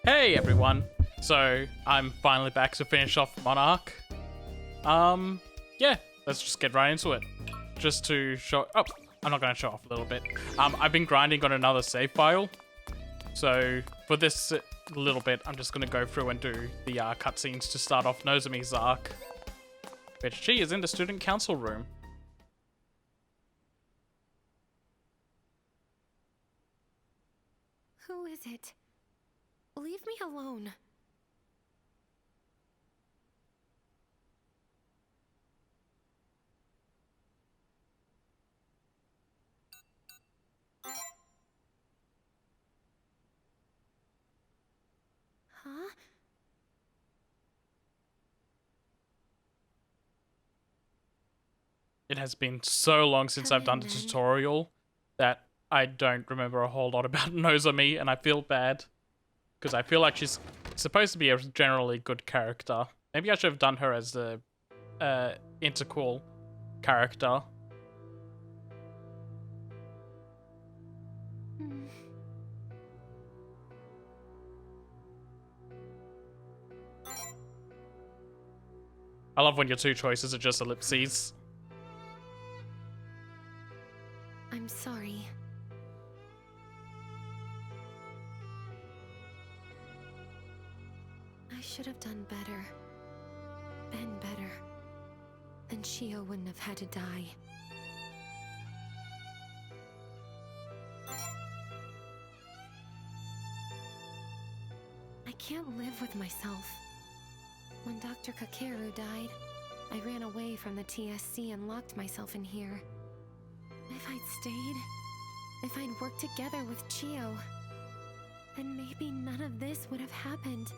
Hey everyone! So, I'm finally back to finish off Monark. Yeah, let's just get right into it. Just to show- oh, I'm not gonna show off a little bit. I've been grinding on another save file. So, for this little bit, I'm just gonna go through and do the cutscenes to start off Nozomi's arc. Which she is in the student council room. Who is it? Leave me alone. Huh? It has been so long since Come I've done in, the then. tutorial that I don't remember a whole lot about Nozomi, and I feel bad. Because I feel like she's supposed to be a generally good character. Maybe I should have done her as the interquel character. Hmm. I love when your two choices are just ellipses. I'm sorry. I should have done better. Been better. Then Shio wouldn't have had to die. I can't live with myself. When Dr. Kakeru died, I ran away from the TSC and locked myself in here. If I'd stayed, if I'd worked together with Chio, then maybe none of this would have happened.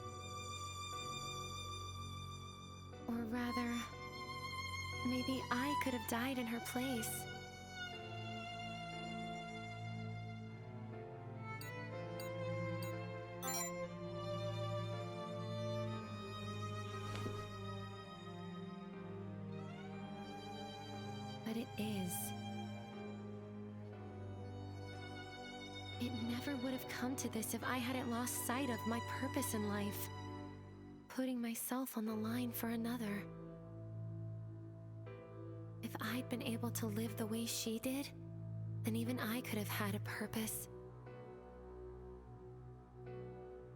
Or rather, maybe I could have died in her place. But it is. It never would have come to this if I hadn't lost sight of my purpose in life. Putting myself on the line for another. If I'd been able to live the way she did, then even I could have had a purpose.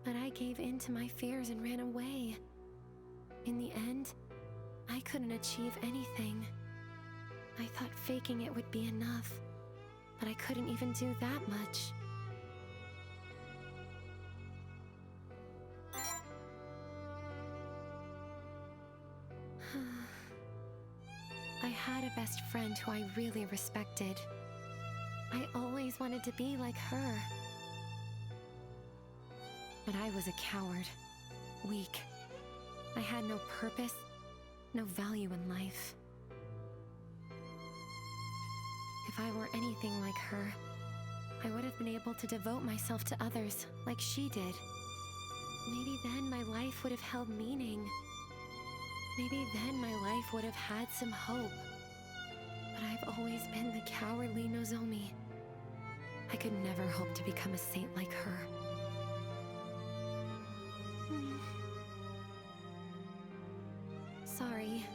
But I gave in to my fears and ran away. In the end, I couldn't achieve anything. I thought faking it would be enough, but I couldn't even do that much. I had a best friend who I really respected. I always wanted to be like her. But I was a coward, weak. I had no purpose, no value in life. If I were anything like her, I would have been able to devote myself to others like she did. Maybe then my life would have held meaning. Maybe then my life would have had some hope. But I've always been the cowardly Nozomi. I could never hope to become a saint like her. Sorry.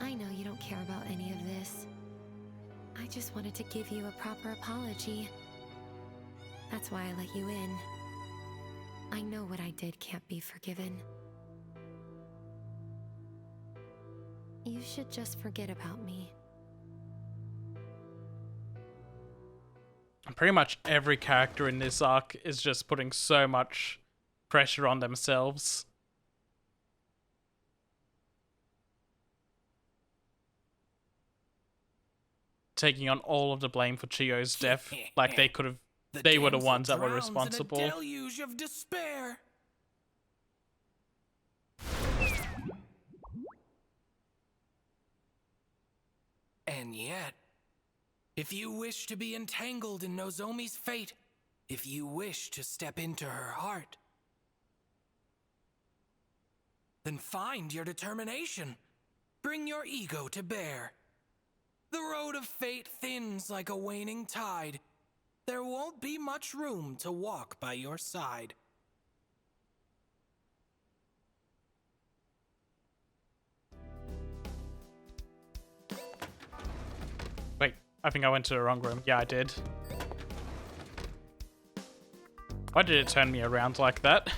I know you don't care about any of this. I just wanted to give you a proper apology. That's why I let you in. I know what I did can't be forgiven. You should just forget about me. Pretty much every character in this arc is just putting so much pressure on themselves. Taking on all of the blame for Chio's death, like they were the ones that were responsible. In a deluge of despair. And yet, if you wish to be entangled in Nozomi's fate, if you wish to step into her heart, then find your determination. Bring your ego to bear. The road of fate thins like a waning tide. There won't be much room to walk by your side. I think I went to the wrong room. Yeah, I did. Why did it turn me around like that?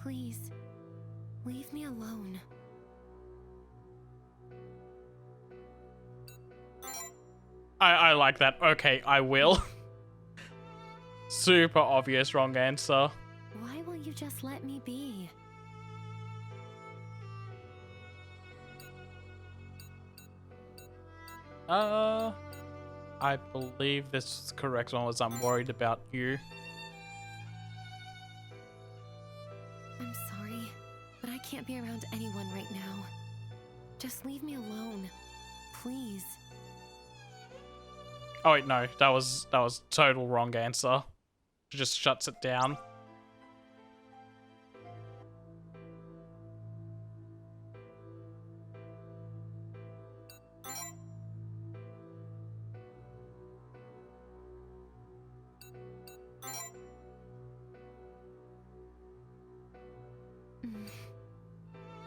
Please, leave me alone. I like that. Okay, I will. Super obvious wrong answer. Why won't you just let me be? I believe this correct one was I'm worried about you. I'm sorry, but I can't be around anyone right now. Just leave me alone, please. Oh wait, no, that was total wrong answer. She just shuts it down.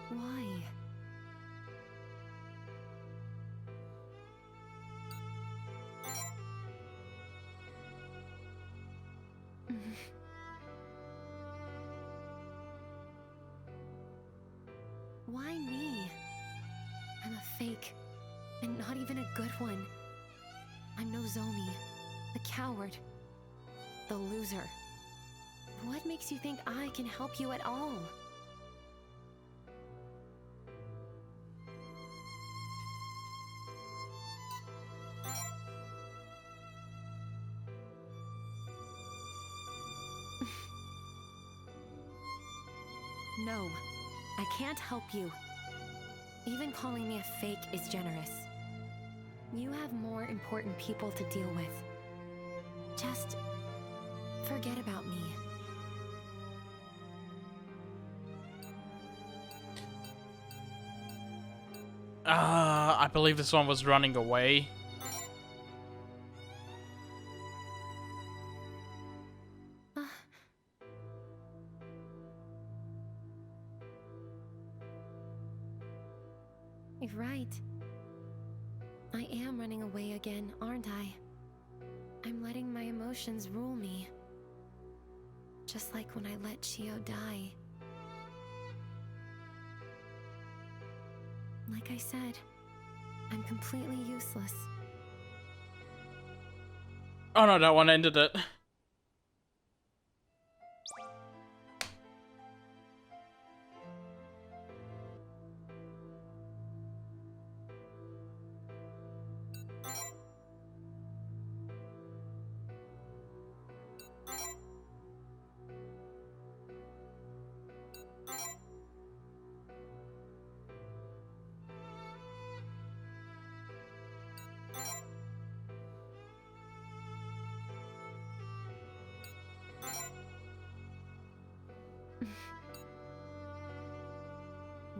Why? Why me? I'm a fake, and not even a good one. I'm Nozomi, the coward, the loser. What makes you think I can help you at all? No, I can't help you. Even calling me a fake is generous. You have more important people to deal with. Just forget about me. I believe this one was running away. You're right. I am running away again, aren't I? I'm letting my emotions rule me. Just like when I let Chio die. Like I said, I'm completely useless. Oh no, that one ended it.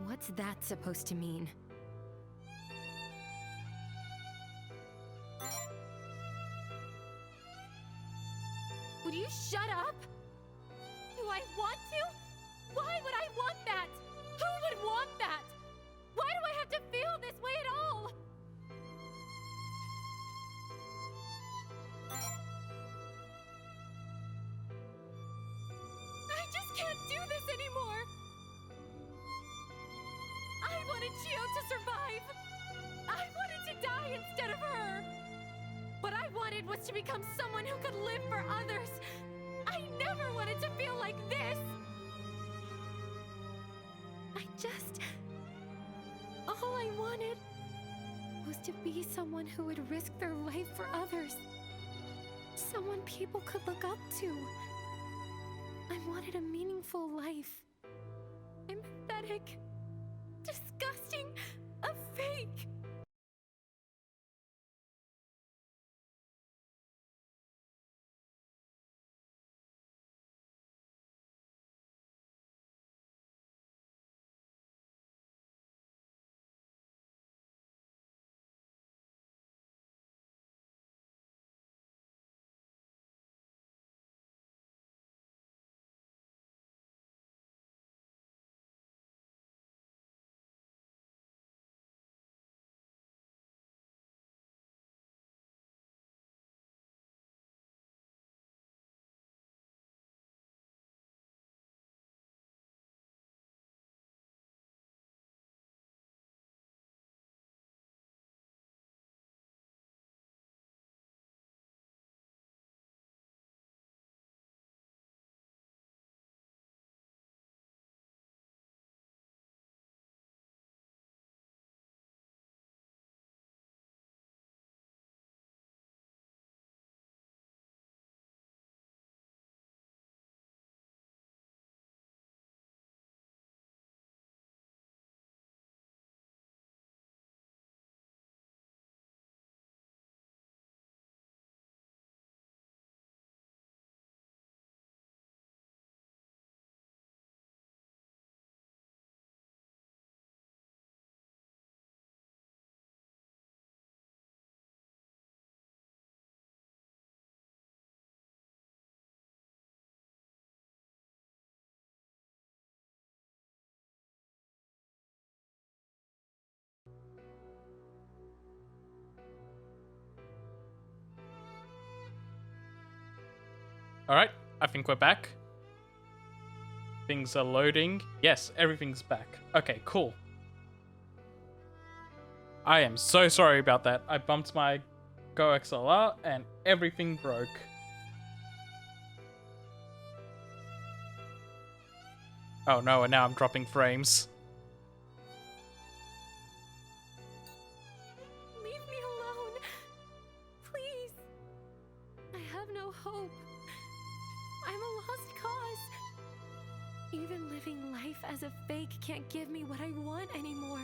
What's that supposed to mean? Would you shut up? Do I want to? Why would I want that? Who would want that? Why do I have to feel this way at all? I just can't do this anymore. I wanted Chio to survive. I wanted to die instead of her. What I wanted was to become someone who could live for others. I never wanted to feel like this. All I wanted was to be someone who would risk their life for others. Someone people could look up to. I wanted a meaningful life. I'm pathetic, disgusting, a fake. Alright, I think we're back. Things are loading. Yes, everything's back. Okay, cool. I am so sorry about that. I bumped my Go XLR and everything broke. Oh no, and now I'm dropping frames. Leave me alone. Please. I have no hope. I'm a lost cause. Even living life as a fake can't give me what I want anymore.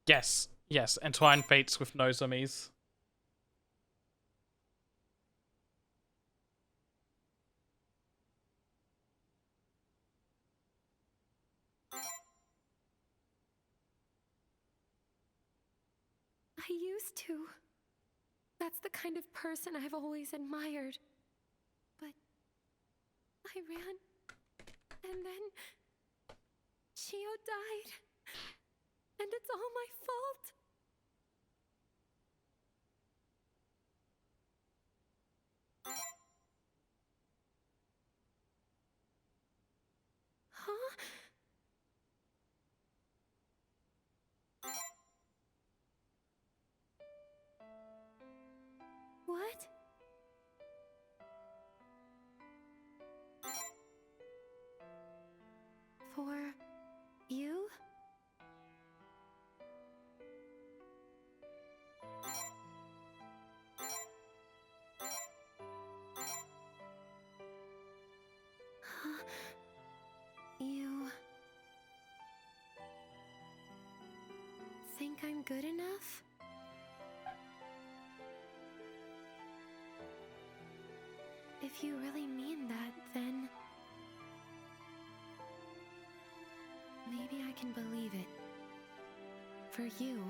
Yes, yes, entwine fates with Nozomis. I used to. That's the kind of person I've always admired. But I ran, and then Chio died. And it's all my fault. Huh? What? For you? Huh? You think I'm good enough? If you really mean that, then maybe I can believe it. For you.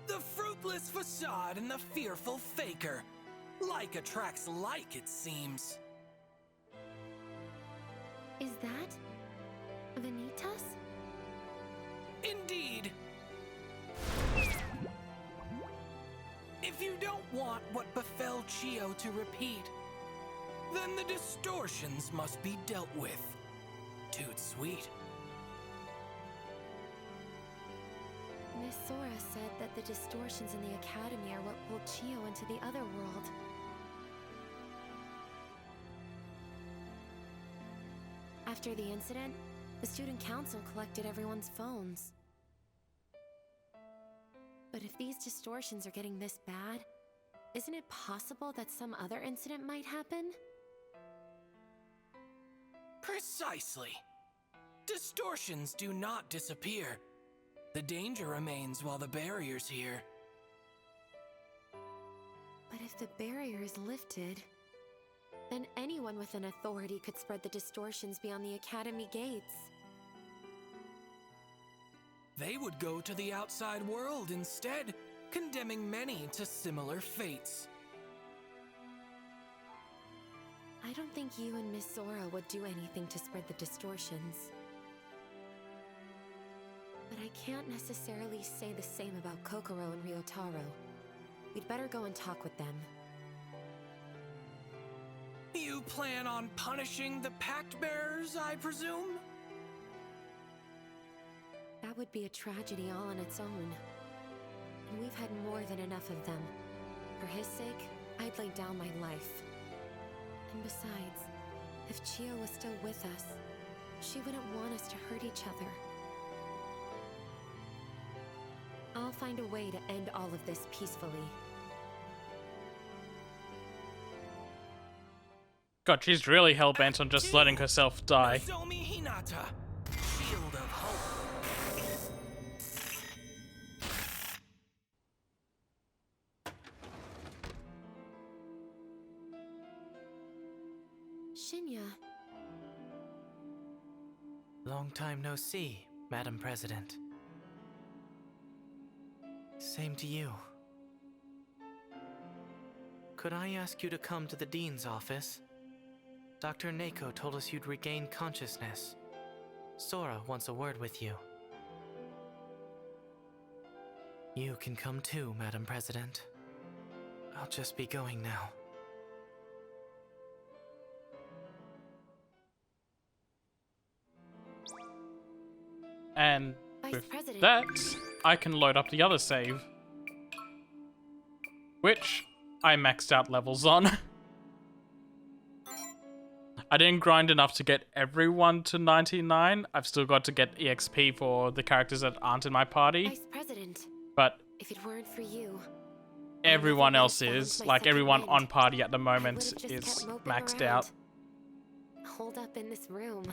The fruitless facade and the fearful faker. Like attracts like, it seems. Is that Vanitas? Indeed. If you don't want what befell Chio to repeat, then the distortions must be dealt with. Toot sweet. Miss Sora said that the distortions in the Academy are what pulled Chio into the other world. After the incident, the student council collected everyone's phones. But if these distortions are getting this bad, isn't it possible that some other incident might happen? Precisely. Distortions do not disappear. The danger remains while the barrier's here. But if the barrier is lifted, then anyone with an authority could spread the distortions beyond the Academy gates. They would go to the outside world instead, condemning many to similar fates. I don't think you and Miss Sora would do anything to spread the distortions. But I can't necessarily say the same about Kokoro and Ryotaro. We'd better go and talk with them. You plan on punishing the Pact Bearers, I presume? That would be a tragedy all on its own. And we've had more than enough of them. For his sake, I'd lay down my life. And besides, if Chio was still with us, she wouldn't want us to hurt each other. I'll find a way to end all of this peacefully. God, she's really hell-bent on just letting herself die. Nozomi Hinata, shield of hope. Shinya, Long time no see, Madam President. Same to you. Could I ask you to come to the Dean's office? Dr. Neko told us you'd regained consciousness. Sora wants a word with you. You can come too, Madam President. I'll just be going now. And Vice with President. that, I can load up the other save, which I maxed out levels on. I didn't grind enough to get everyone to 99. I've still got to get EXP for the characters that aren't in my party, Vice President, but if it weren't for you, everyone I never else would've found is. my Like, second everyone wind. on party at the I moment would've just is kept moping maxed around, out. holed up in this room.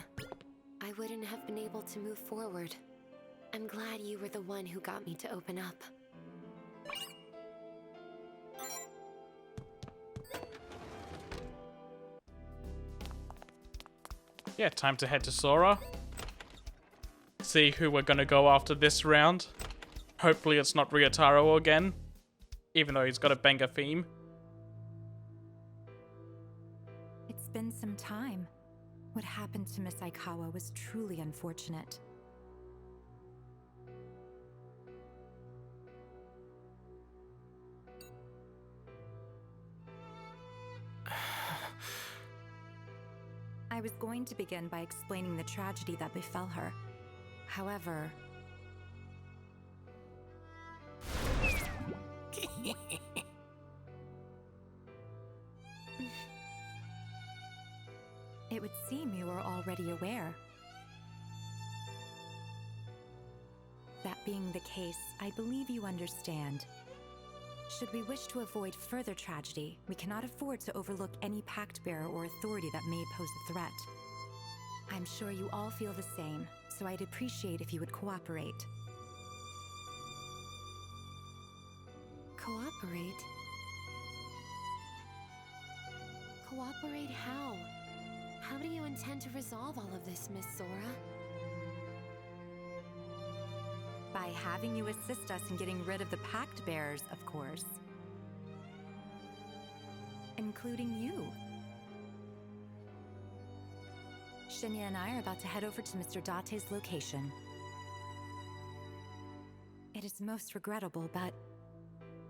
I wouldn't have been able to move forward. I'm glad you were the one who got me to open up. Yeah, time to head to Sora. See who we're gonna go after this round. Hopefully it's not Ryotaro again, even though he's got a banger theme. It's been some time. What happened to Miss Aikawa was truly unfortunate. I was going to begin by explaining the tragedy that befell her. However, it would seem you are already aware. That being the case, I believe you understand. Should we wish to avoid further tragedy, we cannot afford to overlook any pact bearer or authority that may pose a threat. I'm sure you all feel the same, so I'd appreciate if you would cooperate. Cooperate? Cooperate how? How do you intend to resolve all of this, Miss Sora? By having you assist us in getting rid of the pact bearers, of course. Including you. Shinya and I are about to head over to Mr. Date's location. It is most regrettable, but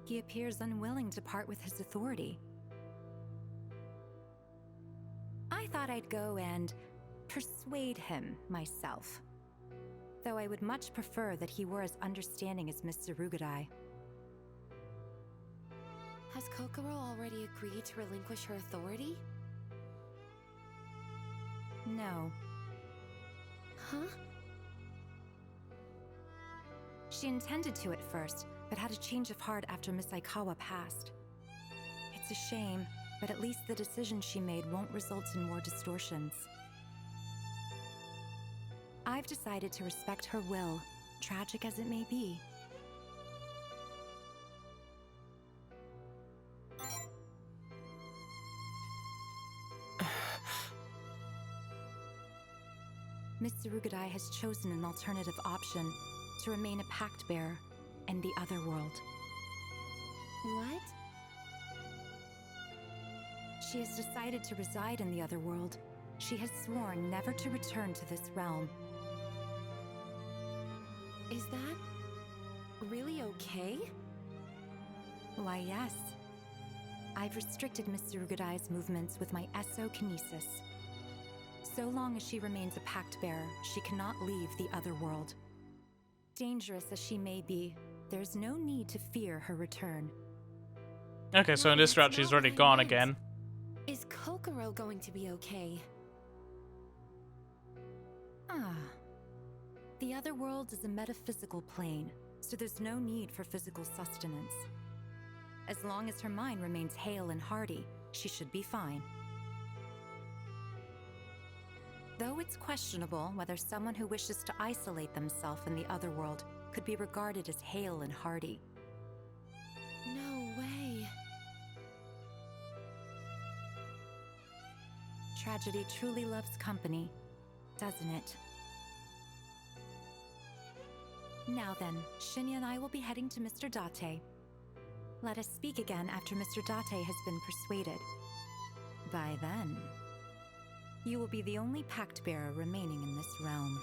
he appears unwilling to part with his authority. I thought I'd go and persuade him myself. Though I would much prefer that he were as understanding as Miss Tsurugadai. Has Kokoro already agreed to relinquish her authority? No. Huh? She intended to at first, but had a change of heart after Miss Aikawa passed. It's a shame, but at least the decision she made won't result in more distortions. I've decided to respect her will, tragic as it may be. Miss Tsurugadai has chosen an alternative option to remain a pact bearer in the other world. What? She has decided to reside in the other world. She has sworn never to return to this realm. Is that really okay? Why, yes. I've restricted Miss Tsurugadai's movements with my Esso-kinesis. So long as she remains a pact bearer, she cannot leave the other world. Dangerous as she may be, there's no need to fear her return. Okay, so in this route she's already gone again. Is Kokoro going to be okay? The other world is a metaphysical plane, so there's no need for physical sustenance. As long as her mind remains hale and hearty, she should be fine. Though it's questionable whether someone who wishes to isolate themselves in the other world could be regarded as hale and hearty. No way. Tragedy truly loves company, doesn't it? Now then, Shinya and I will be heading to Mr. Date. Let us speak again after Mr. Date has been persuaded. By then, you will be the only pact bearer remaining in this realm.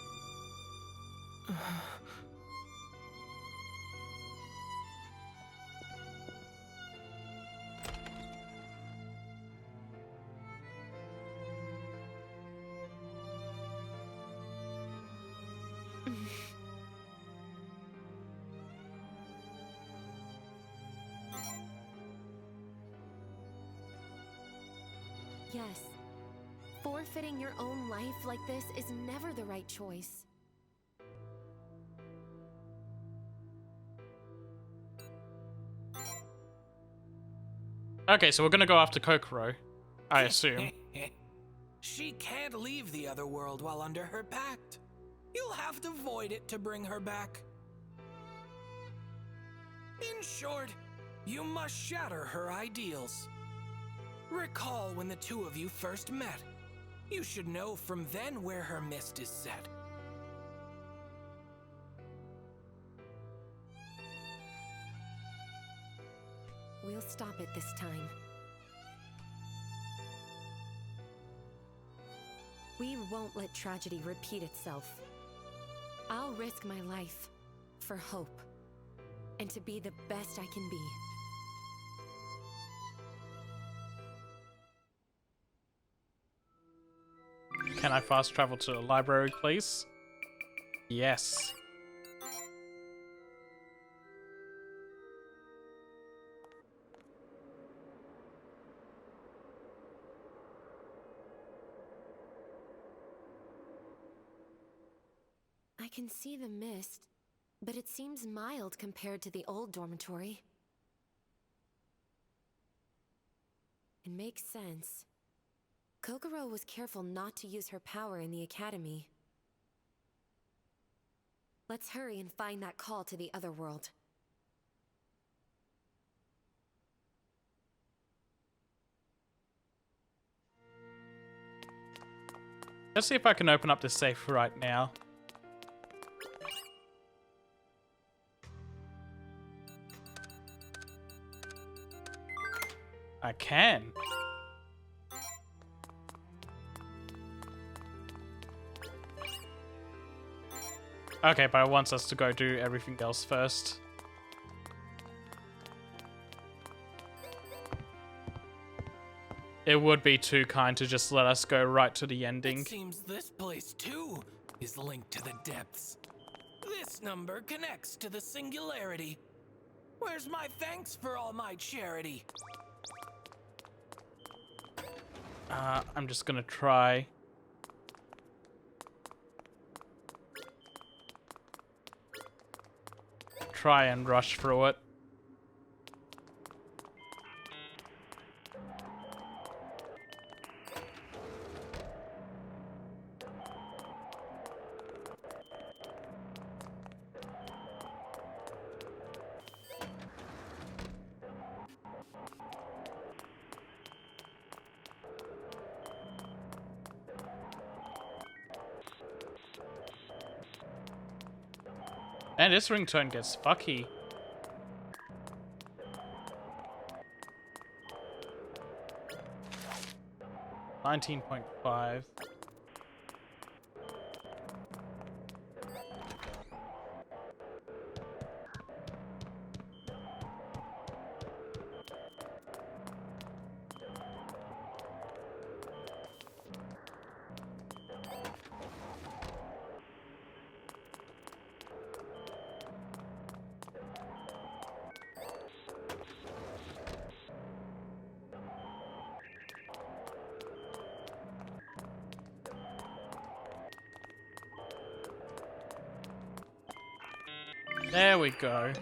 Yes. Forfeiting your own life like this is never the right choice. Okay, so we're gonna go after Kokoro, I assume. She can't leave the other world while under her pact. You'll have to void it to bring her back. In short, you must shatter her ideals. Recall when the two of you first met. You should know from then where her mist is set. We'll stop it this time. We won't let tragedy repeat itself. I'll risk my life for hope and to be the best I can be. Can I fast travel to the library, please? Yes. I can see the mist, but it seems mild compared to the old dormitory. It makes sense. Kokoro was careful not to use her power in the academy. Let's hurry and find that call to the other world. Let's see if I can open up this safe right now. I can. Okay, but it wants us to go do everything else first. It would be too kind to just let us go right to the ending. It seems this place, too, is linked to the depths. This number connects to the singularity. Where's my thanks for all my charity? I'm just gonna try. Try and rush through it. And this ringtone gets fucky. $19.5. There we go.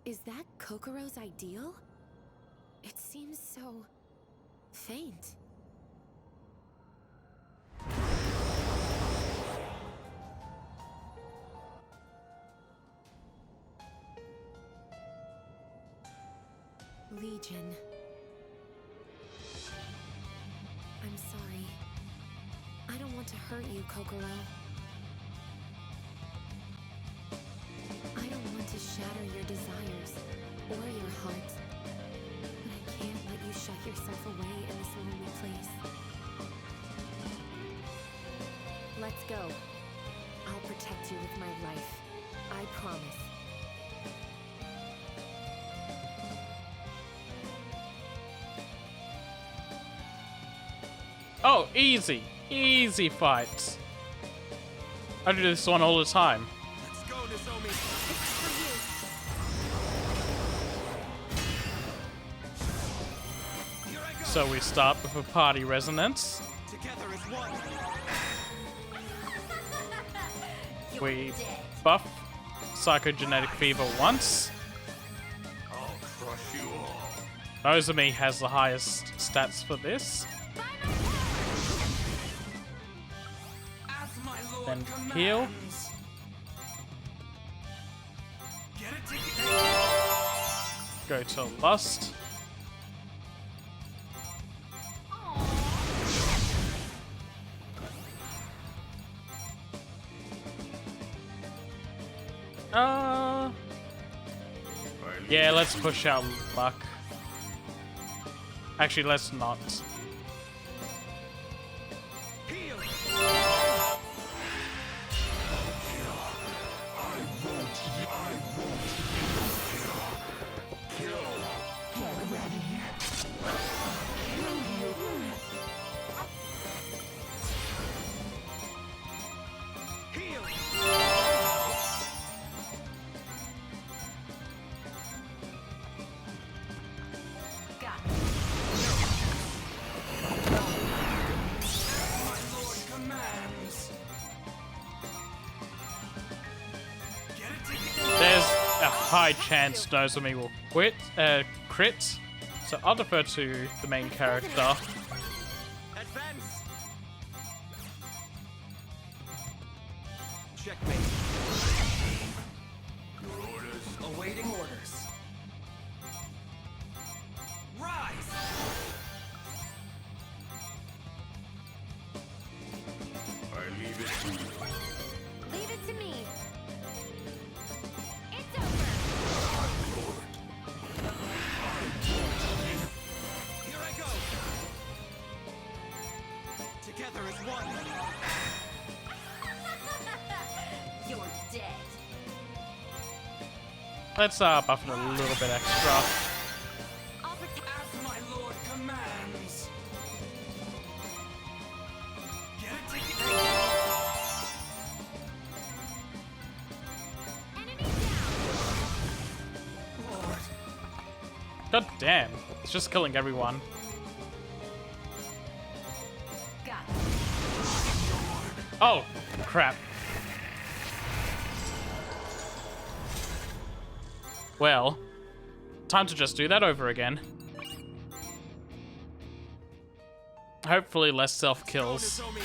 Is that Kokoro's ideal? It seems so faint. Legion. want to hurt you, Kokoro. I don't want to shatter your desires or your heart. But I can't let you shut yourself away in this lonely place. Let's go. I'll protect you with my life. I promise. Oh, easy. Easy fights. I do this one all the time. Let's go, Nozomi. Here I go. So we start with a party resonance. Together as one. We buff Psychogenetic Fever once. I'll crush you all. Nozomi has the highest stats for this. As my lord Then commands. heal. Get it together. Go to Lust. Yeah, let's push out Luck. Actually, let's not. Heal. Heal. My lord commands. Get it together. There's a high chance Nozomi will crit. So I'll defer to the main character. Advance. Checkmate. Your orders. Awaiting orders. Rise. I leave it to you. Leave it to me. It's over. Here I go. Together as one. You're dead. Let's buff it a little bit extra. I'll protect. As my lord commands. Get it together. Enemy down. Lord. God damn. It's just killing everyone. Got Oh, crap. Well, time to just do that over again. Hopefully less self-kills. Nozomi.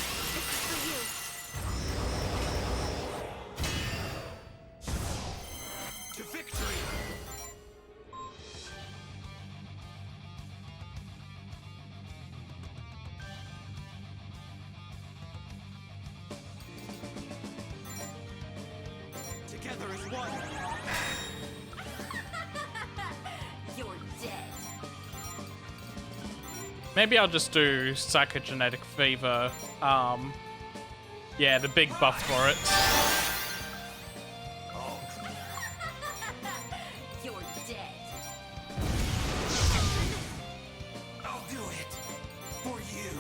To victory. Together as one. You're dead. Maybe I'll just do Psychogenetic Fever. Yeah, the big buff for it. You're dead. I'll do it. For you.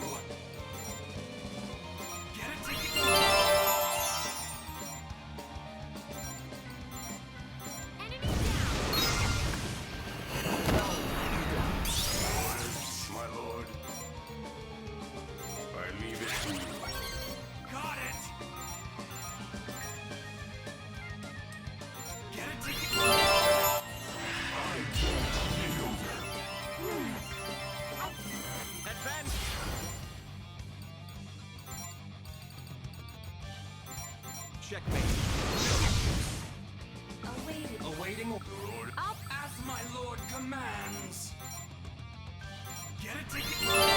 Get it together. Enemy down. My lord. I leave it to you. Got it. Get it together. Advance. Checkmate. Awaited. Awaiting order. Up. As my lord commands. Get it together.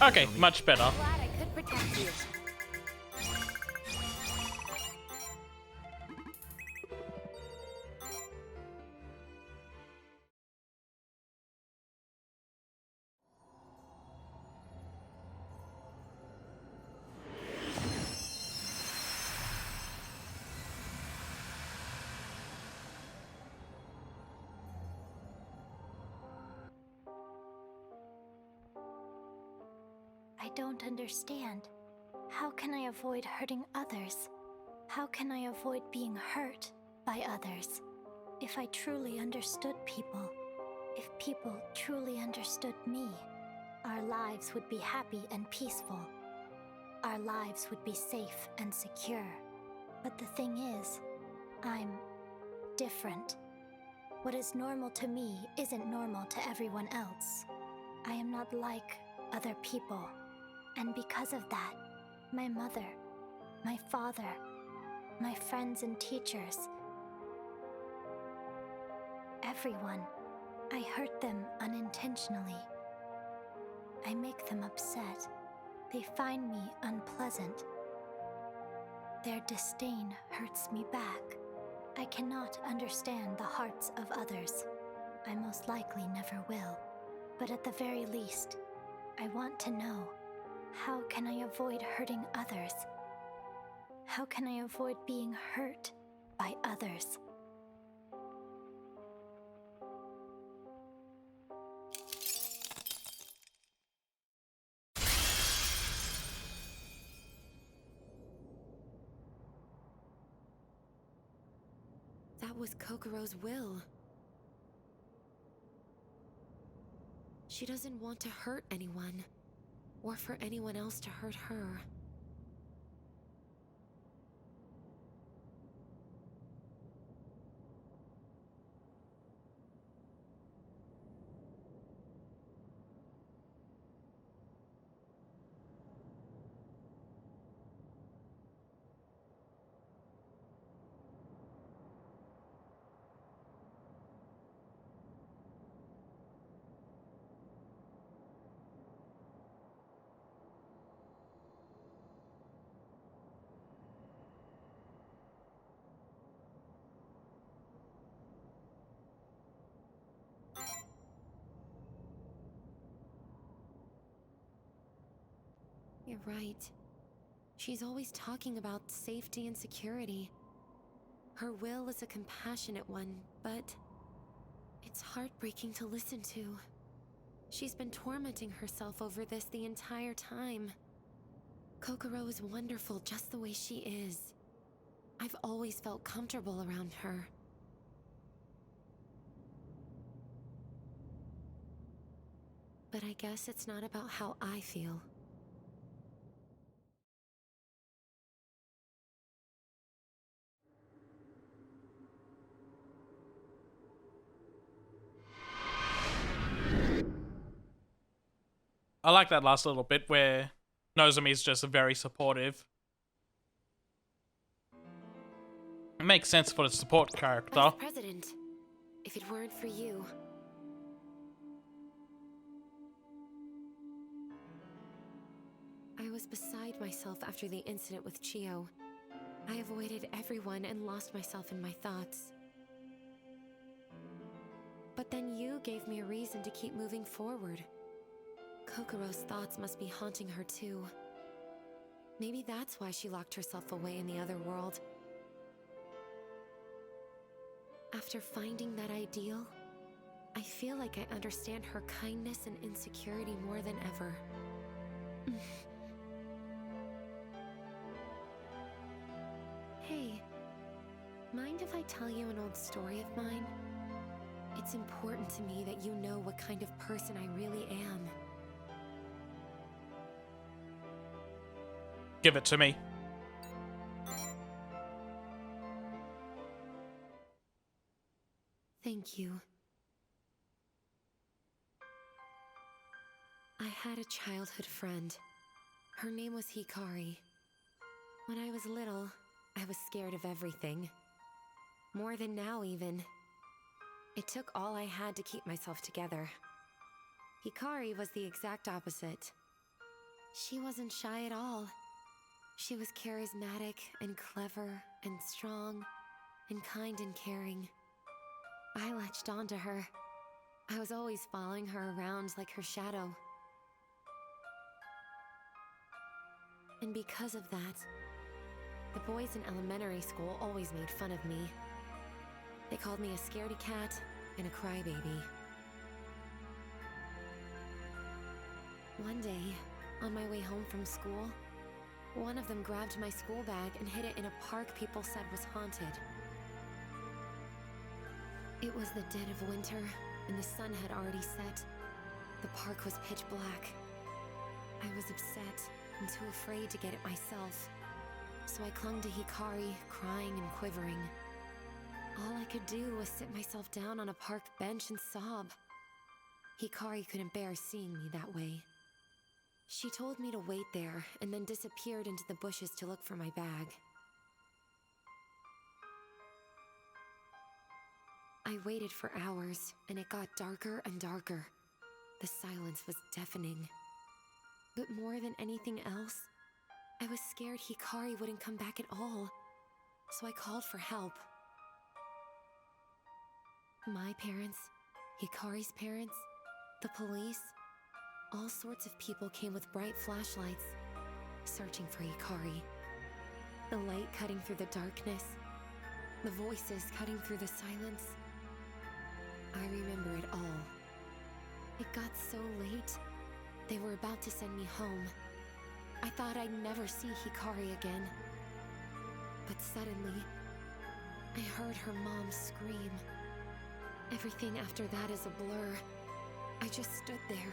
Okay, much better. Glad I could protect you. I don't understand. How can I avoid hurting others? How can I avoid being hurt by others? If I truly understood people, if people truly understood me, our lives would be happy and peaceful. Our lives would be safe and secure. But the thing is, I'm different. What is normal to me isn't normal to everyone else. I am not like other people. And because of that, my mother, my father, my friends and teachers, everyone, I hurt them unintentionally. I make them upset. They find me unpleasant. Their disdain hurts me back. I cannot understand the hearts of others. I most likely never will. But at the very least, I want to know, how can I avoid hurting others? How can I avoid being hurt by others? That was Kokoro's will. She doesn't want to hurt anyone, or for anyone else to hurt her. You're right. She's always talking about safety and security. Her will is a compassionate one, but it's heartbreaking to listen to. She's been tormenting herself over this the entire time. Kokoro is wonderful just the way she is. I've always felt comfortable around her. But I guess it's not about how I feel. I like that last little bit where Nozomi's just very supportive. It makes sense for the support character. Vice President, if it weren't for you... I was beside myself after the incident with Chio. I avoided everyone and lost myself in my thoughts. But then you gave me a reason to keep moving forward. Kokoro's thoughts must be haunting her too. Maybe that's why she locked herself away in the other world. After finding that ideal, I feel like I understand her kindness and insecurity more than ever. Hey, mind if I tell you an old story of mine? It's important to me that you know what kind of person I really am. Give it to me. Thank you. I had a childhood friend. Her name was Hikari. When I was little, I was scared of everything. More than now, even. It took all I had to keep myself together. Hikari was the exact opposite. She wasn't shy at all. She was charismatic and clever and strong and kind and caring. I latched onto her. I was always following her around like her shadow. And because of that, the boys in elementary school always made fun of me. They called me a scaredy cat and a crybaby. One day, on my way home from school, one of them grabbed my school bag and hid it in a park people said was haunted. It was the dead of winter, and the sun had already set. The park was pitch black. I was upset and too afraid to get it myself, so I clung to Hikari, crying and quivering. All I could do was sit myself down on a park bench and sob. Hikari couldn't bear seeing me that way. She told me to wait there and then disappeared into the bushes to look for my bag. I waited for hours, and it got darker and darker. The silence was deafening. But more than anything else, I was scared Hikari wouldn't come back at all, so I called for help. My parents, Hikari's parents, the police, all sorts of people came with bright flashlights, searching for Hikari. The light cutting through the darkness, the voices cutting through the silence. I remember it all. It got so late, they were about to send me home. I thought I'd never see Hikari again. But suddenly, I heard her mom scream. Everything after that is a blur. I just stood there,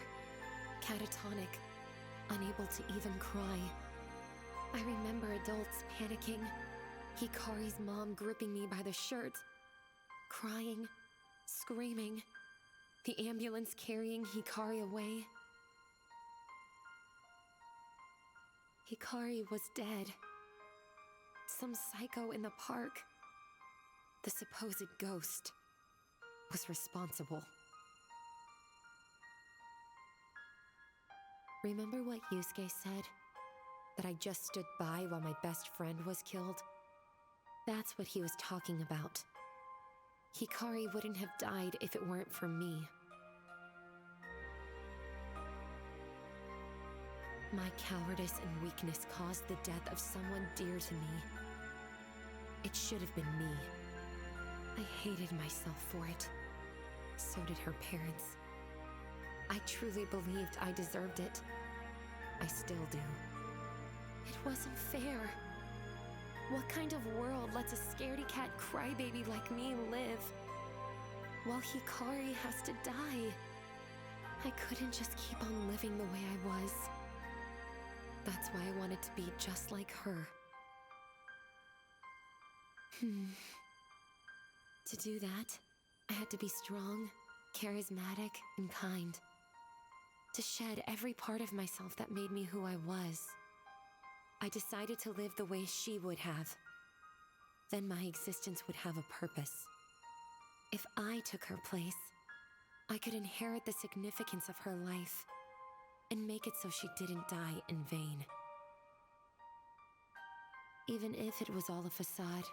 catatonic, unable to even cry. I remember adults panicking, Hikari's mom gripping me by the shirt, crying, screaming, the ambulance carrying Hikari away. Hikari was dead. Some psycho in the park, the supposed ghost, was responsible. Remember what Yusuke said? That I just stood by while my best friend was killed? That's what he was talking about. Hikari wouldn't have died if it weren't for me. My cowardice and weakness caused the death of someone dear to me. It should have been me. I hated myself for it. So did her parents. I truly believed I deserved it. I still do. It wasn't fair. What kind of world lets a scaredy cat crybaby like me live, while Hikari has to die? I couldn't just keep on living the way I was. That's why I wanted to be just like her. To do that, I had to be strong, charismatic, and kind. To shed every part of myself that made me who I was. I decided to live the way she would have. Then my existence would have a purpose. If I took her place, I could inherit the significance of her life and make it so she didn't die in vain. Even if it was all a facade,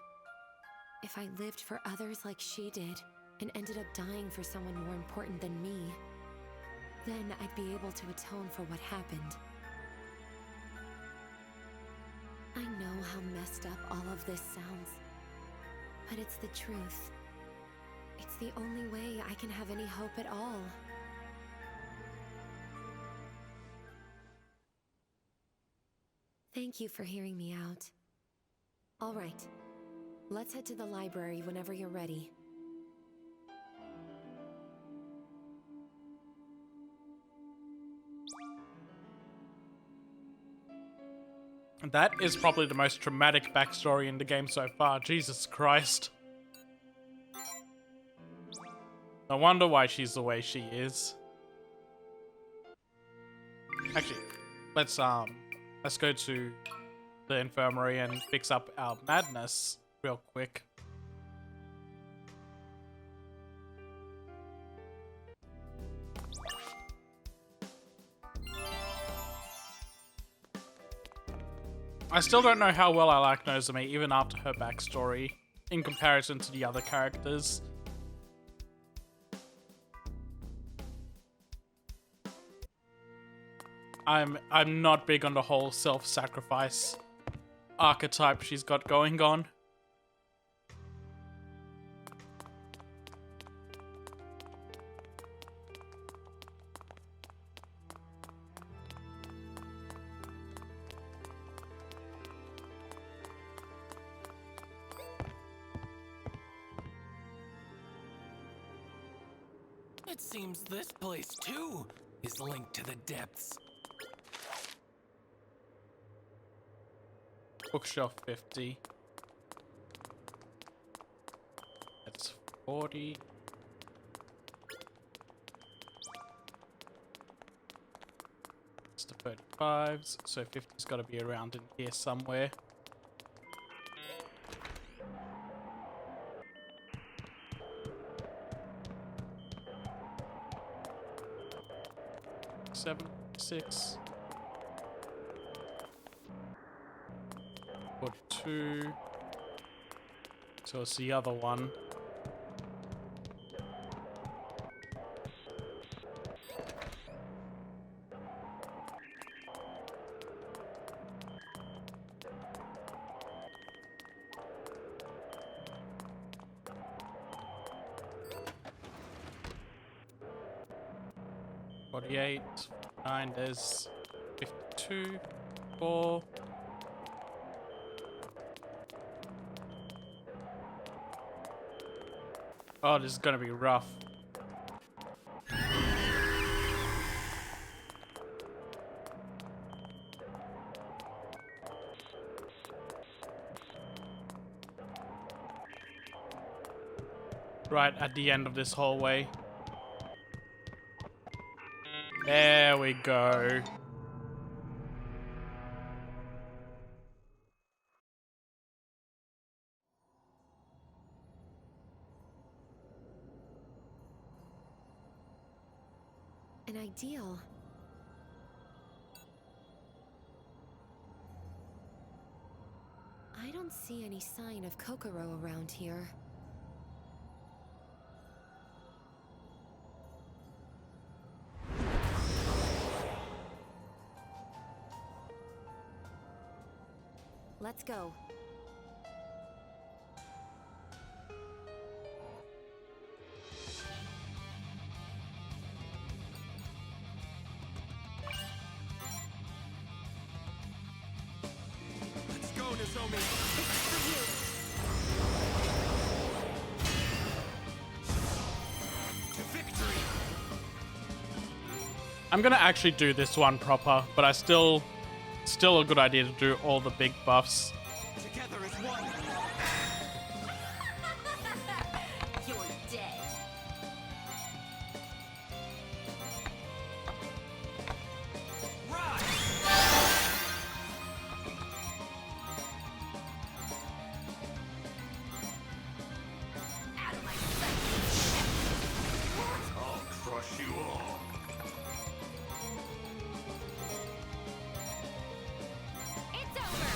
if I lived for others like she did and ended up dying for someone more important than me, then I'd be able to atone for what happened. I know how messed up all of this sounds, but it's the truth. It's the only way I can have any hope at all. Thank you for hearing me out. All right, let's head to the library whenever you're ready. That is probably the most traumatic backstory in the game so far. Jesus Christ. I wonder why she's the way she is. Actually, let's go to the infirmary and fix up our madness real quick. I still don't know how well I like Nozomi, even after her backstory, in comparison to the other characters. I'm not big on the whole self-sacrifice archetype she's got going on. It seems this place, too, is linked to the depths. Bookshelf 50. That's 40. It's the 35s, so 50's got to be around in here somewhere. Seven, 6. 42. So it's the other one. $48, 9, there's 52, 4. Oh, this is gonna be rough. Right at the end of this hallway. There we go. An ideal. I don't see any sign of Kokoro around here. Let's go. Let's go, Nozomi! This is for you. To victory! I'm gonna actually do this one proper, but I still a good idea to do all the big buffs. Together as one! You're dead. I'll crush you all! It's over.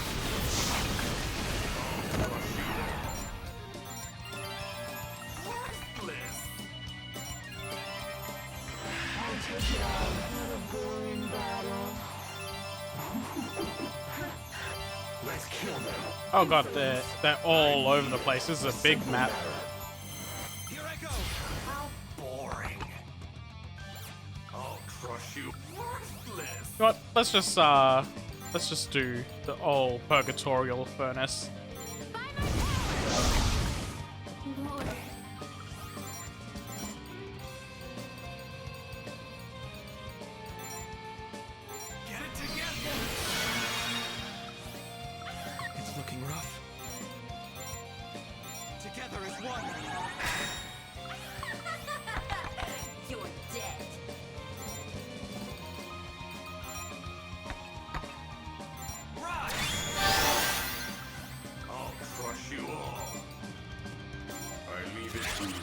Worthless! Let's kill them! Oh god, they're all over the place. This is a big map. Here I go! How boring! I'll crush you! Worthless! You know what? Let's just do the old purgatorial furnace. Get it together! It's looking rough. Together as one! You're dead. Rise! I'll crush you all. I leave it to you.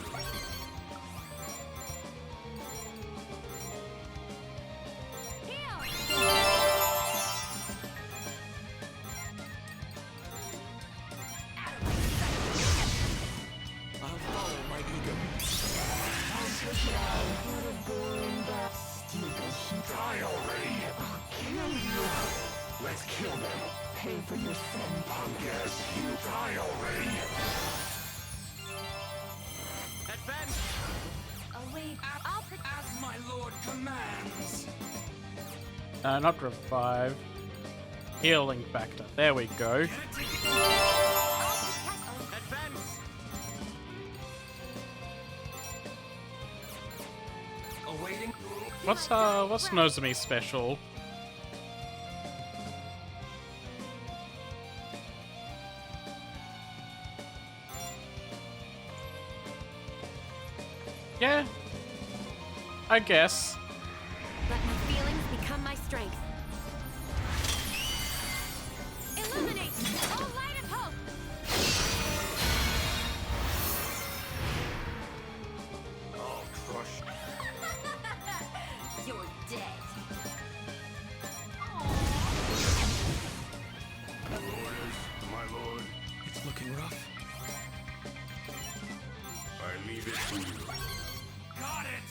commands. Not revive. Healing factor. There we go. Advance. Awaiting. What's Nozomi's special? Yeah, I guess. Let my feelings become my strength. Illuminate! All light of hope! I'll crush. You're dead. Orders, my lord. It's looking rough. I leave it to you. Got it.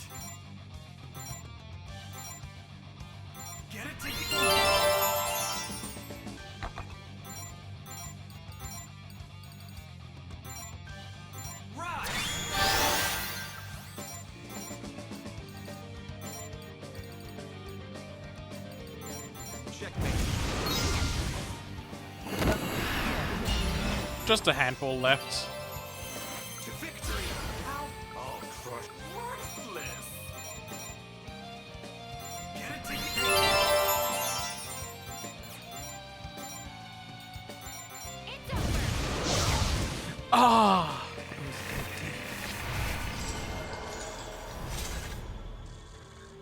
Get it together. Rise. Checkmate. Just a handful left. To victory. I'll crush. Worthless. Get it together. It's over! Ah!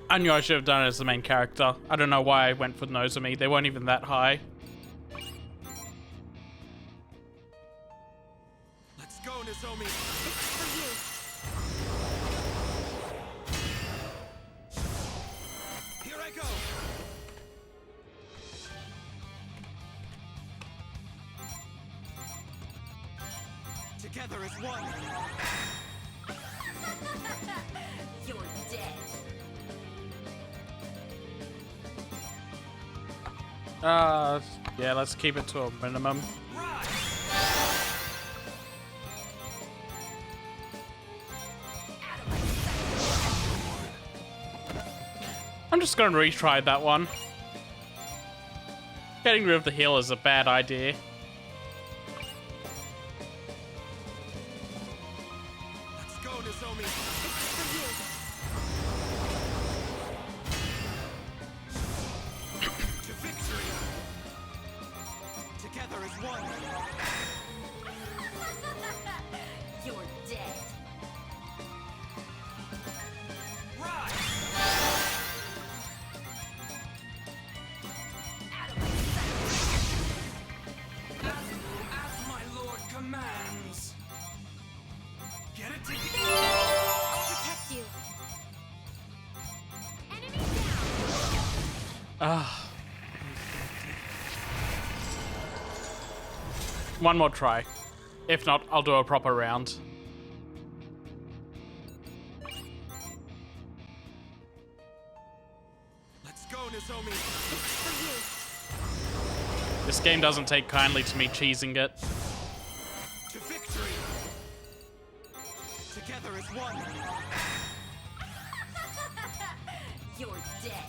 I knew I should have done it as the main character. I don't know why I went for Nozomi. They weren't even that high. Let's go, Nozomi. It's for you. Here I go. Together as one. You're dead. Yeah, let's keep it to a minimum. Rise. I'm just gonna retry that one. Getting rid of the heal is a bad idea. Let's go, Nozomi. It's for you. To victory. Together as one. You're dead. Rise. As my lord commands. Get it together. I'll protect you. Enemy down. Ah. One more try. If not, I'll do a proper round. Let's go, Nozomi. It's for you. This game doesn't take kindly to me cheesing it. To victory. Together as one. You're dead.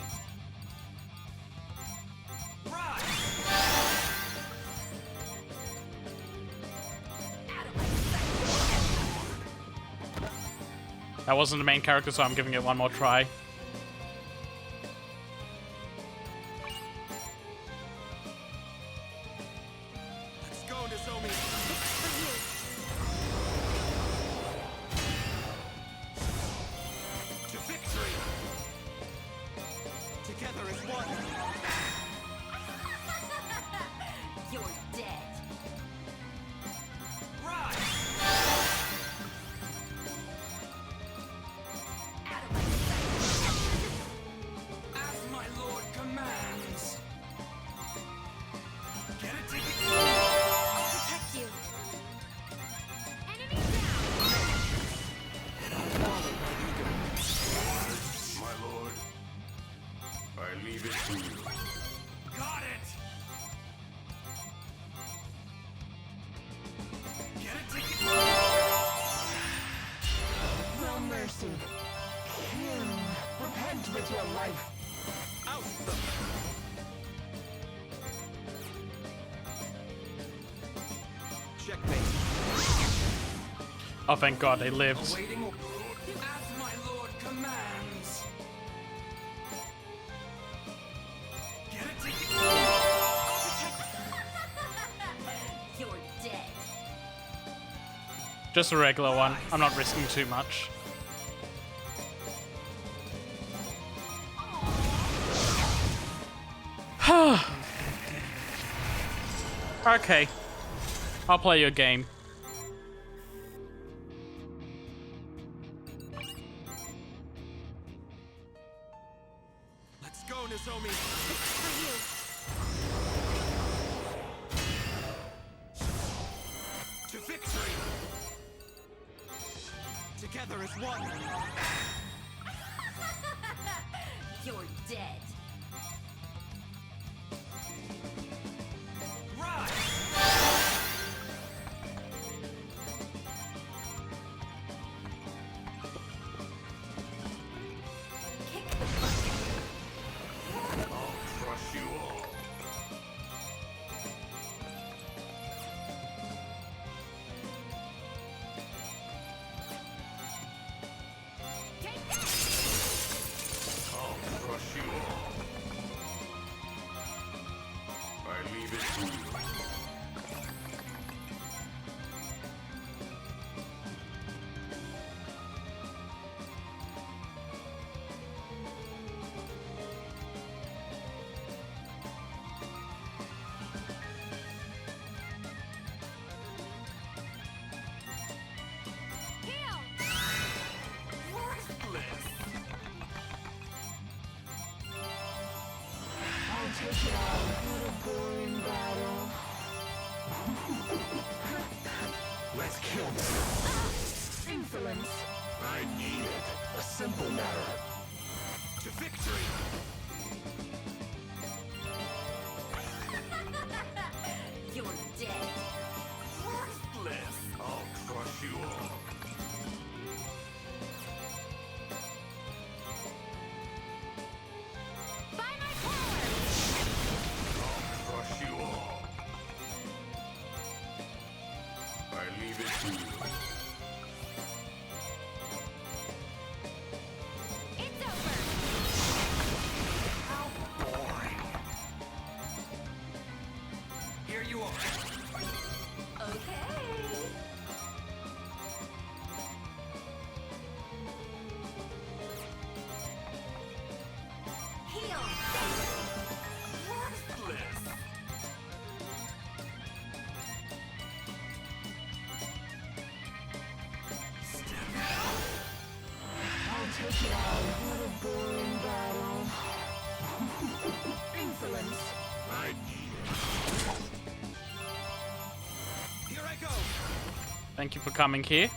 Rise. That wasn't the main character, so I'm giving it one more try. Let's go, Nozomi. It's for you. To victory. Together as one. You're dead. Rise. As my lord commands. Get it together. I'll protect you. Enemy down. My lord. I leave it to you. Checkmate. Oh, thank God, they lived. Awaiting as my lord commands. Get it together. You're dead. Just a regular one. I'm not risking too much. Okay. I'll play your game. Let's go, Nozomi. To victory. Together as one. You're dead. Rise. Kick the bucket. I'll crush you all. I'll crush you all. I leave it to you. Let's kill them. Insolence. I need it. A simple matter. To victory. You're dead. Worthless. I'll crush you all. By my power. I'll crush you all. I leave it to you. It's over. How boring. Here you are. Okay. Heal. Worthless. I'll take it out. What a boring battle. Insolence. I need it. Here I go. Thank you for coming here.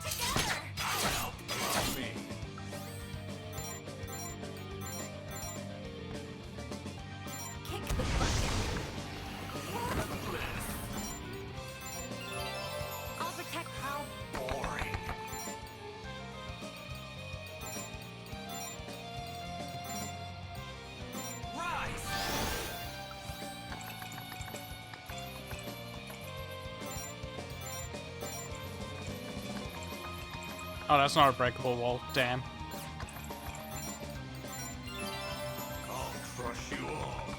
Together. Love me. Kick the bucket. Worthless. I'll protect. How boring. Rise. Oh, that's not a breakable wall. Damn. I'll crush you all.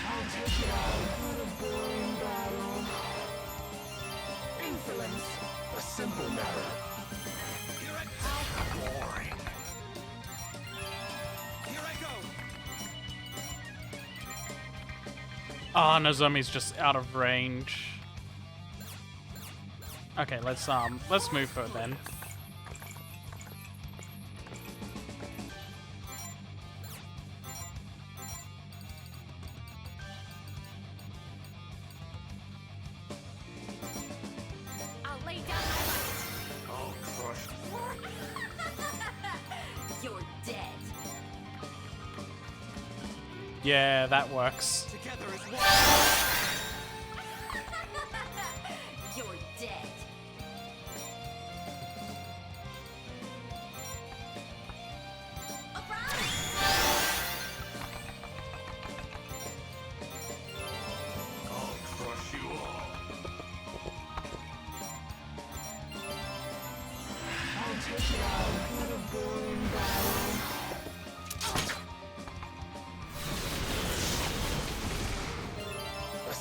I'll take it out. What a boring battle. Insolence. A simple matter. Here I go. Boring. Here I go. Oh, Nozomi's just out of range. Okay, let's move her then. I'll lay down my life. I'll crush. You're dead. Yeah, that works. Together as one. You're dead. Arise.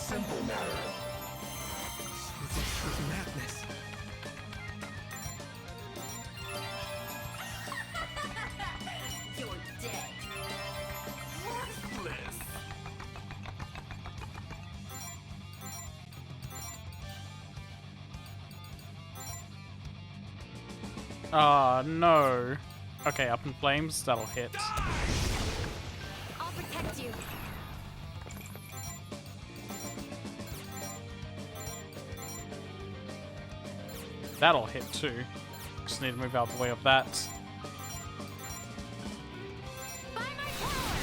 simple matter. This is madness. You're dead. Worthless. Ah, no. Okay, up in flames, that'll hit. I'll protect you. That'll hit too. Just need to move out the way of that. By my power!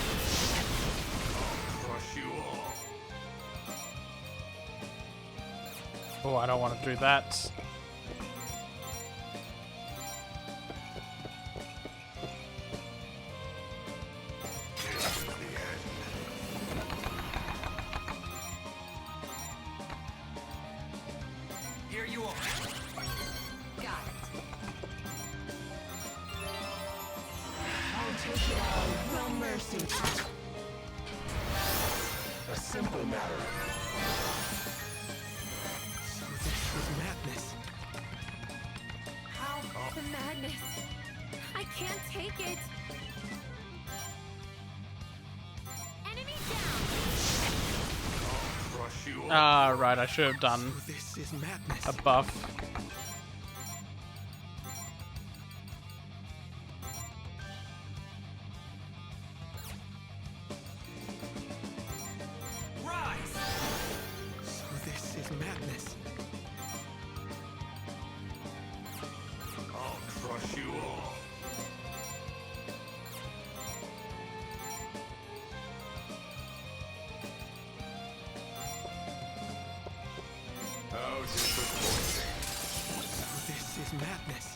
Crush you all. Oh, I don't want to do that. This is the end. Here you are. Got it. I'll take it all. No mercy. A simple matter. So this was madness. How? The madness. I can't take it. Enemy down. Crush you all. Ah, right, I should have done So this is madness. a buff. Rise! So this is madness. I'll crush you all. How disappointing. So this is madness.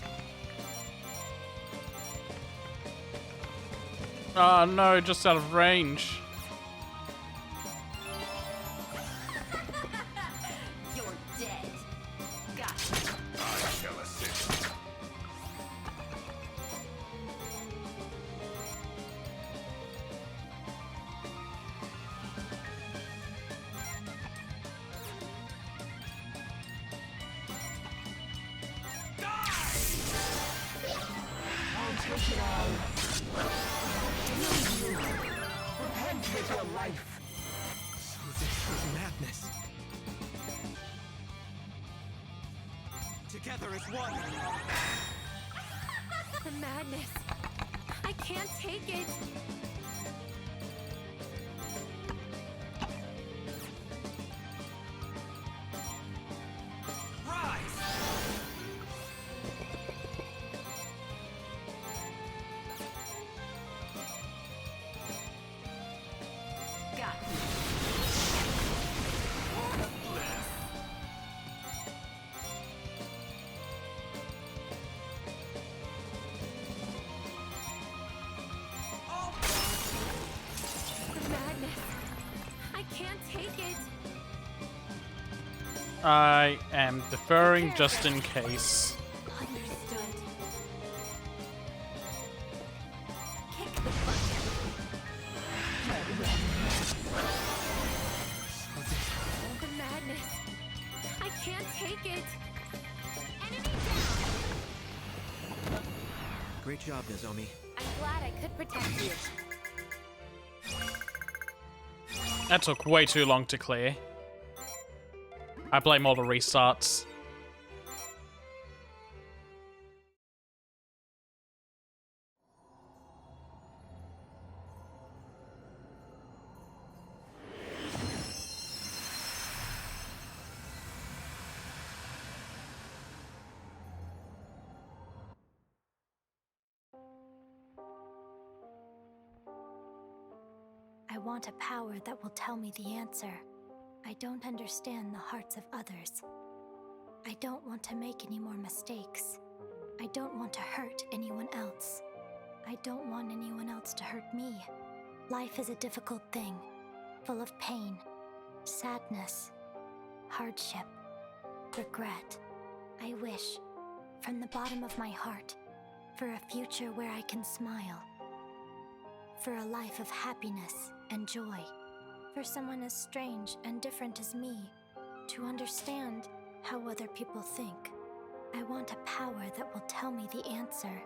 Ah, no, just out of range. You're dead. Got it. I shall assist. I'll take it all. Repent with your life. So this was madness. Together as one. The madness. I can't take it. Rise! Got it. The madness. I can't take it. I am deferring just in case. Understood. Kick the bucket. The madness. I can't take it. Enemy down. Great job, Nozomi. I'm glad I could protect you. That took way too long to clear. I blame all the restarts. I want a power that will tell me the answer. I don't understand the hearts of others. I don't want to make any more mistakes. I don't want to hurt anyone else. I don't want anyone else to hurt me. Life is a difficult thing, full of pain, sadness, hardship, regret. I wish, from the bottom of my heart, for a future where I can smile. For a life of happiness and joy. For someone as strange and different as me to understand how other people think. I want a power that will tell me the answer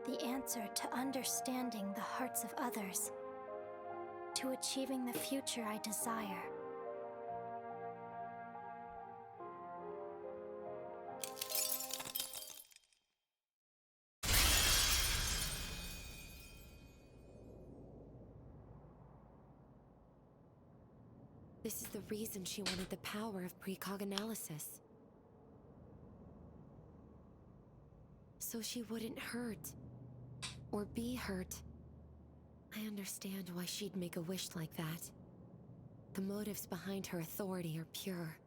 to understanding the hearts of others, to achieving the future I desire. This is the reason she wanted the power of precog analysis. So she wouldn't hurt. Or be hurt. I understand why she'd make a wish like that. The motives behind her authority are pure.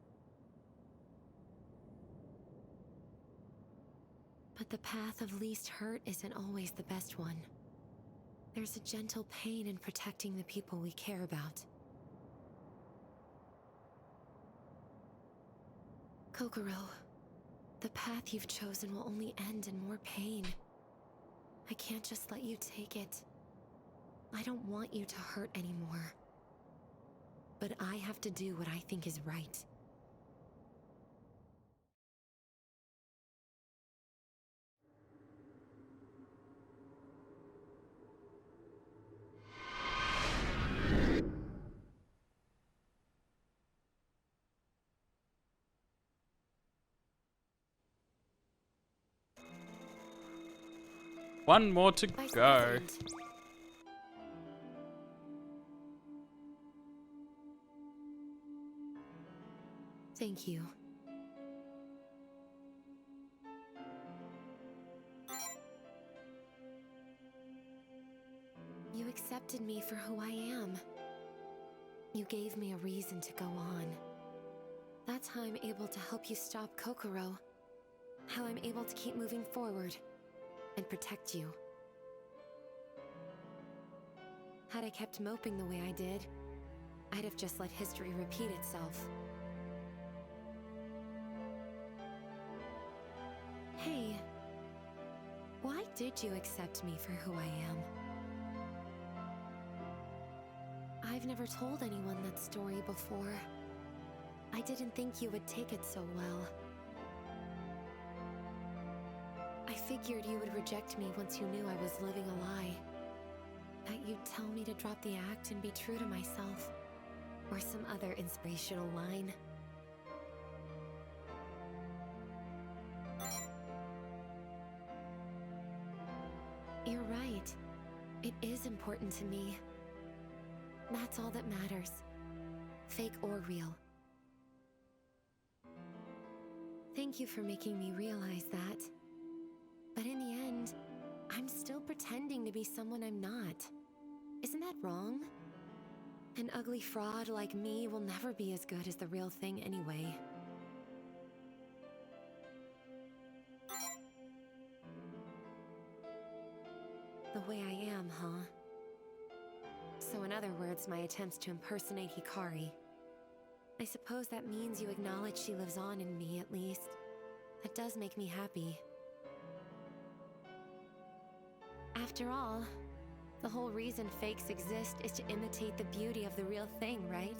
But the path of least hurt isn't always the best one. There's a gentle pain in protecting the people we care about. Kokoro, the path you've chosen will only end in more pain. I can't just let you take it. I don't want you to hurt anymore. But I have to do what I think is right. One more to Vice go. President. Thank you. You accepted me for who I am. You gave me a reason to go on. That's how I'm able to help you stop Kokoro. How I'm able to keep moving forward and protect you. Had I kept moping the way I did, I'd have just let history repeat itself. Hey, why did you accept me for who I am? I've never told anyone that story before. I didn't think you would take it so well. I figured you would reject me once you knew I was living a lie. That you'd tell me to drop the act and be true to myself. Or some other inspirational line. You're right. It is important to me. That's all that matters. Fake or real. Thank you for making me realize that. But in the end, I'm still pretending to be someone I'm not. Isn't that wrong? An ugly fraud like me will never be as good as the real thing anyway. The way I am, huh? So in other words, my attempts to impersonate Hikari. I suppose that means you acknowledge she lives on in me, at least. That does make me happy. After all, the whole reason fakes exist is to imitate the beauty of the real thing, right?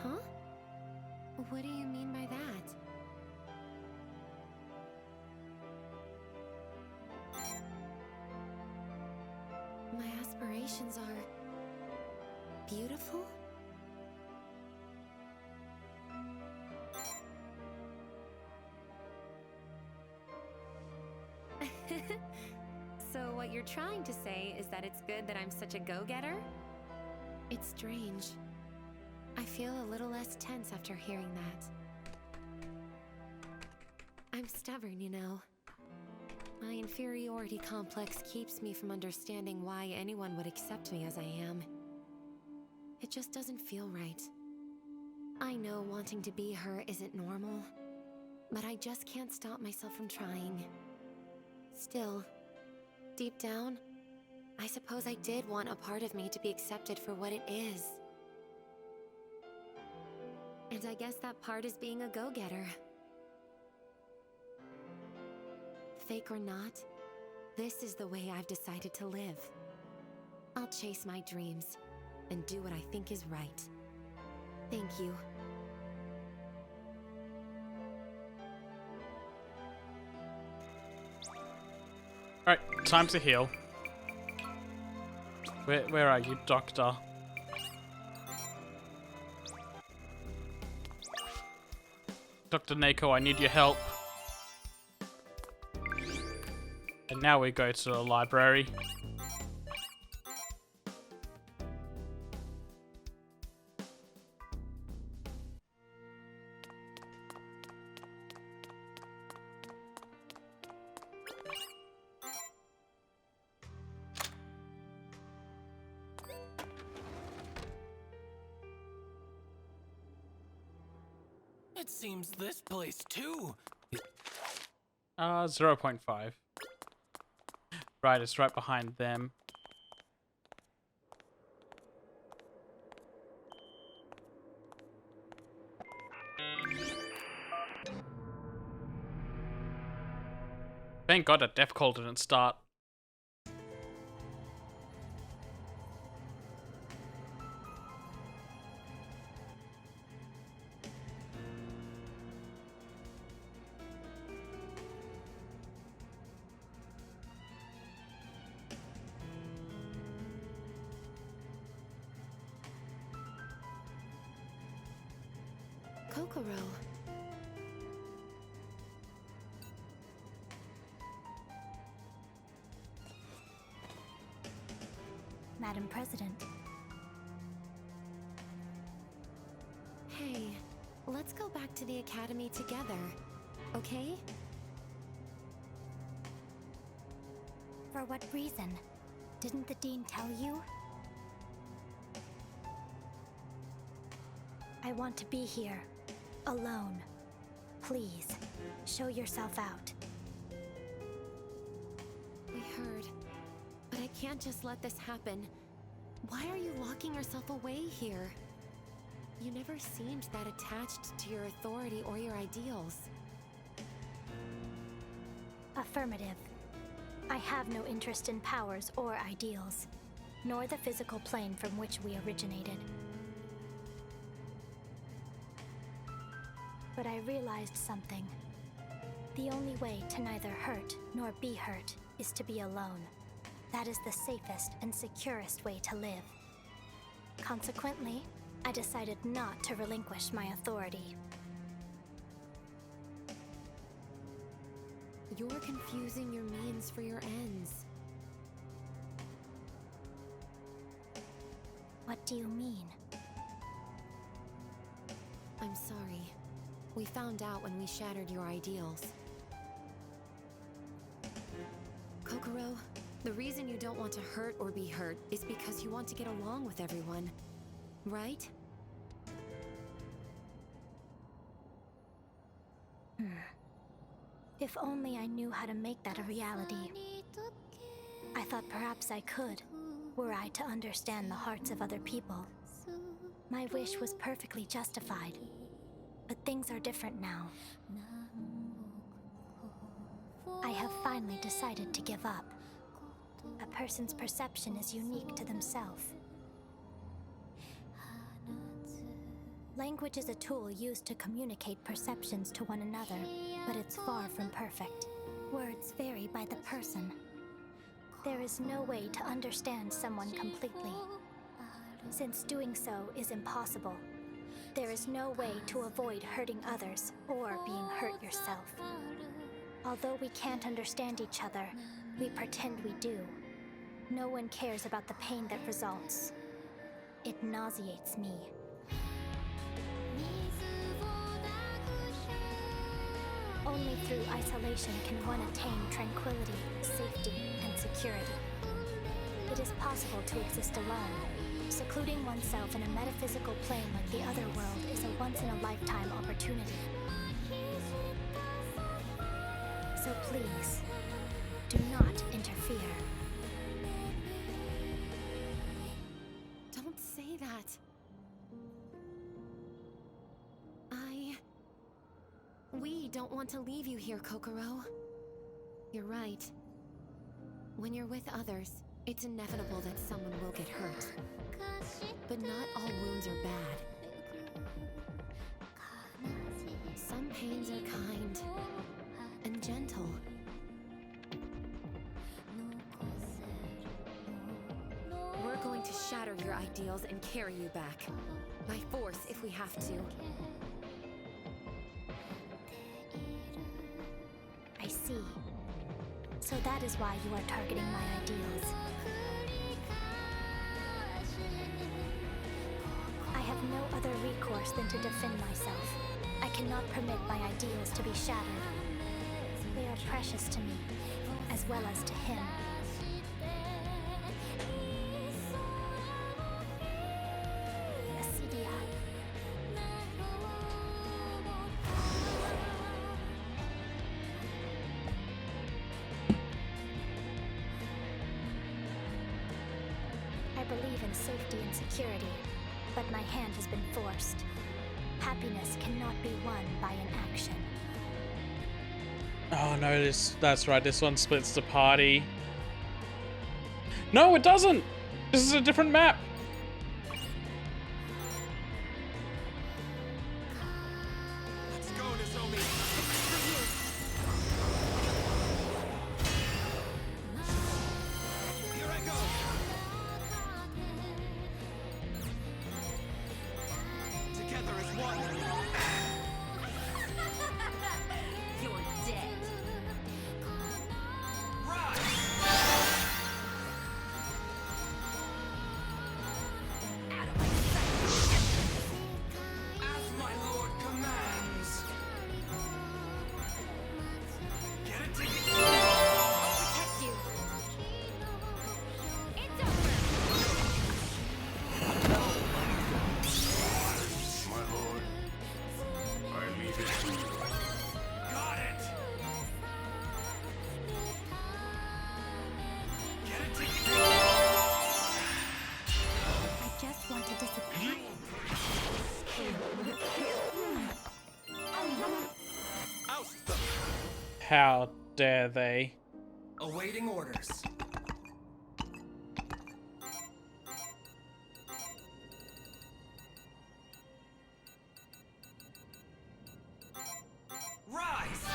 Huh? What do you mean by that? My aspirations are beautiful? So what you're trying to say is that it's good that I'm such a go-getter? It's strange. I feel a little less tense after hearing that. I'm stubborn, you know. My inferiority complex keeps me from understanding why anyone would accept me as I am. It just doesn't feel right. I know wanting to be her isn't normal, but I just can't stop myself from trying. Still, deep down, I suppose I did want a part of me to be accepted for what it is. And I guess that part is being a go-getter. Fake or not, this is the way I've decided to live. I'll chase my dreams and do what I think is right. Thank you. Alright, time to heal. Where are you, Doctor? Dr. Nako, I need your help. And now we go to the library. It seems this place too. 0.5. Right, it's right behind them. Thank God a death call didn't start. Kokoro. Madam President. Hey, let's go back to the academy together, okay? For what reason? Didn't the Dean tell you? I want to be here. Alone. Please, show yourself out. We heard. But I can't just let this happen. Why are you locking yourself away here? You never seemed that attached to your authority or your ideals. Affirmative. I have no interest in powers or ideals, nor the physical plane from which we originated. But I realized something. The only way to neither hurt nor be hurt is to be alone. That is the safest and securest way to live. Consequently, I decided not to relinquish my authority. You're confusing your means for your ends. What do you mean? I'm sorry. We found out when we shattered your ideals. Kokoro, the reason you don't want to hurt or be hurt is because you want to get along with everyone, right? If only I knew how to make that a reality. I thought perhaps I could, were I to understand the hearts of other people. My wish was perfectly justified. But things are different now. I have finally decided to give up. A person's perception is unique to themselves. Language is a tool used to communicate perceptions to one another, but it's far from perfect. Words vary by the person. There is no way to understand someone completely. Since doing so is impossible, there is no way to avoid hurting others or being hurt yourself. Although we can't understand each other, we pretend we do. No one cares about the pain that results. It nauseates me. Only through isolation can one attain tranquility, safety, and security. It is possible to exist alone. Secluding oneself in a metaphysical plane like the other world is a once-in-a-lifetime opportunity. So please, do not interfere. Don't say that. We don't want to leave you here, Kokoro. You're right. When you're with others, it's inevitable that someone will get hurt. But not all wounds are bad. Some pains are kind and gentle. We're going to shatter your ideals and carry you back. By force, if we have to. I see. So that is why you are targeting my ideals. I have no other recourse than to defend myself. I cannot permit my ideals to be shattered. They are precious to me, as well as to him. Asidia. I believe in safety and security, but my hand has been forced. Happiness cannot be won by an action. Oh no, that's right, this one splits the party. No, it doesn't! This is a different map! Let's go, Nozomi. Here I go. Together as one. You're dead. As my lord commands. Get it together. Protect you. It's over. My lord, I leave it to you. Got it. Get it together. I just want to disappoint. Oust them. How dare they? Awaiting orders. Rise!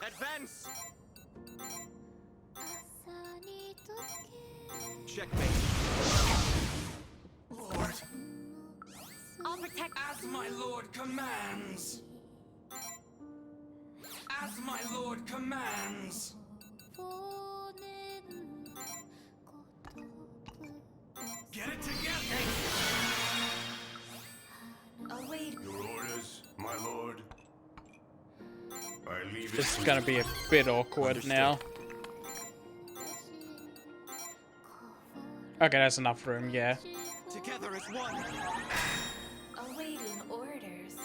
Advance! Checkmate. Lord, I'll protect. as my lord commands. As my lord commands. Get it together. Await. Your orders, my lord. I leave it This is to gonna you. be a bit awkward Understood. now. Okay, that's enough room, yeah. Together as one. Awaiting orders.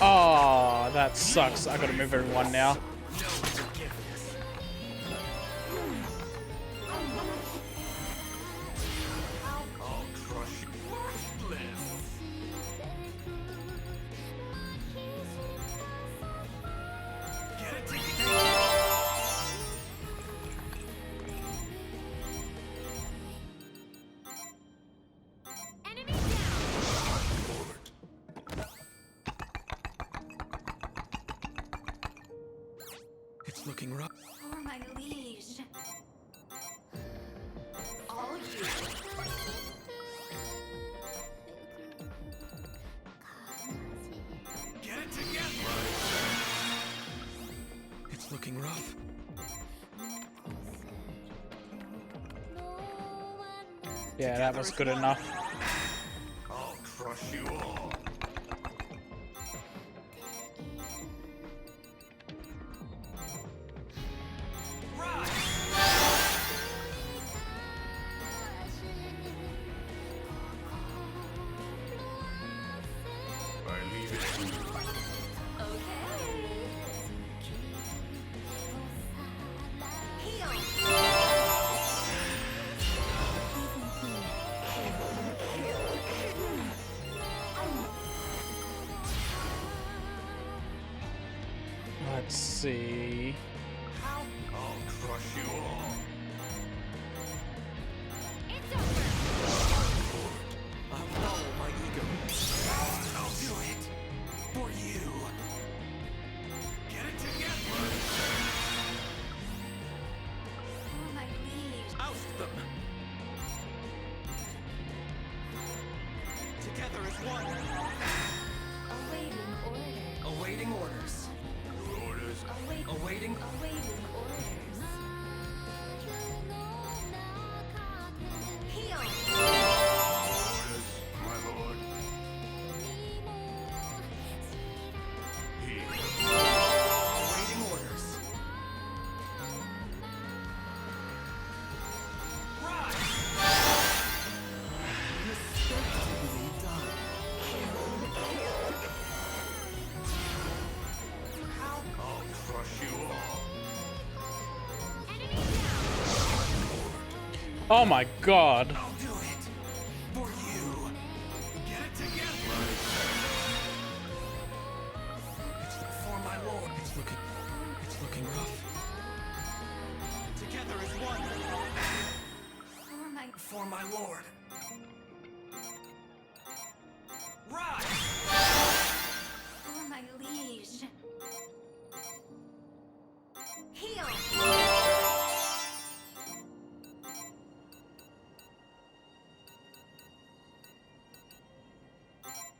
Oh, that sucks. I gotta move everyone now. I'll crush you. Get it together. Enemy down. Forward. It's looking rough. For my liege. All you. Get it together. It's looking rough. Yeah, that was good enough. I'll crush you all. I leave it to you. Okay. see. I'll crush you all. I'll follow my ego. I'll do it. For you. Get it together. For my liege. Oust them. Together as one. Awaiting order. Awaiting orders. Your orders. Awaiting. Awaiting orders. Heal! Orders, my lord. Heal. Awaiting orders. Rise! Respectably done. I'll crush you all. Oh my god. I'll do it. For you. Get it together. It's for my lord. It's looking rough. Together as one. For my lord. Rise! For my liege. Heal!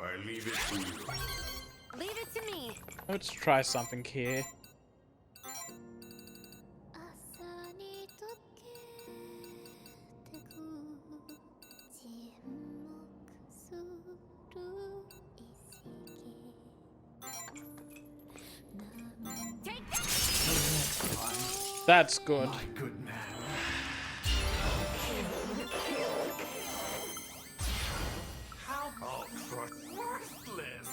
I leave it to you. Leave it to me. Let's try something here. Take that! That's good. My good man. I'll crush. Worthless!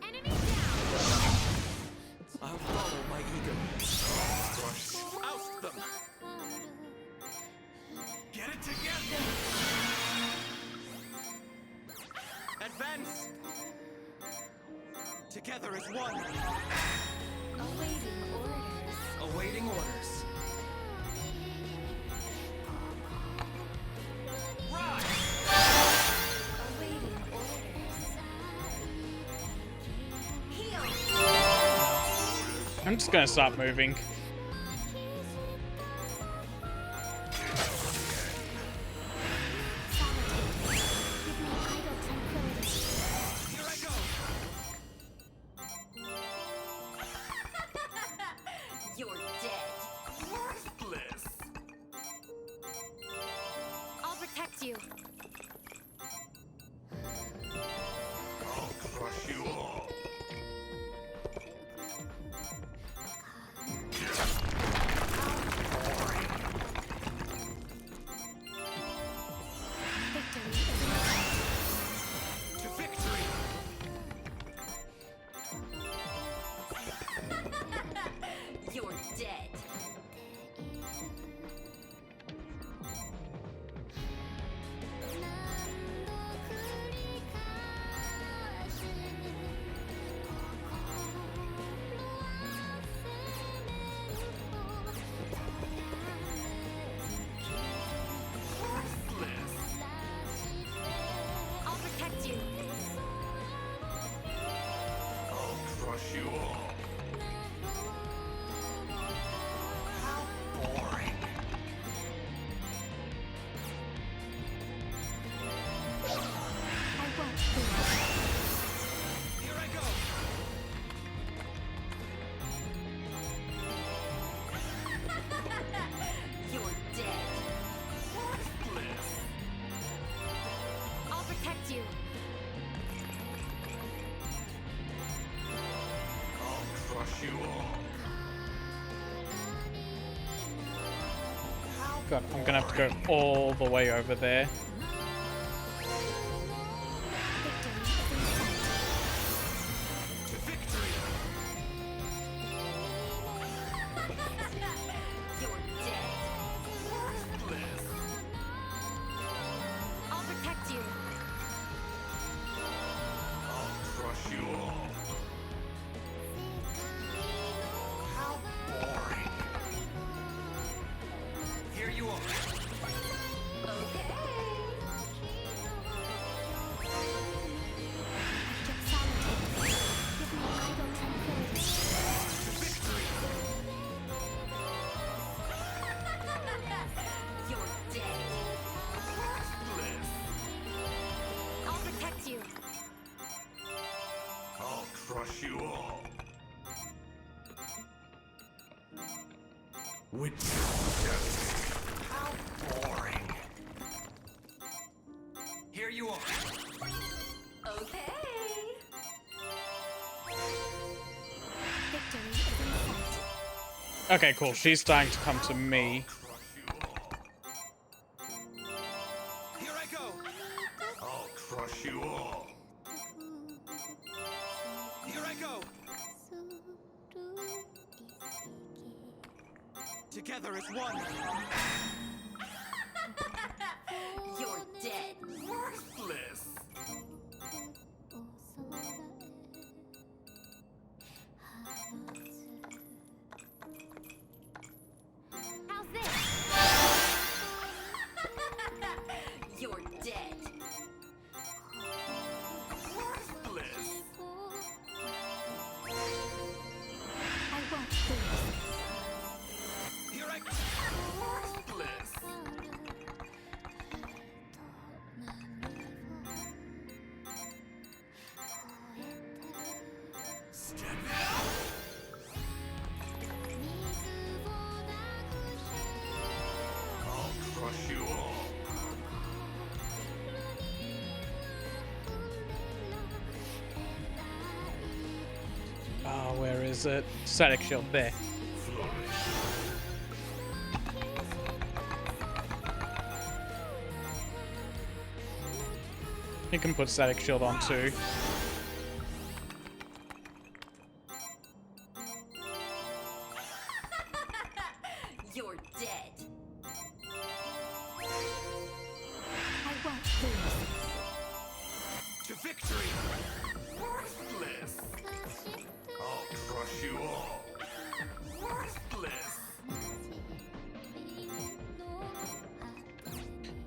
Enemy down! I'll follow my ego. Crush. Oust them! Get it together. Advance! Together as one. Awaiting orders. Awaiting orders. Rise! Awaiting orders. Heal! I'm just gonna start moving. Here I go! You're dead. Worthless! I'll protect you. I'll crush you all. To victory! You're dead. I'll protect you. I'll crush you all. Boring. Here I go! You're dead. Worthless! I'll protect you. I'll crush you all. God, I'm gonna have to go all the way over there. To victory! You're dead. Here you are. I'll crush you all. Witness death. How boring. Here you are. Okay, cool. She's starting to come to me. Here I go. I'll crush you all. Here I go. Together as one. You're dead. Worthless. How's this? You're dead. Worthless. I won't lose. Here I go. Worthless. Step out. I'll crush you all. Oh, where is it? Static shield there. You can put static shield on too. You're dead. I won't lose. To victory. Worthless. I'll crush you all. Worthless.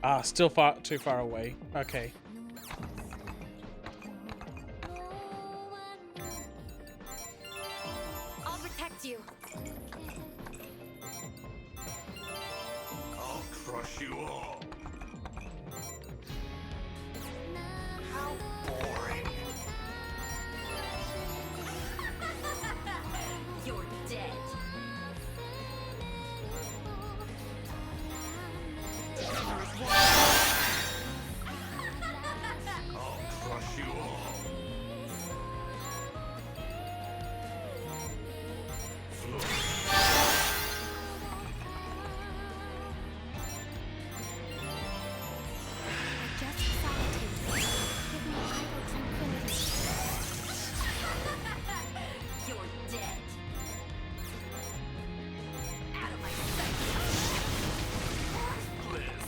Ah, still too far away. Okay. I'll protect you. I'll crush you all. How boring. You're dead. I'll crush you all. Just solitude. Give me idle tranquility. You're dead. Out of my sight. Worthless.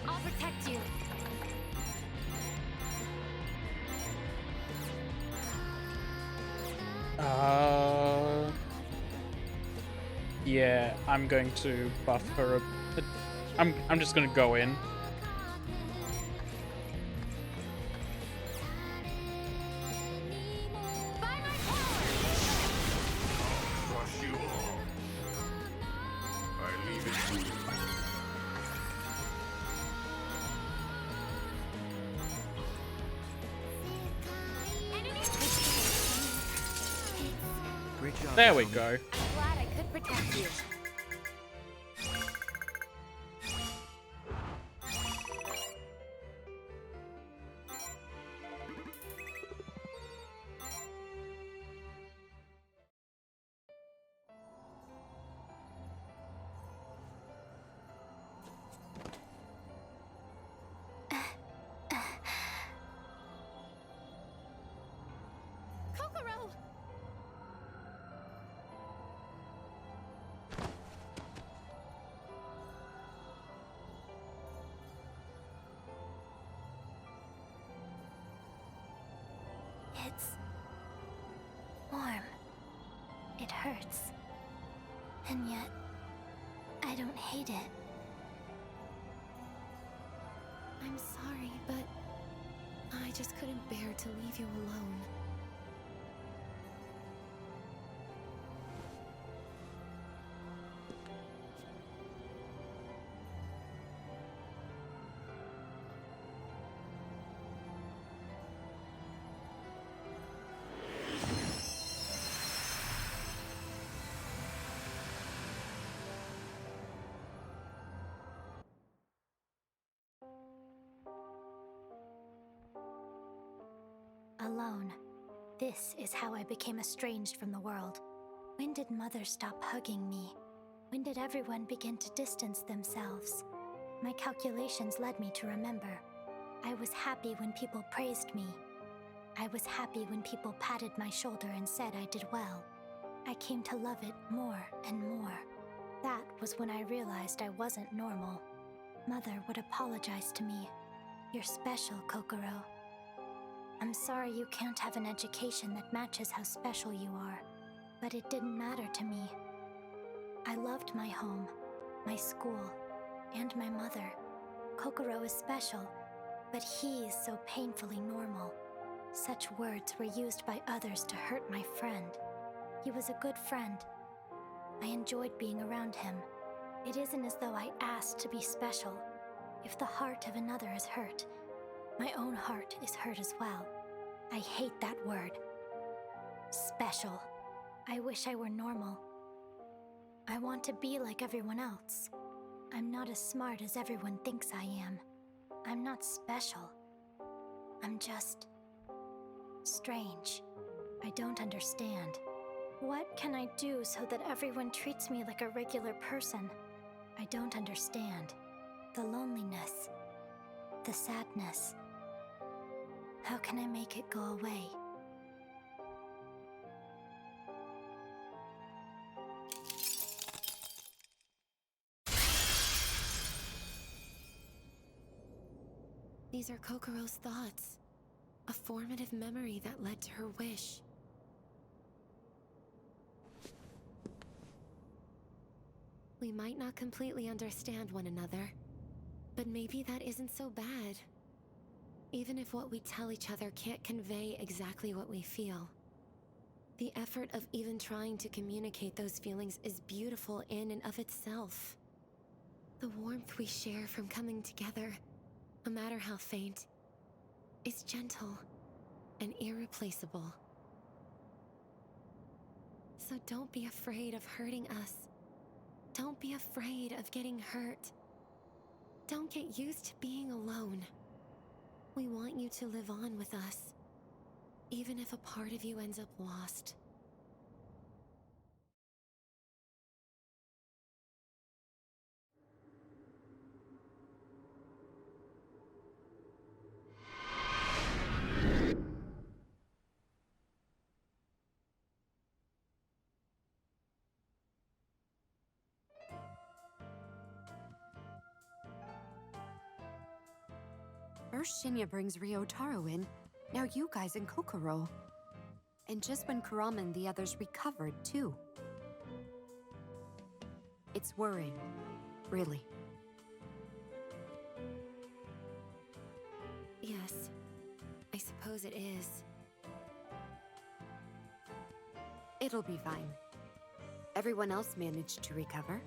I'll protect you. Yeah, I'm going to buff her I'm just gonna go in. Crush you all. I leave it to you. Great job. There we Naomi. go. I'm glad I could protect you. Kokoro! It's warm. It hurts. And yet, I don't hate it. I'm sorry, but I just couldn't bear to leave you alone. Alone. This is how I became estranged from the world. When did Mother stop hugging me? When did everyone begin to distance themselves? My calculations led me to remember. I was happy when people praised me. I was happy when people patted my shoulder and said I did well. I came to love it more and more. That was when I realized I wasn't normal. Mother would apologize to me. "You're special, Kokoro. I'm sorry you can't have an education that matches how special you are, but it didn't matter to me. I loved my home, my school, and my mother. Kokoro is special, but he is so painfully normal." Such words were used by others to hurt my friend. He was a good friend. I enjoyed being around him. It isn't as though I asked to be special. If the heart of another is hurt, my own heart is hurt as well. I hate that word. Special. I wish I were normal. I want to be like everyone else. I'm not as smart as everyone thinks I am. I'm not special. I'm just strange. I don't understand. What can I do so that everyone treats me like a regular person? I don't understand. The loneliness. The sadness. How can I make it go away? These are Kokoro's thoughts. A formative memory that led to her wish. We might not completely understand one another, but maybe that isn't so bad. Even if what we tell each other can't convey exactly what we feel. The effort of even trying to communicate those feelings is beautiful in and of itself. The warmth we share from coming together, no matter how faint, is gentle and irreplaceable. So don't be afraid of hurting us. Don't be afraid of getting hurt. Don't get used to being alone. We want you to live on with us, even if a part of you ends up lost. First Shinya brings Ryotaro in, now you guys and Kokoro. And just when Kurama and the others recovered, too. It's worrying, really. Yes, I suppose it is. It'll be fine. Everyone else managed to recover.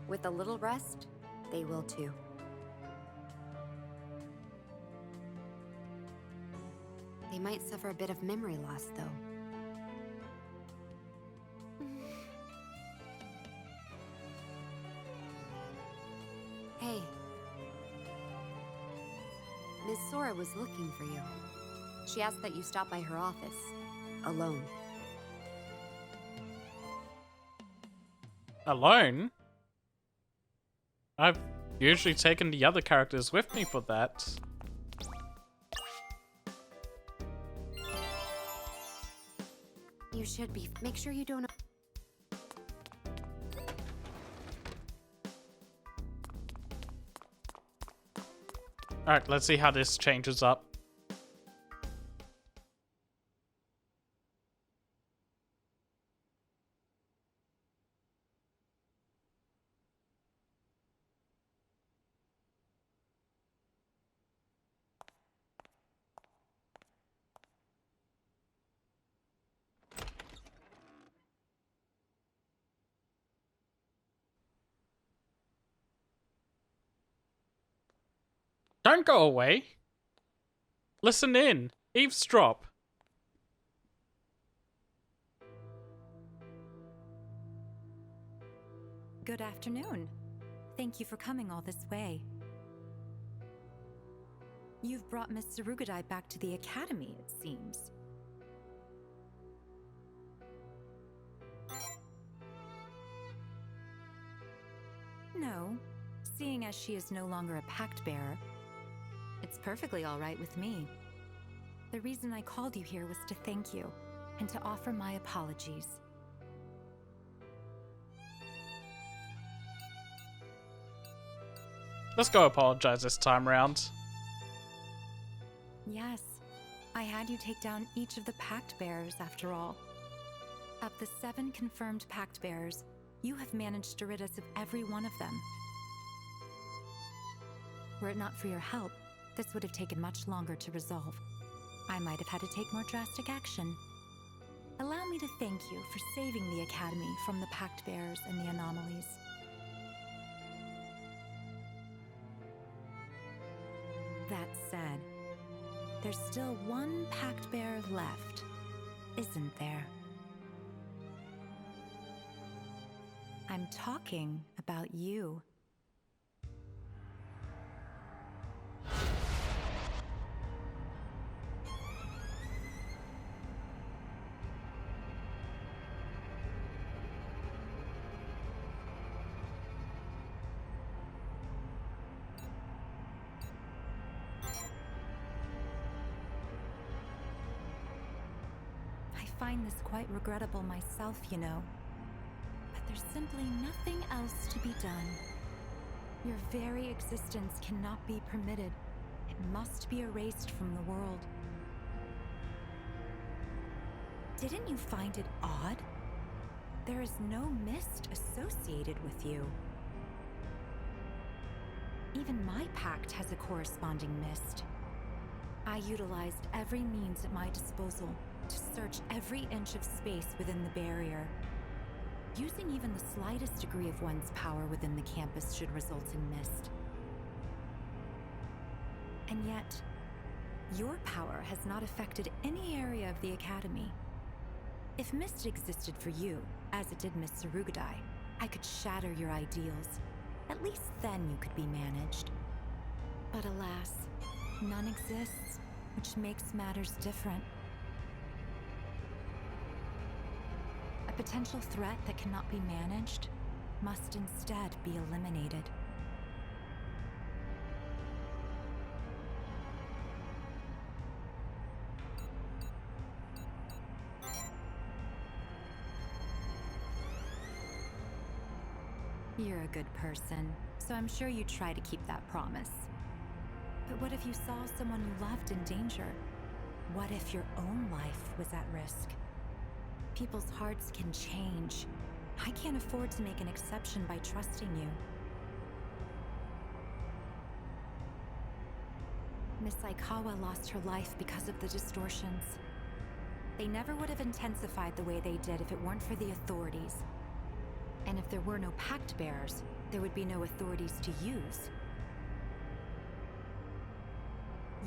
With a little rest, they will too. They might suffer a bit of memory loss, though. Hey. Miss Sora was looking for you. She asked that you stop by her office. Alone. Alone? I've usually taken the other characters with me for that. You should be. Make sure you don't... Alright, let's see how this changes up. Don't go away. Listen in. Eavesdrop. Good afternoon. Thank you for coming all this way. You've brought Miss Sarugadai back to the academy, it seems. No, seeing as she is no longer a pact bearer, it's perfectly all right with me. The reason I called you here was to thank you and to offer my apologies. Let's go apologize this time around. Yes, I had you take down each of the pact bearers after all. Of the 7 confirmed pact bearers, you have managed to rid us of every one of them. Were it not for your help, this would have taken much longer to resolve. I might have had to take more drastic action. Allow me to thank you for saving the Academy from the pact bearers and the anomalies. That said, there's still one pact bearer left, isn't there? I'm talking about you. I find this quite regrettable myself, you know. There's simply nothing else to be done. Your very existence cannot be permitted. It must be erased from the world. Didn't you find it odd? There is no mist associated with you. Even my pact has a corresponding mist. I utilized every means at my disposal to search every inch of space within the barrier. Using even the slightest degree of one's power within the campus should result in mist. And yet, your power has not affected any area of the Academy. If mist existed for you, as it did Miss Sarugadai, I could shatter your ideals. At least then you could be managed. But alas, none exists, which makes matters different. A potential threat that cannot be managed must instead be eliminated. You're a good person, so I'm sure you try to keep that promise. But what if you saw someone you loved in danger? What if your own life was at risk? People's hearts can change. I can't afford to make an exception by trusting you. Miss Aikawa lost her life because of the distortions. They never would have intensified the way they did if it weren't for the authorities. And if there were no pact bearers, there would be no authorities to use.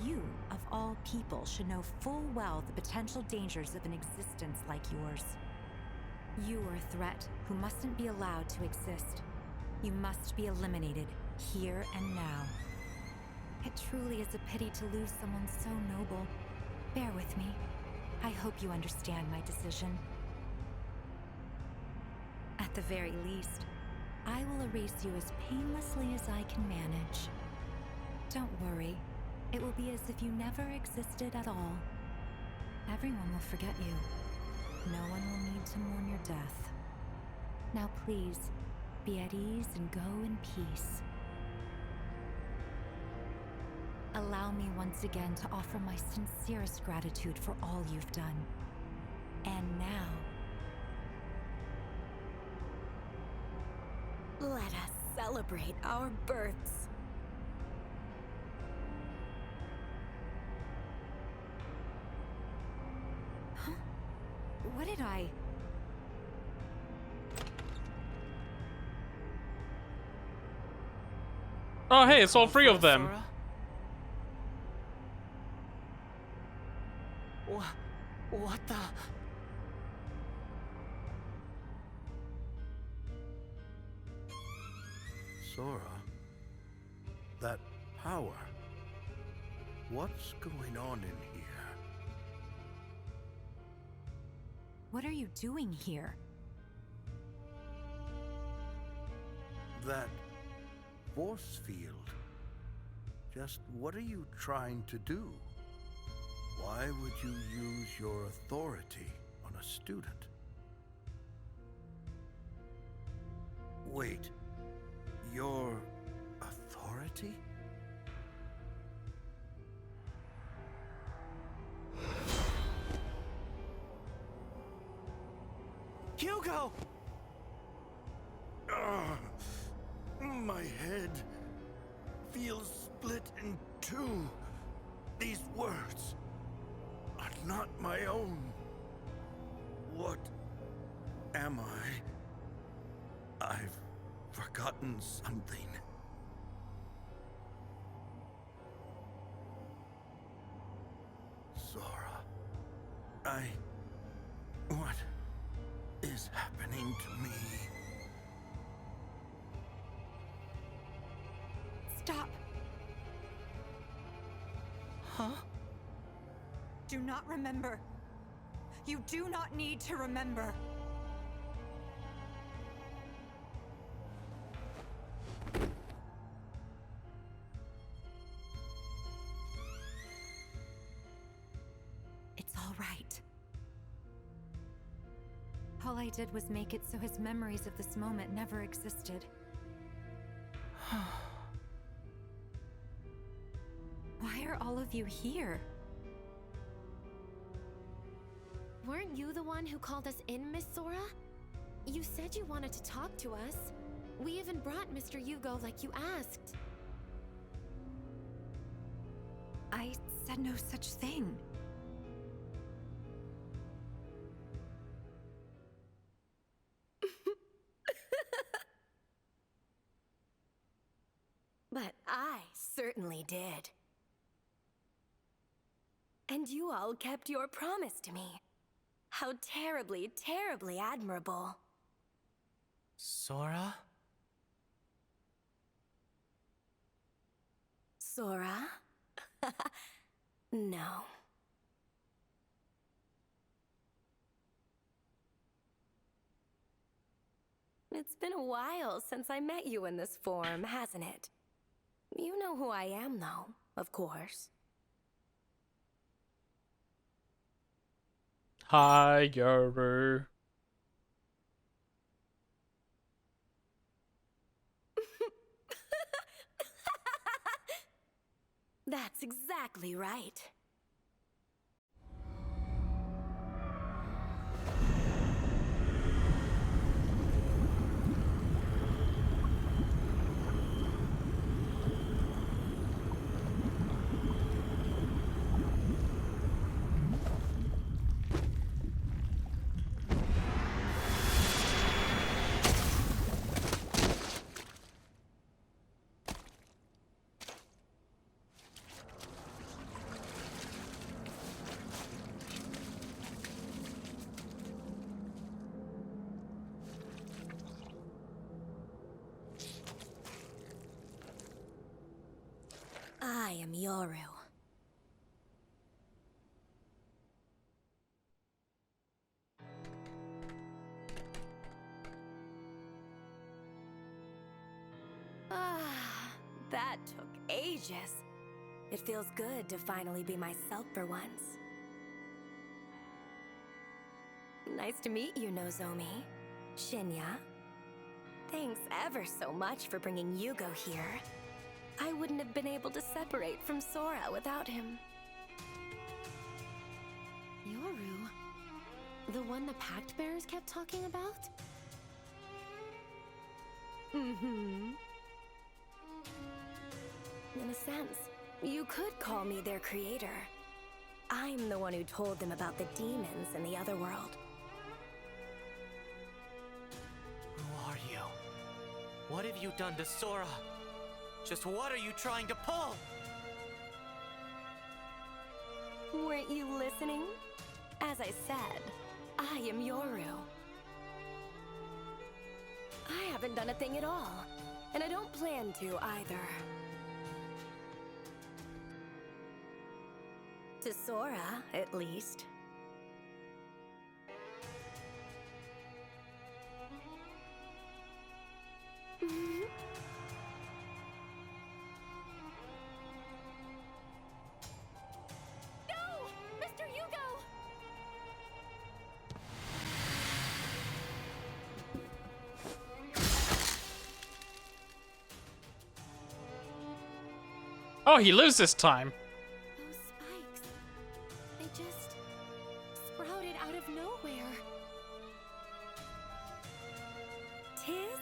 You, of all people, should know full well the potential dangers of an existence like yours. You are a threat who mustn't be allowed to exist. You must be eliminated, here and now. It truly is a pity to lose someone so noble. Bear with me. I hope you understand my decision. At the very least, I will erase you as painlessly as I can manage. Don't worry. It will be as if you never existed at all. Everyone will forget you. No one will need to mourn your death. Now please, be at ease and go in peace. Allow me once again to offer my sincerest gratitude for all you've done. And now, let us celebrate our births. Huh? What did I... Oh, hey, it's all three of them. Sora? What the? Sora, that power. What's going on in here? What are you doing here? That force field. Just what are you trying to do? Why would you use your authority on a student? Wait, your authority? Hugo! My head feels split in two. These words are not my own. What am I? I've forgotten something. Sora, what is happening to me? Stop. Huh? Do not remember. You do not need to remember. It's all right. All I did was make it so his memories of this moment never existed. Why are all of you here? Weren't you the one who called us in, Miss Sora? You said you wanted to talk to us. We even brought Mr. Hugo like you asked. I said no such thing. But I certainly did. And you all kept your promise to me. How terribly, terribly admirable. Sora? Sora? No. It's been a while since I met you in this form, hasn't it? You know who I am, though, of course. Hi, Yoru. That's exactly right. I am Yoru. That took ages. It feels good to finally be myself for once. Nice to meet you, Nozomi. Shinya. Thanks ever so much for bringing Yugo here. I wouldn't have been able to separate from Sora without him. Yoru? The one the Pact Bearers kept talking about? Mm-hmm. In a sense, you could call me their creator. I'm the one who told them about the demons in the other world. Who are you? What have you done to Sora? Just what are you trying to pull? Weren't you listening? As I said, I am Yoru. I haven't done a thing at all, and I don't plan to either. To Sora, at least. Oh, he lives this time. Those spikes. They just sprouted out of nowhere. Tisk.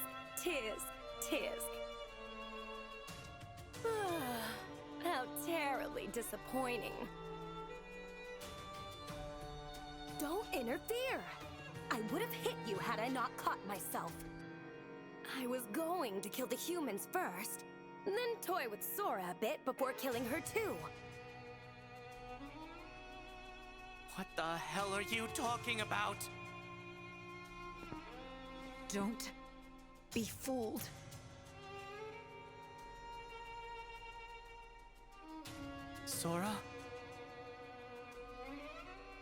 How terribly disappointing. Don't interfere. I would have hit you had I not caught myself. I was going to kill the humans first, then toy with Sora a bit before killing her too. What the hell are you talking about? Don't be fooled. Sora?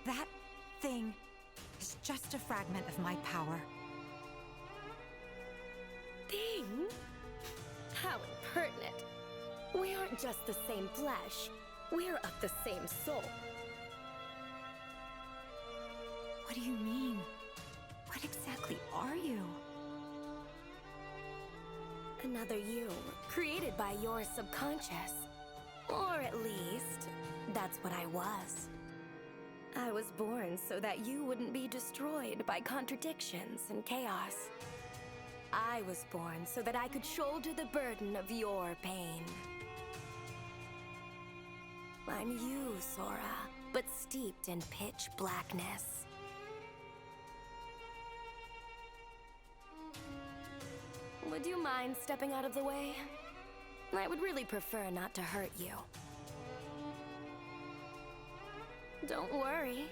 That thing is just a fragment of my power. Thing? How impertinent. We aren't just the same flesh. We're of the same soul. What do you mean? What exactly are you? Another you, created by your subconscious. Or at least, that's what I was. I was born so that you wouldn't be destroyed by contradictions and chaos. I was born so that I could shoulder the burden of your pain. I'm you, Sora, but steeped in pitch blackness. Would you mind stepping out of the way? I would really prefer not to hurt you. Don't worry.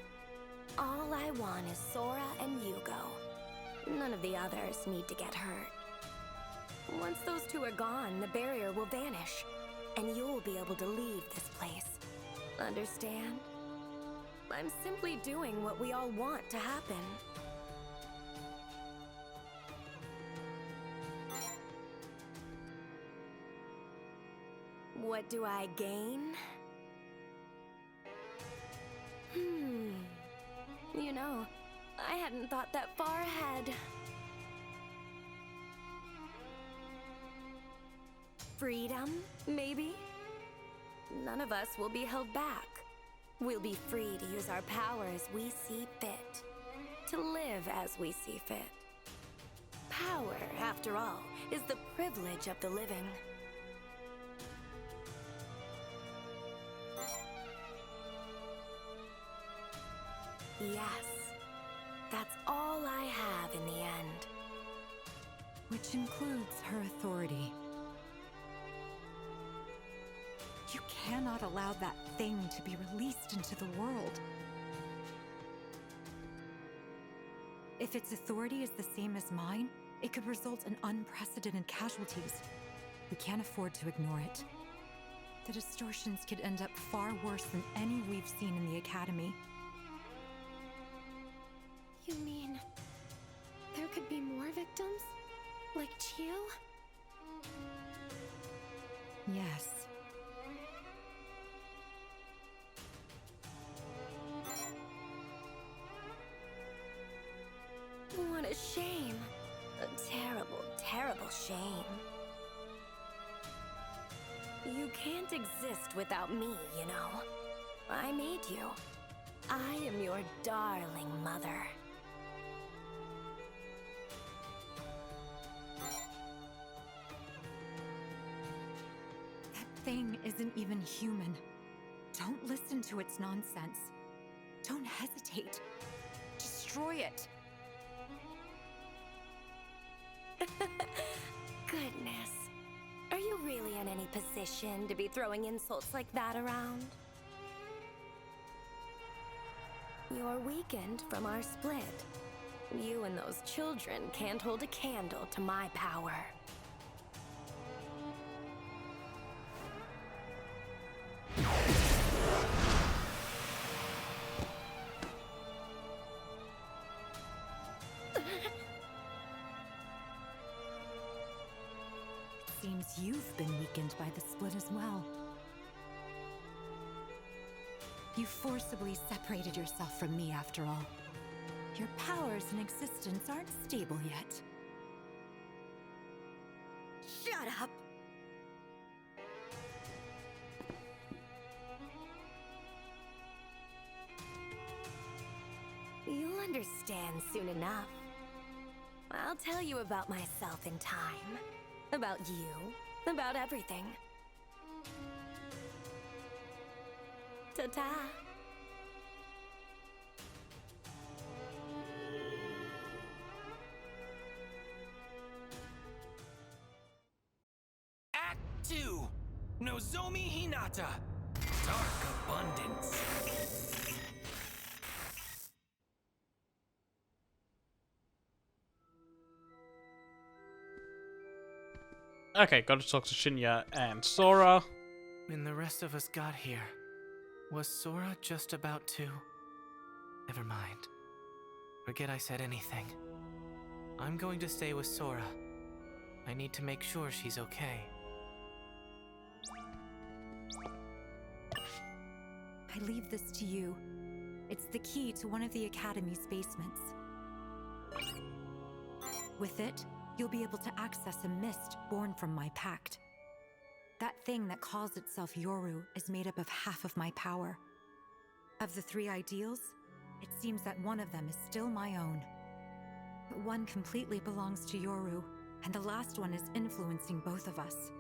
All I want is Sora and Yugo. None of the others need to get hurt. Once those two are gone, the barrier will vanish, and you'll be able to leave this place. Understand? I'm simply doing what we all want to happen. What do I gain? You know, I hadn't thought that far ahead. Freedom, maybe? None of us will be held back. We'll be free to use our power as we see fit. To live as we see fit. Power, after all, is the privilege of the living. Yes, that's all I have in the end. Which includes her authority. You cannot allow that thing to be released into the world. If its authority is the same as mine, it could result in unprecedented casualties. We can't afford to ignore it. The distortions could end up far worse than any we've seen in the Academy. You mean there could be more victims? Like Chio? Yes. What a shame. A terrible, terrible shame. You can't exist without me, you know. I made you. I am your darling mother. That thing isn't even human. Don't listen to its nonsense. Don't hesitate. Destroy it. Goodness. Are you really in any position to be throwing insults like that around? You're weakened from our split. You and those children can't hold a candle to my power. Seems you've been weakened by the split as well. You forcibly separated yourself from me after all. Your powers in existence aren't stable yet. Shut up! You'll understand soon enough. I'll tell you about myself in time. About you. About everything. Ta-ta. Act 2. Nozomi Hinata. Dark Abundance. Okay, gotta talk to Shinya and Sora. When the rest of us got here, was Sora just about to... Never mind. Forget I said anything. I'm going to stay with Sora. I need to make sure she's okay. I leave this to you. It's the key to one of the Academy's basements. With it, you'll be able to access a mist born from my pact. That thing that calls itself Yoru is made up of half of my power. Of the 3 ideals, it seems that one of them is still my own. One completely belongs to Yoru, and the last one is influencing both of us.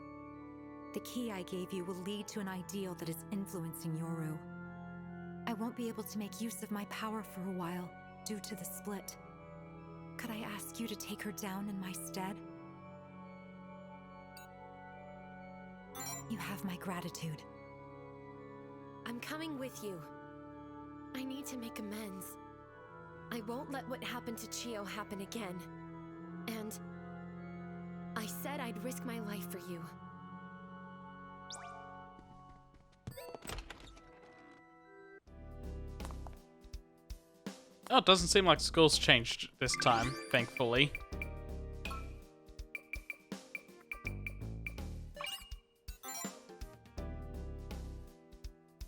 The key I gave you will lead to an ideal that is influencing Yoru. I won't be able to make use of my power for a while, due to the split. Could I ask you to take her down in my stead? You have my gratitude. I'm coming with you. I need to make amends. I won't let what happened to Chio happen again. And I said I'd risk my life for you. Oh, it doesn't seem like school's changed this time, thankfully.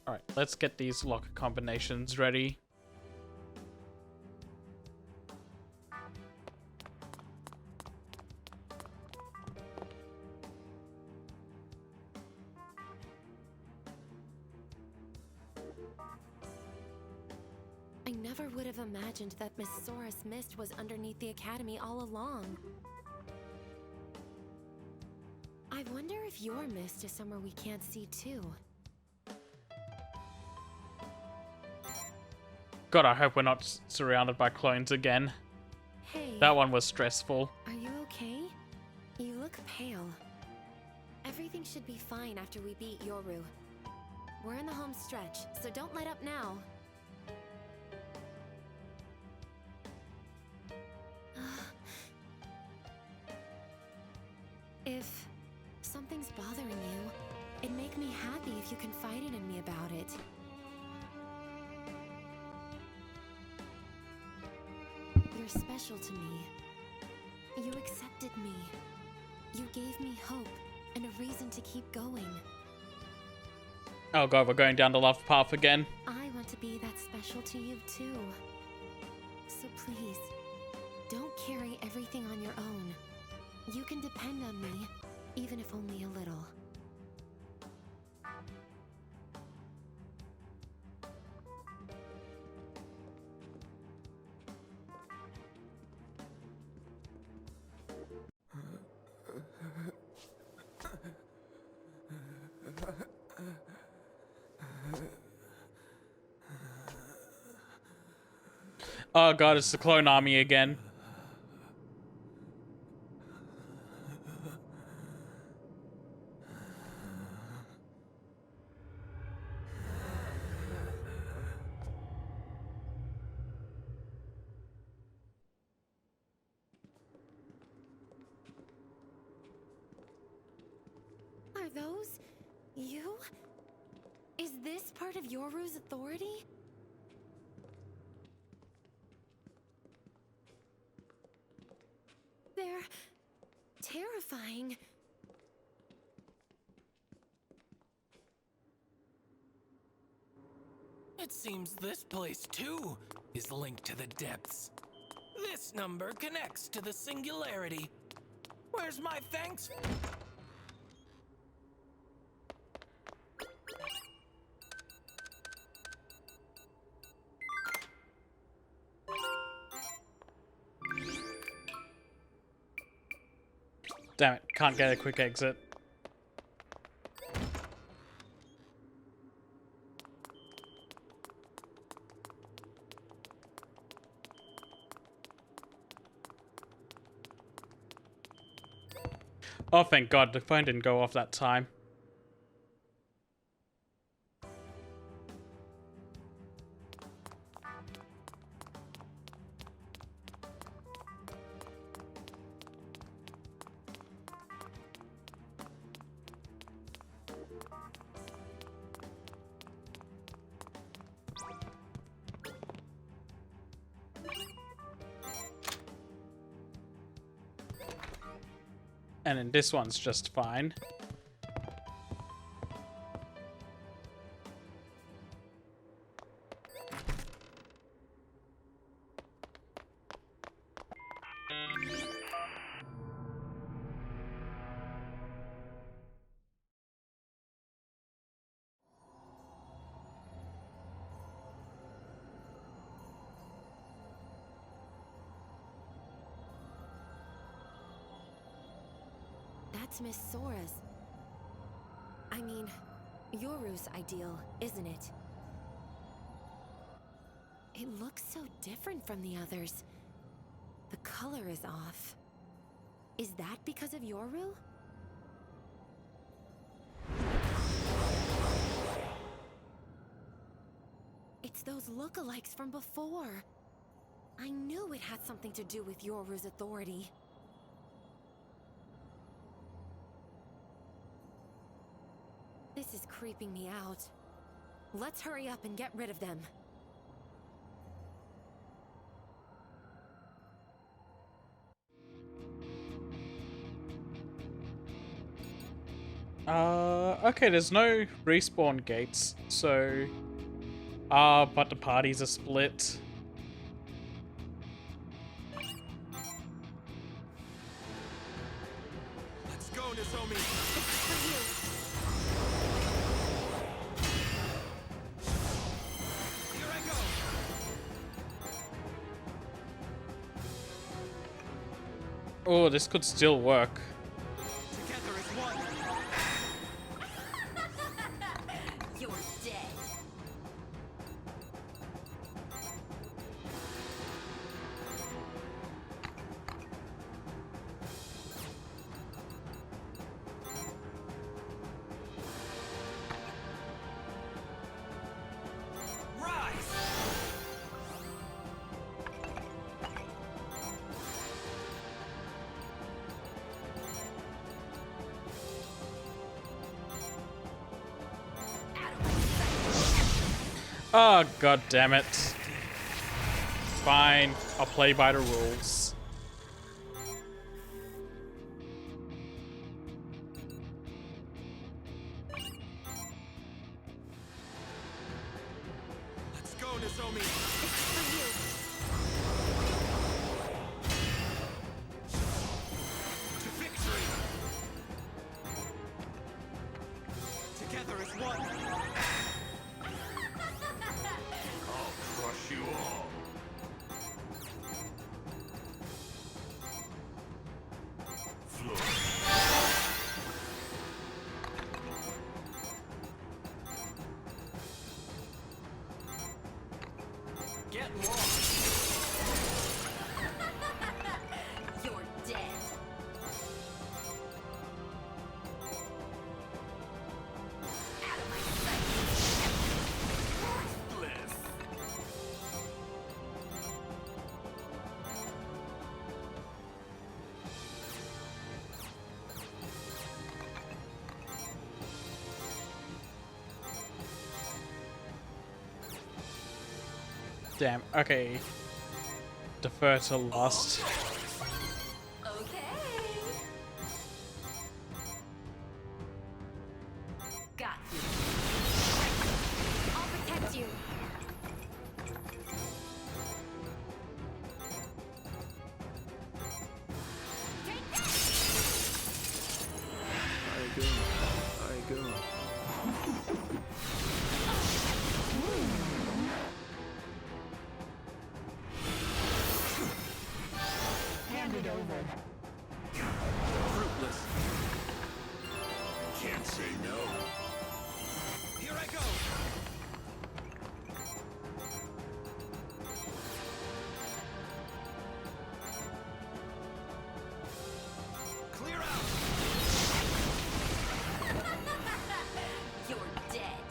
Alright, let's get these locker combinations ready. I never would have imagined that Miss Sora's mist was underneath the Academy all along. I wonder if your mist is somewhere we can't see too. God, I hope we're not surrounded by clones again. Hey. That one was stressful. Are you okay? You look pale. Everything should be fine after we beat Yoru. We're in the home stretch, so don't let up now. If something's bothering you, it'd make me happy if you confided in me about it. You're special to me. You accepted me. You gave me hope and a reason to keep going. Oh god, we're going down the love path again. I want to be that special to you too. So please, don't carry everything on your own. You can depend on me, even if only a little. Oh god, it's the clone army again. those you? Is this part of Yoru's authority? They're terrifying. It seems this place, too, is linked to the depths. This number connects to the singularity. Where's my thanks? Damn it, can't get a quick exit. Oh, thank God, the phone didn't go off that time. And then this one's just fine. That's Miss Sora's. I mean, Yoru's ideal, isn't it? It looks so different from the others. The color is off. Is that because of Yoru? It's those lookalikes from before. I knew it had something to do with Yoru's authority. This is creeping me out. Let's hurry up and get rid of them. Okay, there's no respawn gates, so... but the parties are split. Let's go, Nozomi! Here I go! Oh, this could still work. Together as one! You're dead. Rise! Oh, god damn it. Fine, I'll play by the rules. Let's go, Nozomi! To victory! Together as one! I'll crush you all! Get lost! Damn. Okay. Defer to last. Okay. Got you. I'll protect you. I go. Hand it over. Fruitless. Can't say no. Here I go. Clear out. You're dead.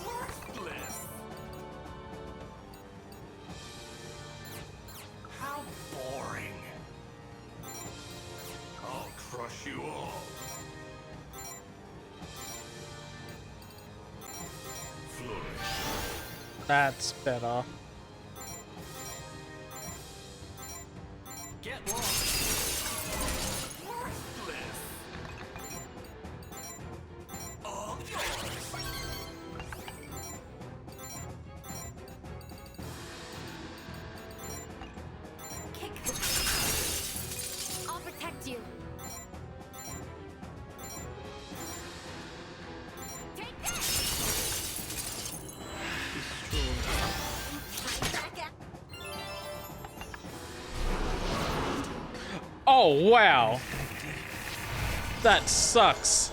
Worthless. How boring. I'll crush you all. Flourish. That's better. Get lost. Worthless. All yours. Kick. I'll protect you. Take that. Right back at. Oh, wow. That sucks.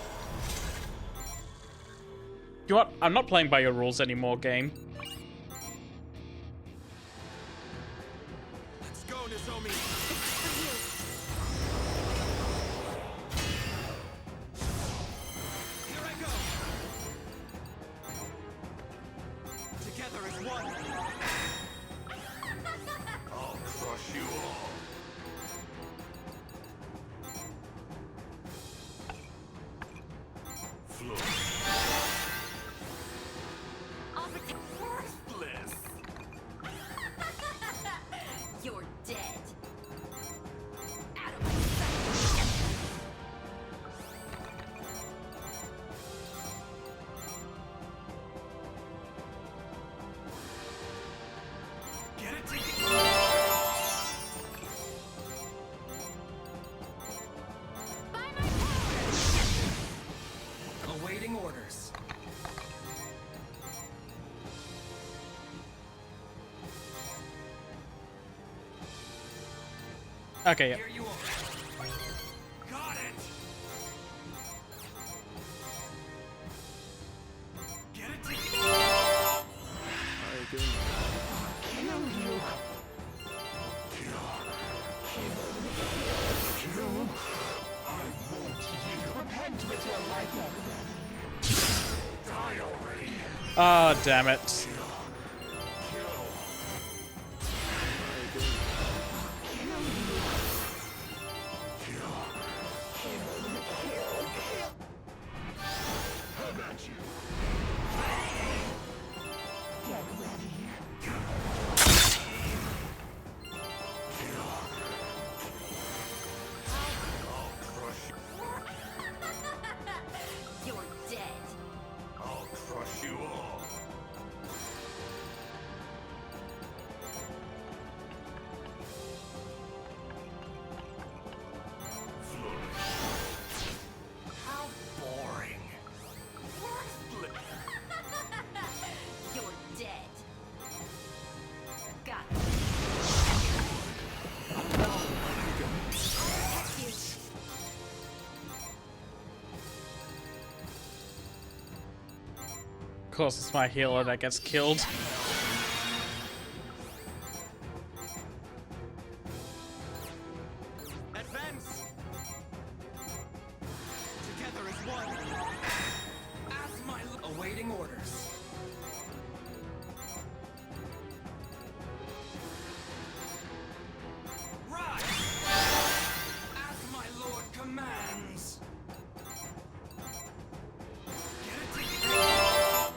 You know what? I'm not playing by your rules anymore, game. Let's go, Nozomi. Here I go. Together as one. I'll crush you all. Flourish. I'll protect. Worthless. You're dead. Out of my sight. Get it together. By my power. Awaiting orders. Okay, yeah. Here you are. Got it. Get it together. I go. Kill you. Kill. I won't yield. Repent with your life already. Die already. Ah, damn it. How about you? Get ready. I'll crush you. You're dead. I'll crush you all. Flourish. How boring. Worthless. You're dead. Got it. I'll protect you. Of course, it's my healer that gets killed. Advance. Together as one. As my awaiting orders. Rise. As my lord commands. Get it together.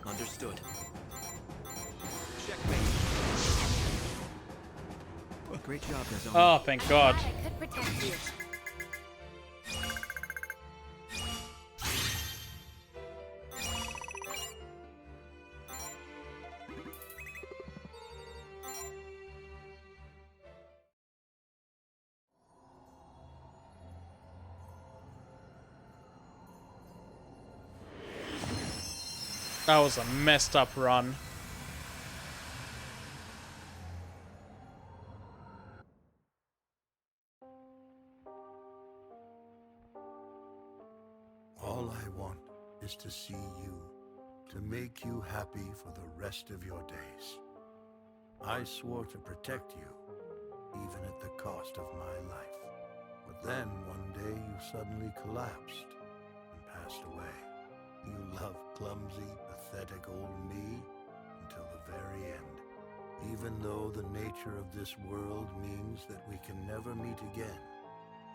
Understood. Checkmate. Great job, Nozomi. Oh, thank God. Glad I could protect you. That was a messed up run. All I want is to see you, to make you happy for the rest of your days. I swore to protect you, even at the cost of my life. But then one day you suddenly collapsed and passed away. You loved clumsy, pathetic old me until the very end. Even though the nature of this world means that we can never meet again,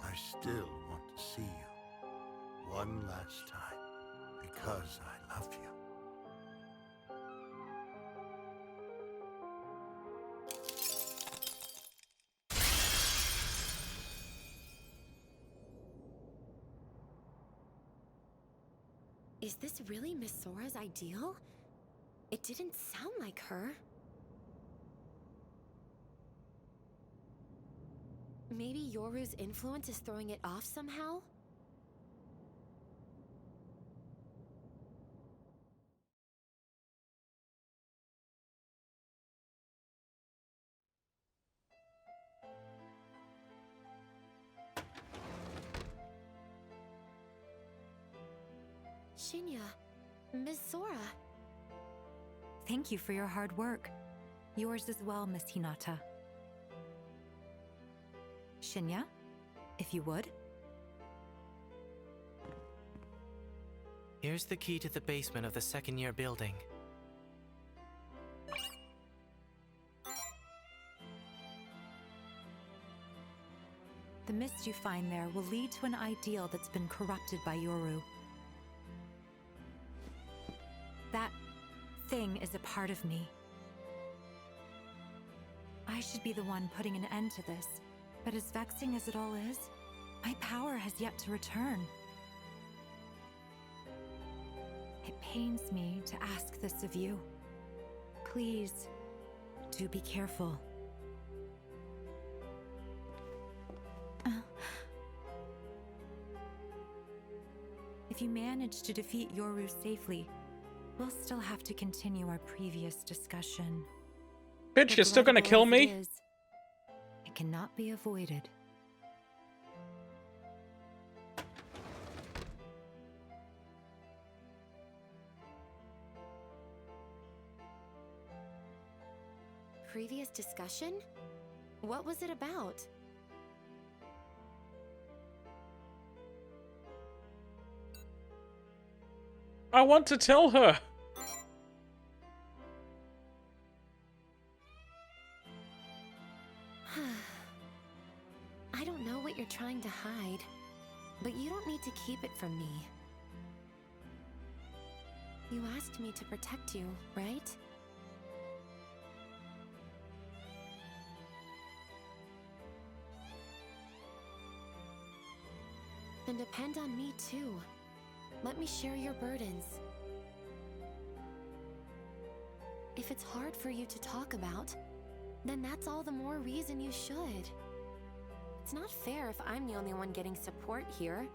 I still want to see you one last time, because I love you. Is this really Miss Sora's ideal? It didn't sound like her. Maybe Yoru's influence is throwing it off somehow? Shinya, Miss Sora. Thank you for your hard work. Yours as well, Miss Hinata. Shinya, if you would. Here's the key to the basement of the second-year building. The mist you find there will lead to an ideal that's been corrupted by Yoru. That thing is a part of me. I should be the one putting an end to this, but as vexing as it all is, my power has yet to return. It pains me to ask this of you. Please, do be careful. If you manage to defeat Yoru safely, we'll still have to continue our previous discussion. Bitch, you're still gonna kill me? It cannot be avoided. Previous discussion? What was it about? I want to tell her. I don't know what you're trying to hide, but you don't need to keep it from me. You asked me to protect you, right? Then depend on me too. Let me share your burdens. If it's hard for you to talk about, then that's all the more reason you should. It's not fair if I'm the only one getting support here.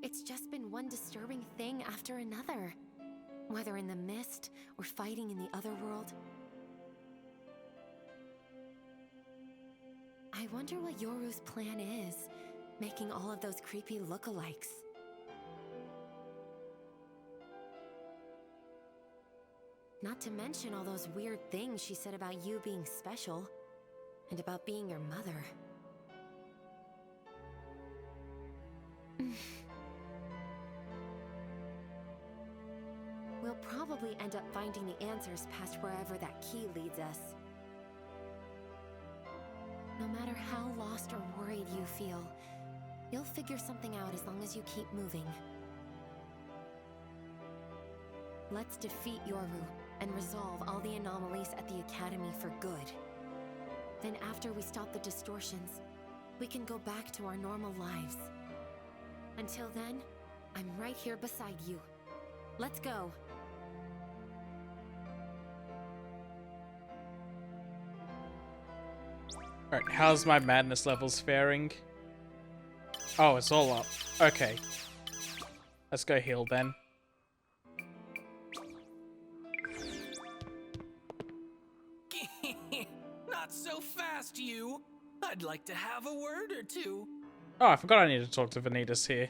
It's just been one disturbing thing after another. Whether in the mist or fighting in the other world. I wonder what Yoru's plan is, making all of those creepy lookalikes. Not to mention all those weird things she said about you being special, and about being your mother. We'll probably end up finding the answers past wherever that key leads us. No matter how lost or worried you feel, you'll figure something out as long as you keep moving. Let's defeat Yoru and resolve all the anomalies at the Academy for good. Then after we stop the distortions, we can go back to our normal lives. Until then, I'm right here beside you. Let's go. Alright, how's my madness levels faring? Oh, it's all up. Okay. Let's go heal then. Not so fast, you. I'd like to have a word or two. Oh, I forgot I need to talk to Vanitas here.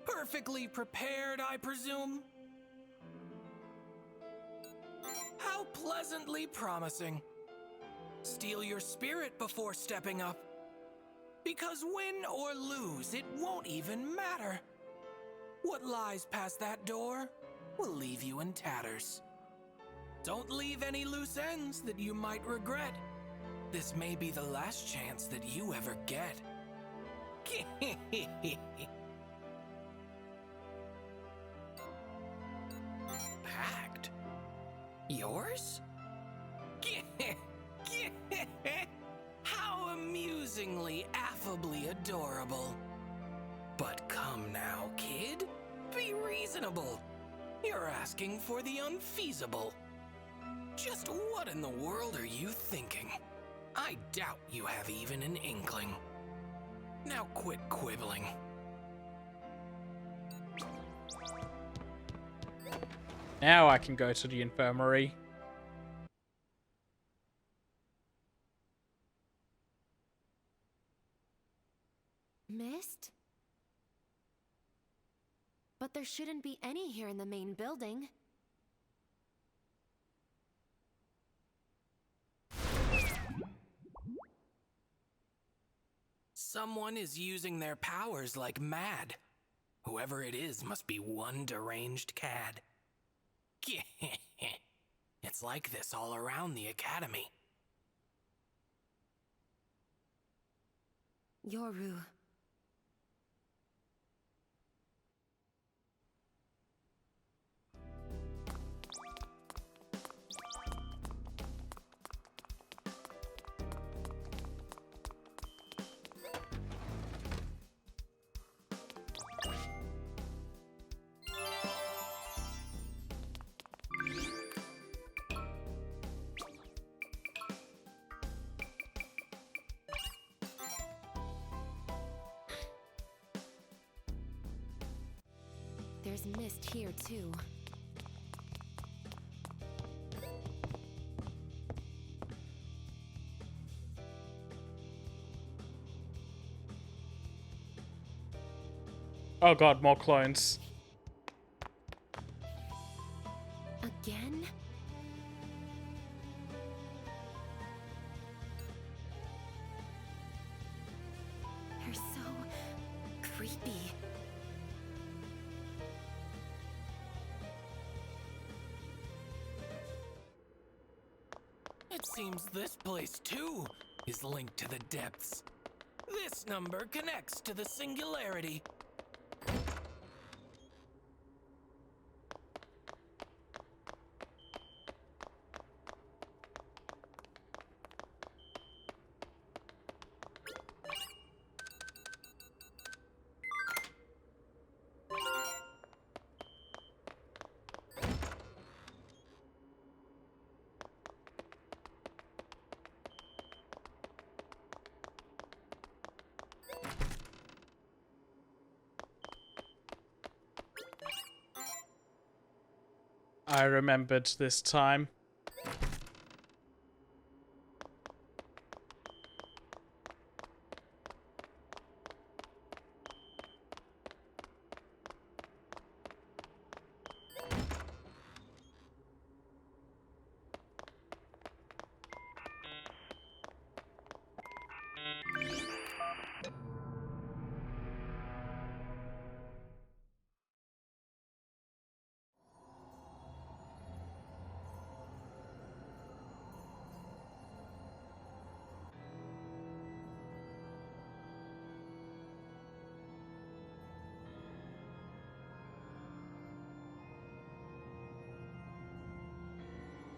Perfectly prepared, I presume? How pleasantly promising. Steal your spirit before stepping up. Because win or lose, it won't even matter. What lies past that door will leave you in tatters. Don't leave any loose ends that you might regret. This may be the last chance that you ever get. Packed? Yours? How amusingly, affably adorable. But come now, kid. Be reasonable. You're asking for the unfeasible. Just what in the world are you thinking? I doubt you have even an inkling. Now quit quibbling. Now I can go to the infirmary. Mist? But there shouldn't be any here in the main building. Someone is using their powers like mad. Whoever it is must be one deranged cad. It's like this all around the academy. Yoru. There's mist here, too. Oh god, more clones. Again? They're so creepy. It seems this place, too, is linked to the depths. This number connects to the singularity. I remembered this time.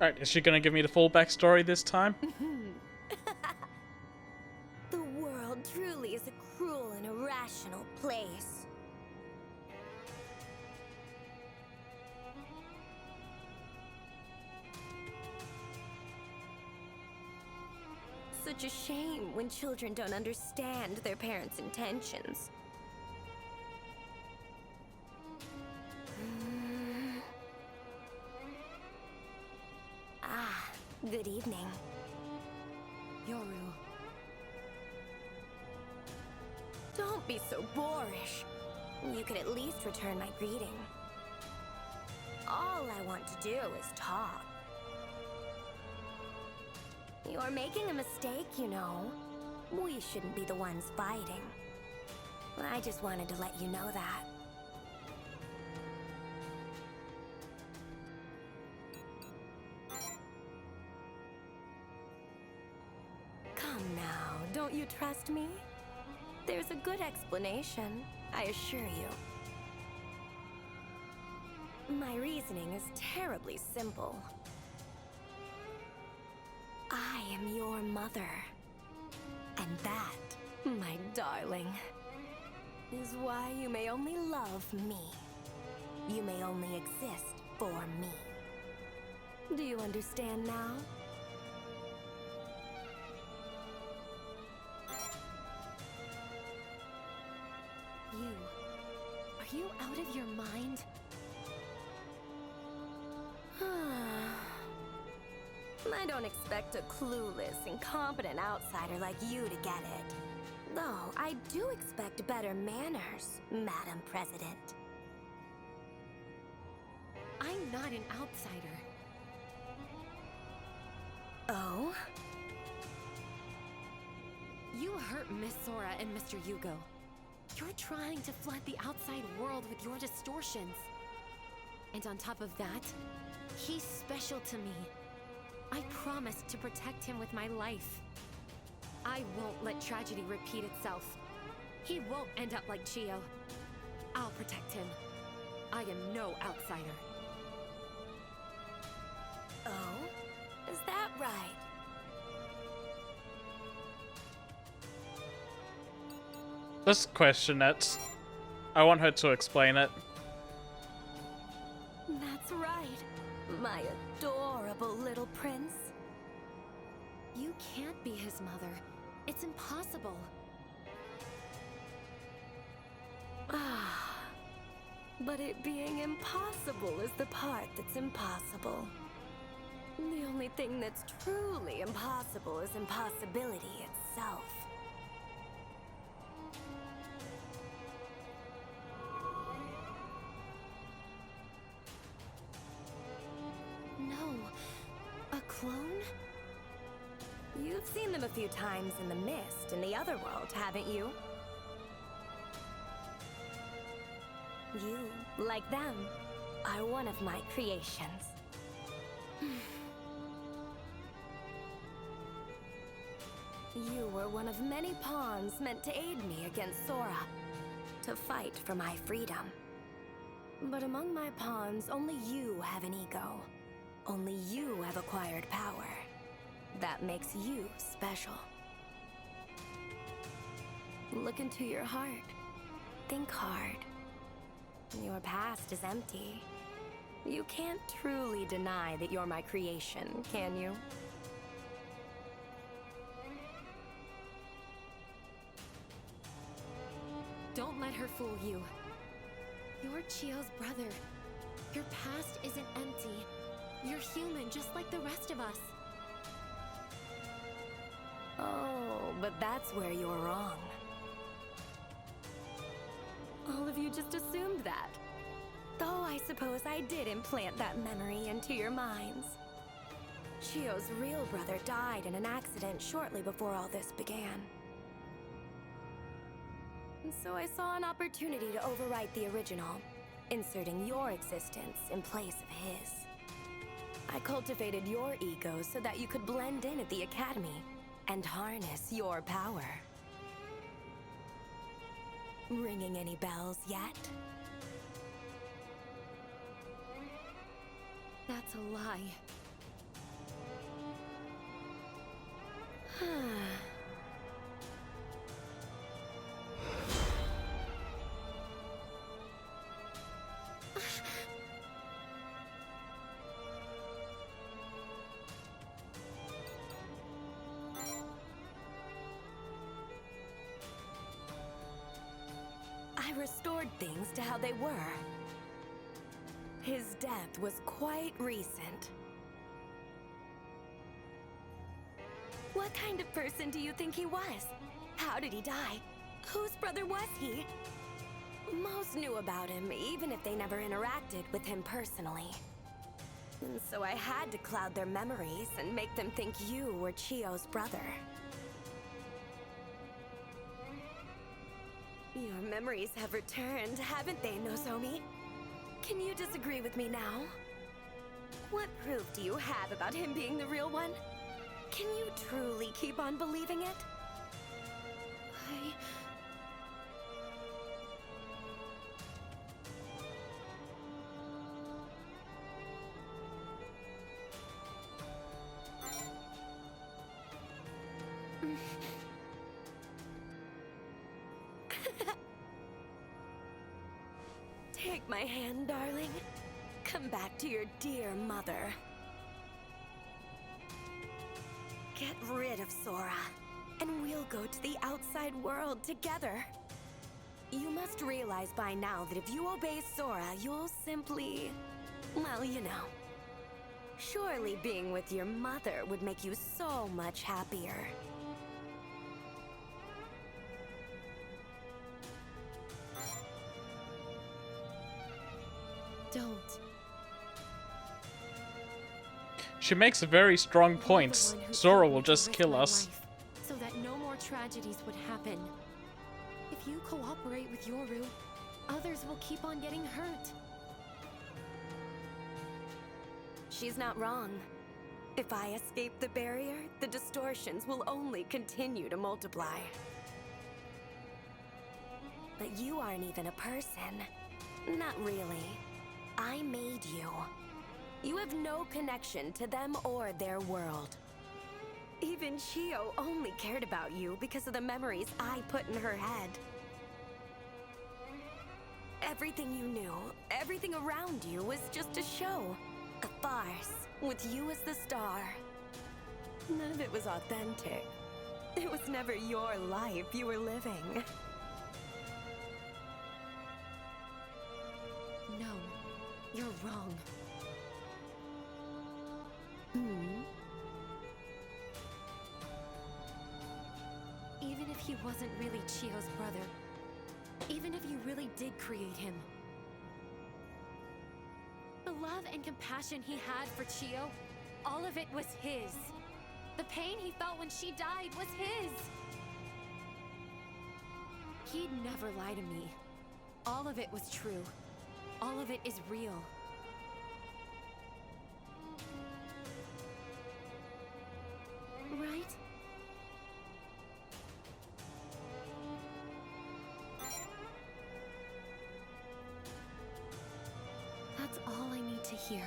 Alright, is she gonna give me the full backstory this time? The world truly is a cruel and irrational place. Such a shame when children don't understand their parents' intentions. Ah, good evening. Yoru. Don't be so boorish. You could at least return my greeting. All I want to do is talk. You're making a mistake, you know. We shouldn't be the ones fighting. I just wanted to let you know that. Come now, don't you trust me? There's a good explanation, I assure you. My reasoning is terribly simple. I am your mother. And that, my darling, is why you may only love me. You may only exist for me. Do you understand now? Are you out of your mind? I don't expect a clueless, incompetent outsider like you to get it. Though, I do expect better manners, Madam President. I'm not an outsider. Oh? You hurt Miss Sora and Mr. Yugo. You're trying to flood the outside world with your distortions. And on top of that, he's special to me. I promised to protect him with my life. I won't let tragedy repeat itself. He won't end up like Chio. I'll protect him. I am no outsider. Oh? Is that right? Let's question it. I want her to explain it. That's right. My adorable little prince. You can't be his mother. It's impossible. Ah. But it being impossible is the part that's impossible. The only thing that's truly impossible is impossibility itself. No. A clone? You've seen them a few times in the mist in the other world, haven't you? You, like them, are one of my creations. You were one of many pawns meant to aid me against Sora, to fight for my freedom. But among my pawns, only you have an ego. Only you have acquired power. That makes you special. Look into your heart. Think hard. Your past is empty. You can't truly deny that you're my creation, can you? Don't let her fool you. You're Chio's brother. Your past isn't empty. You're human just like the rest of us. Oh, but that's where you're wrong. All of you just assumed that. Though I suppose I did implant that memory into your minds. Chio's real brother died in an accident shortly before all this began. And so I saw an opportunity to overwrite the original, inserting your existence in place of his. I cultivated your ego so that you could blend in at the academy and harness your power. Ringing any bells yet? That's a lie. I restored things to how they were. His death was quite recent. What kind of person do you think he was? How did he die? Whose brother was he? Most knew about him, even if they never interacted with him personally. And so I had to cloud their memories and make them think you were Chiyo's brother. Your memories have returned, haven't they, Nozomi? Can you disagree with me now? What proof do you have about him being the real one? Can you truly keep on believing it? Take my hand, darling. Come back to your dear mother. Get rid of Sora, and we'll go to the outside world together. You must realize by now that if you obey Sora, you'll simply... well, you know. Surely being with your mother would make you so much happier. Don't. She makes very strong points. Sora will just kill us. So that no more tragedies would happen. If you cooperate with Yoru, others will keep on getting hurt. She's not wrong. If I escape the barrier, the distortions will only continue to multiply. But you aren't even a person. Not really. I made you. You have no connection to them or their world. Even Chiyo only cared about you because of the memories I put in her head. Everything you knew, everything around you was just a show. A farce, with you as the star. None of it was authentic. It was never your life you were living. No, you're wrong. Even if he wasn't really Chiyo's brother, even if you really did create him, the love and compassion he had for Chiyo, all of it was his. The pain he felt when she died was his. He'd never lie to me. All of it was true. All of it is real. Right? That's all I need to hear.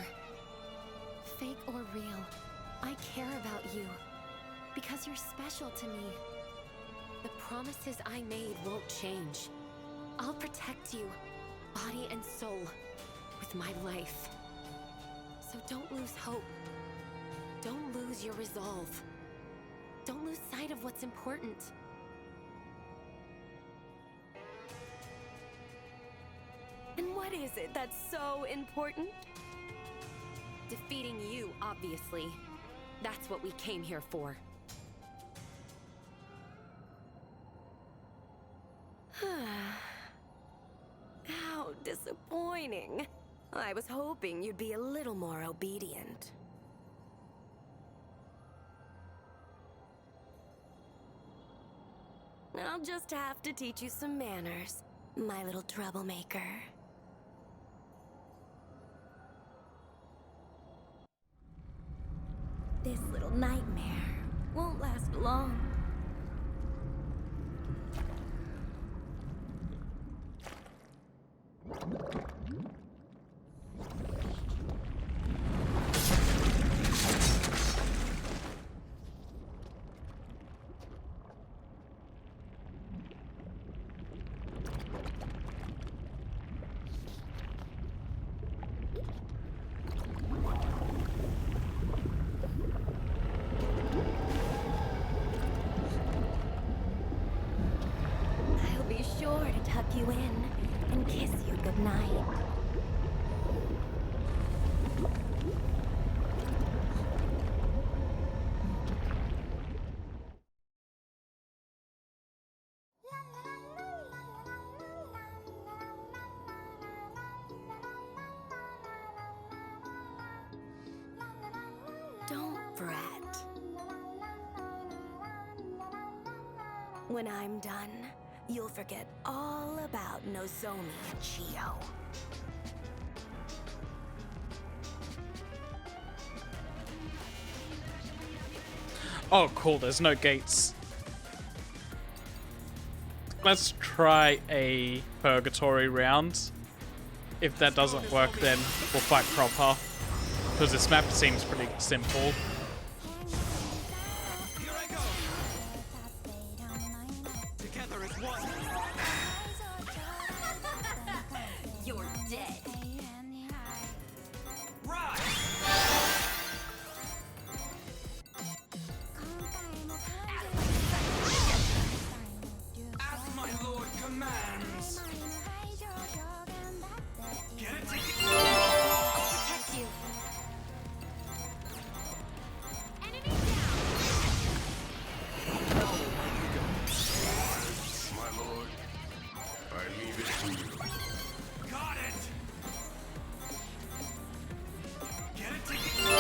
Fake or real, I care about you. Because you're special to me. The promises I made won't change. I'll protect you, body and soul, with my life. So don't lose hope. Don't lose your resolve. Don't lose sight of what's important. And what is it that's so important? Defeating you, obviously. That's what we came here for. How disappointing. I was hoping you'd be a little more obedient. I'll just have to teach you some manners, my little troublemaker. This little nightmare won't last long. and kiss you goodnight. Don't fret. When I'm done, you'll forget all about Nozomi and Chio. Oh, cool. There's no gates. Let's try a purgatory round. If that doesn't work, then we'll fight proper. Because this map seems pretty simple. Here I go. Together as one. You're dead. Rise. As my lord commands. Get it together. I'll protect you. My lord, I leave it to you. Got it. Get it together.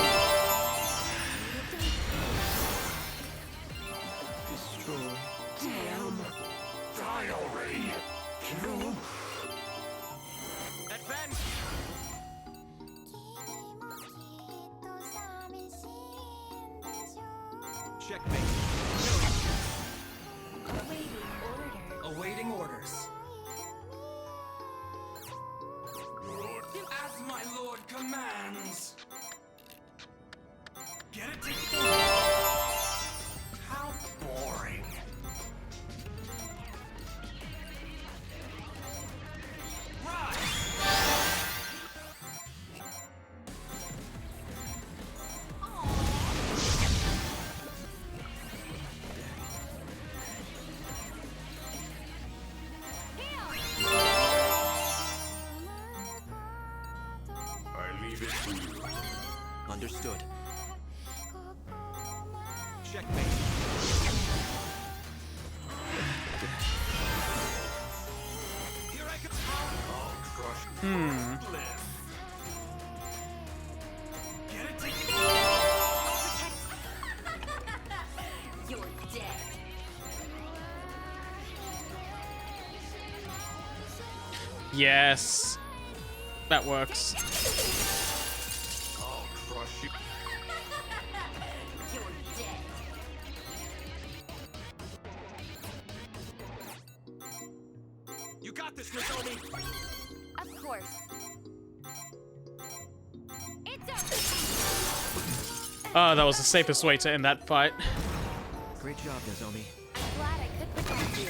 Destroy. Damn! Die already! Kill! Advance. Checkmate. Awaiting orders. Lord, As my lord commands. Get it together. How boring. Rise. I leave it to you. Understood. Checkmate. Here I go. I'll crush Bliss. Get it together. You're dead. Yes. That works. I'll crush you. You're dead. You got this, Nozomi. Of course. Ah, that was the safest way to end that fight. Great job, Nozomi. I'm glad I could protect you.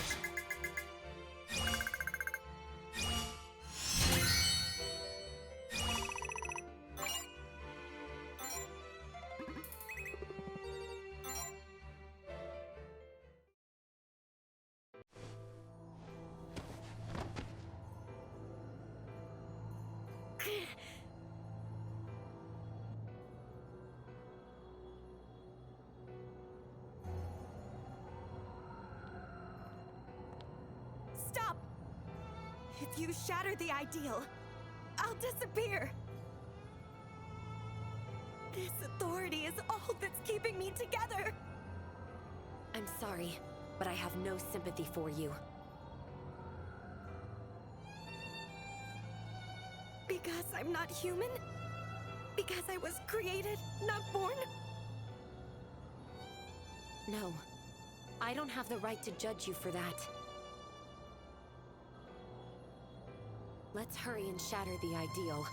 Stop! If you shatter the ideal, I'll disappear. This authority is all that's keeping me together. I'm sorry, but I have no sympathy for you. Because I'm not human? Because I was created, not born? No, I don't have the right to judge you for that. Let's hurry and shatter the ideal.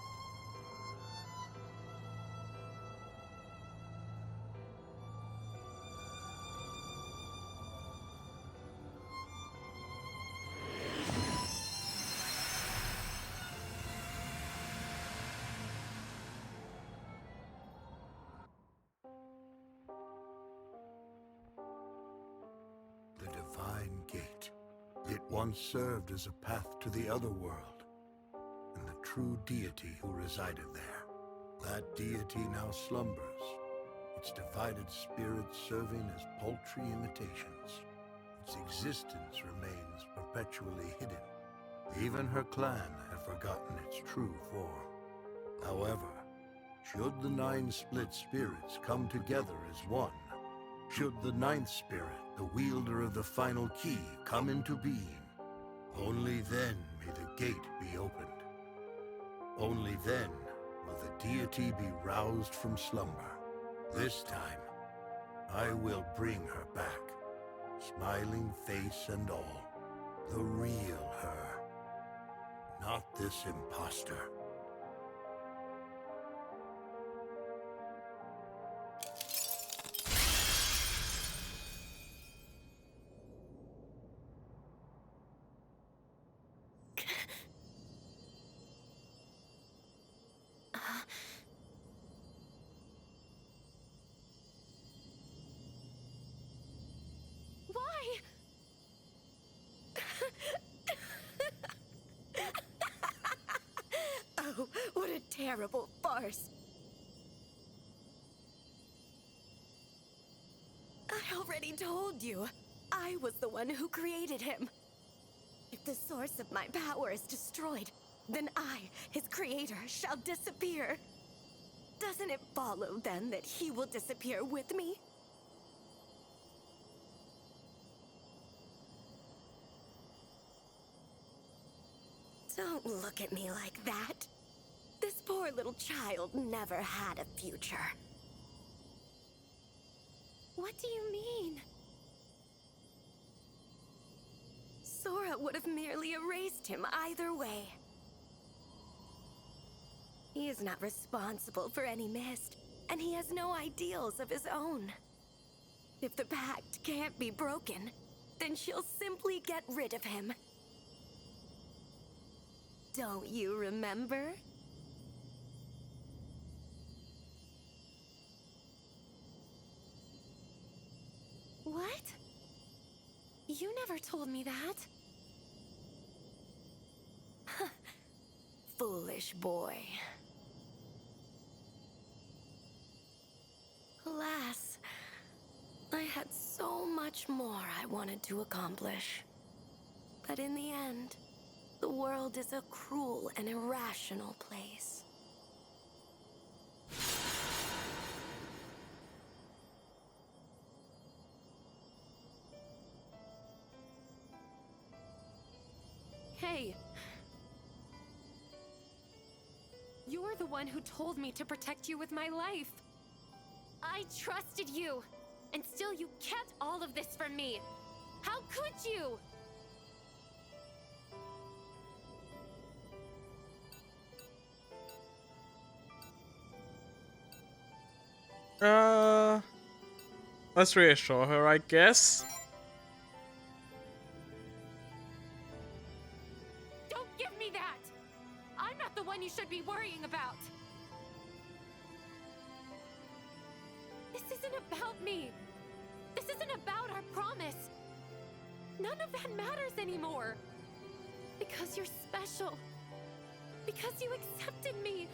The Divine Gate. It once served as a path to the other world. the true deity who resided there. That deity now slumbers, its divided spirits serving as paltry imitations. Its existence remains perpetually hidden. Even her clan have forgotten its true form. However, should the 9 split spirits come together as one, should the 9th spirit, the wielder of the final key, come into being, only then may the gate be opened. Only then will the deity be roused from slumber. This time, I will bring her back, smiling face and all. The real her, not this imposter. Why? Oh, what a terrible farce. I already told you. I was the one who created him. If the source of my power is destroyed, then I, his creator, shall disappear. Doesn't it follow, then, that he will disappear with me? Don't look at me like that. This poor little child never had a future. What do you mean? Sora would have merely erased him either way. He is not responsible for any mist, and he has no ideals of his own. If the pact can't be broken, then she'll simply get rid of him. Don't you remember? What? You never told me that. Foolish boy. Alas, I had so much more I wanted to accomplish. But in the end, the world is a cruel and irrational place. Hey! You're the one who told me to protect you with my life. I trusted you, and still you kept all of this from me. How could you? Let's reassure her, I guess. Don't give me that! I'm not the one you should be worrying about. This isn't about me. This isn't about our promise. None of that matters anymore. Because you're special. Because you accepted me.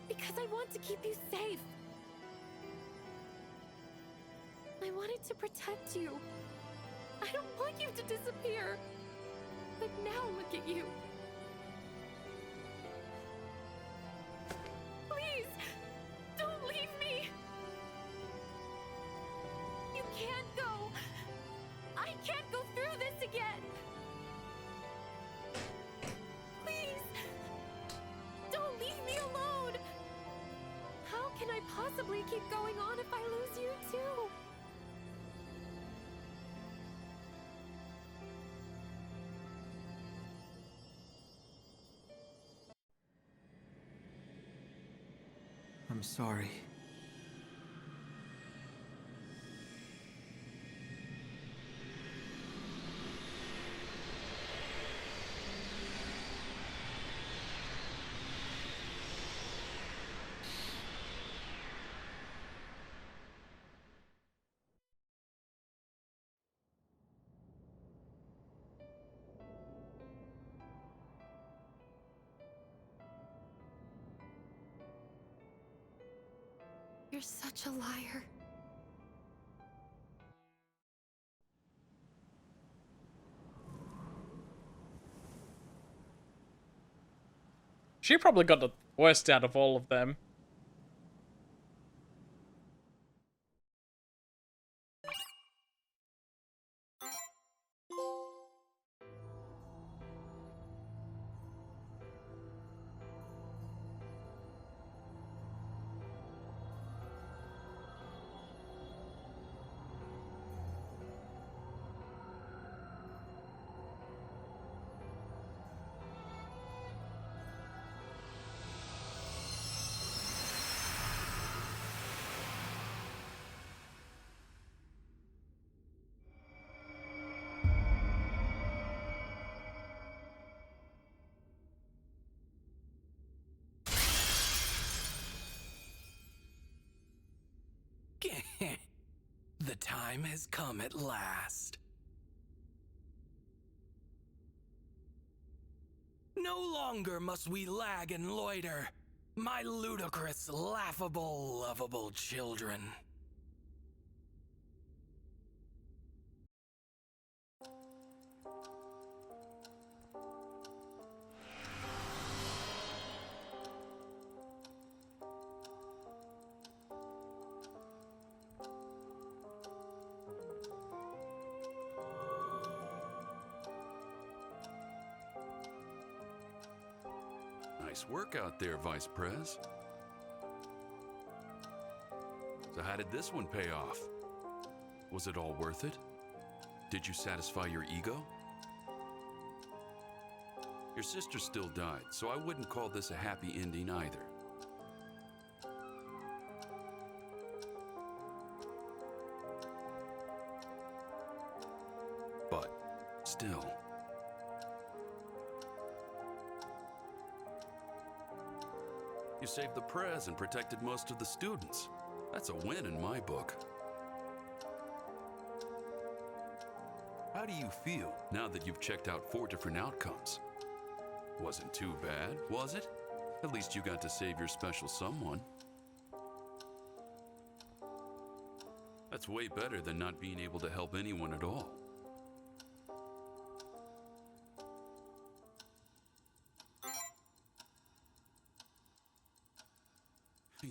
Because I want to keep you safe. I wanted to protect you. I don't want you to disappear. But now look at you. Please, don't leave me. You can't go. I can't go through this again. Please, don't leave me alone. How can I possibly keep going on if I lose you too? I'm sorry. You're such a liar. She probably got the worst out of all of them. The time has come at last. No longer must we lag and loiter, my ludicrous, laughable, lovable children. Nice work out there, Vice Prez. So how did this one pay off? Was it all worth it? Did you satisfy your ego? Your sister still died, so I wouldn't call this a happy ending either. But still... You saved the Prez and protected most of the students. That's a win in my book. How do you feel now that you've checked out 4 different outcomes? Wasn't too bad, was it? At least you got to save your special someone. That's way better than not being able to help anyone at all.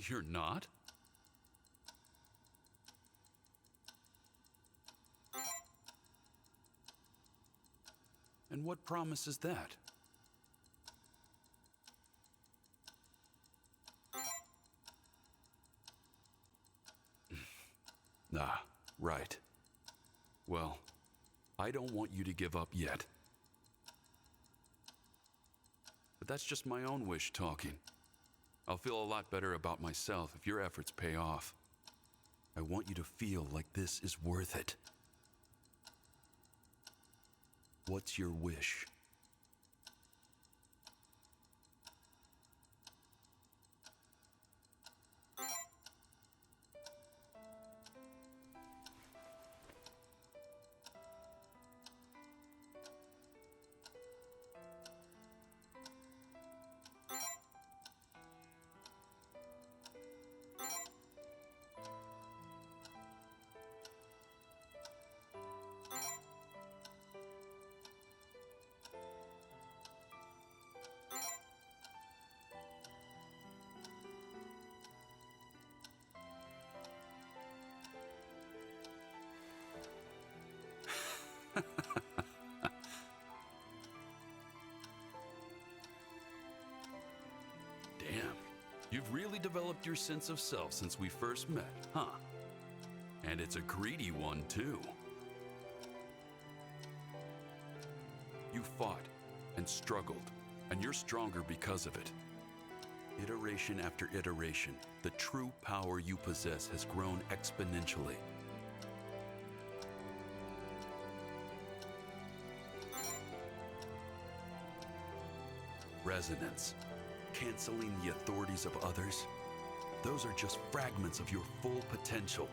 You're not? And what promise is that? Ah, right. Well, I don't want you to give up yet. But that's just my own wish talking. I'll feel a lot better about myself if your efforts pay off. I want you to feel like this is worth it. What's your wish? Damn, you've really developed your sense of self since we first met, huh? And it's a greedy one, too. You fought and struggled, and you're stronger because of it. Iteration after iteration, the true power you possess has grown exponentially. Resonance, canceling the authorities of others, those are just fragments of your full potential.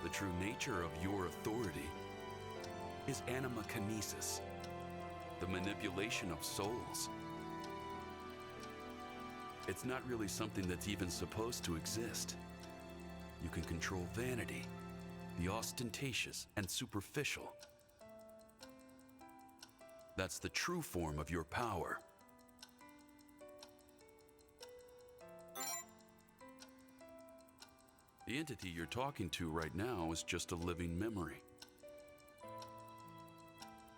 The true nature of your authority is animakinesis, the manipulation of souls. It's not really something that's even supposed to exist. You can control vanity, the ostentatious and superficial. That's the true form of your power. The entity you're talking to right now is just a living memory.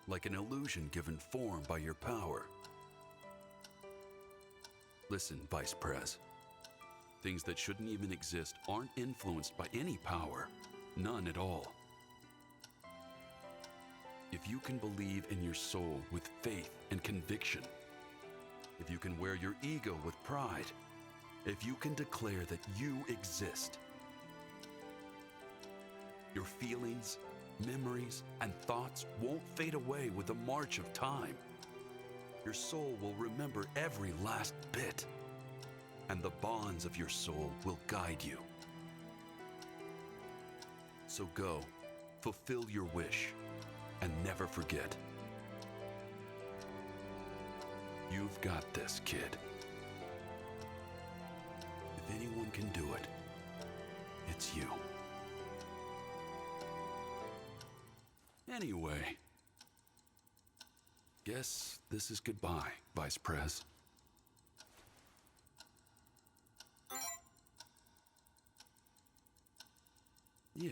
Like an illusion given form by your power. Listen, Vice Prez. Things that shouldn't even exist aren't influenced by any power. None at all. If you can believe in your soul with faith and conviction, if you can wear your ego with pride, if you can declare that you exist, your feelings, memories, and thoughts won't fade away with the march of time. Your soul will remember every last bit, and the bonds of your soul will guide you. So go, fulfill your wish, and never forget. You've got this, kid. If anyone can do it, it's you. Anyway, guess this is goodbye, Vice Prez. Yeah,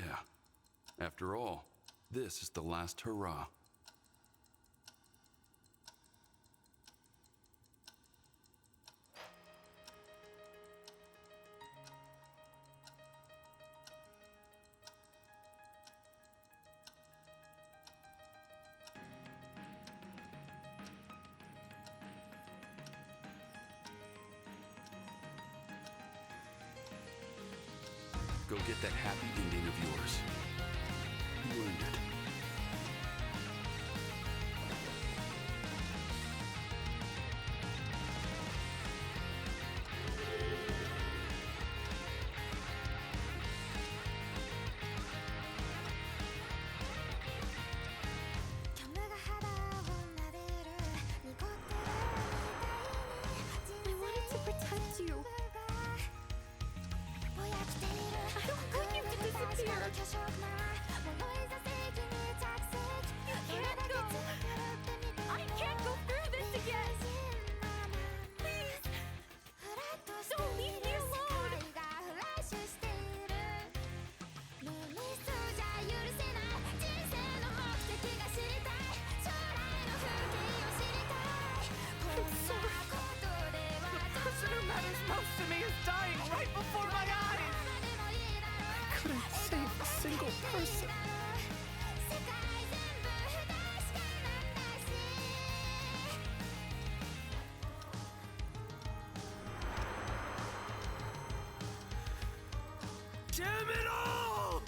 after all, this is the last hurrah. Go get that happy ending of yours. You earned it. I wanted to protect you. I don't want you to disappear. You can't go. I can't go through this again. Please. Don't leave me alone. I'm sorry. The person who matters most to me is dying right before my eyes. I couldn't save a single person. Damn it all!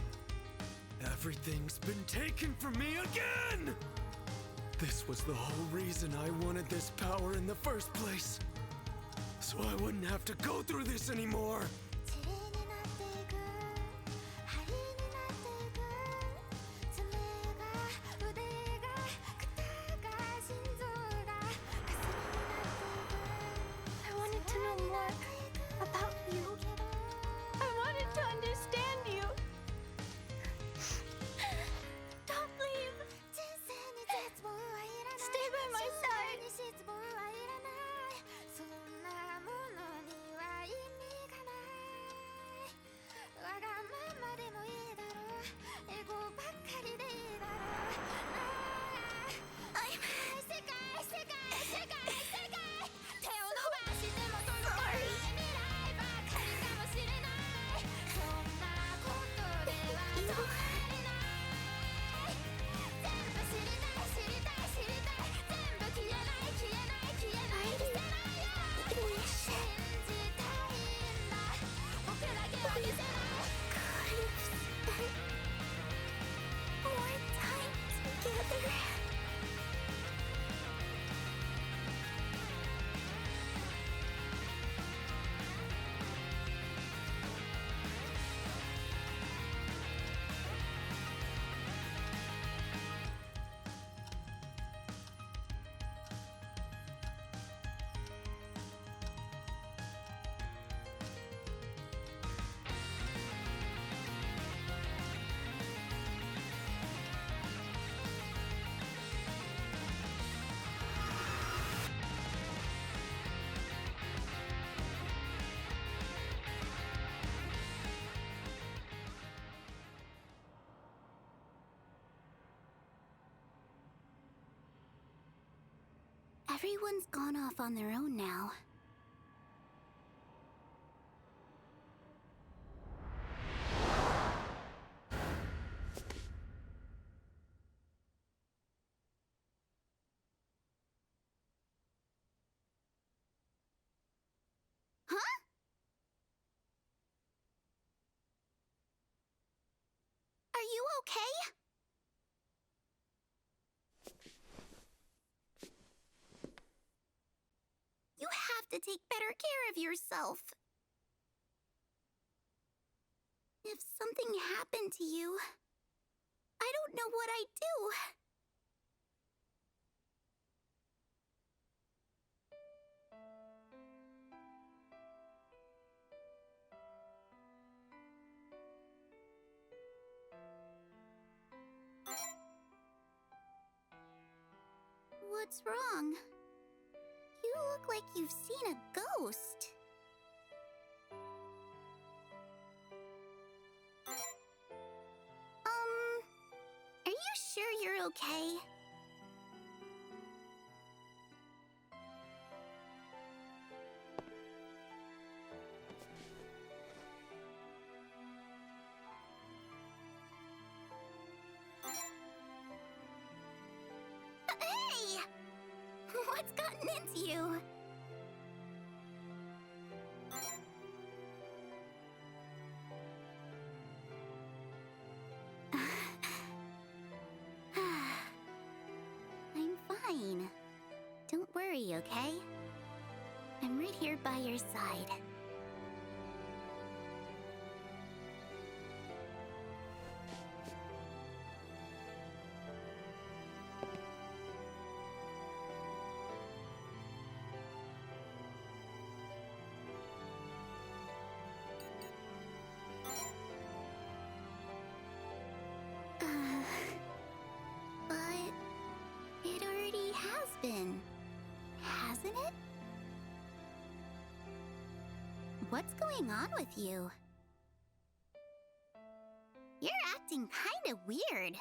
Everything's been taken from me again! This was the whole reason I wanted this power in the first place. So I wouldn't have to go through this anymore. I wanted to know more about you. I wanted to understand you. Don't leave. Stay by my side. Everyone's gone off on their own now. Huh? Are you okay? You have to take better care of yourself. If something happened to you, I don't know what I'd do. What's wrong? You look like you've seen a ghost. Are you sure you're okay? Hey! What's gotten into you? I'm fine. Don't worry, okay? I'm right here by your side. But it already has been, hasn't it? What's going on with you? You're acting kinda weird.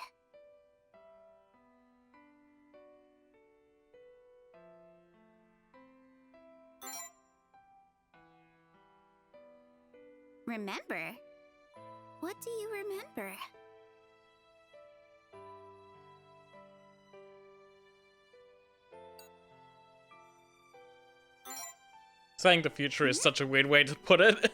Remember? What do you remember? Saying the future is such a weird way to put it.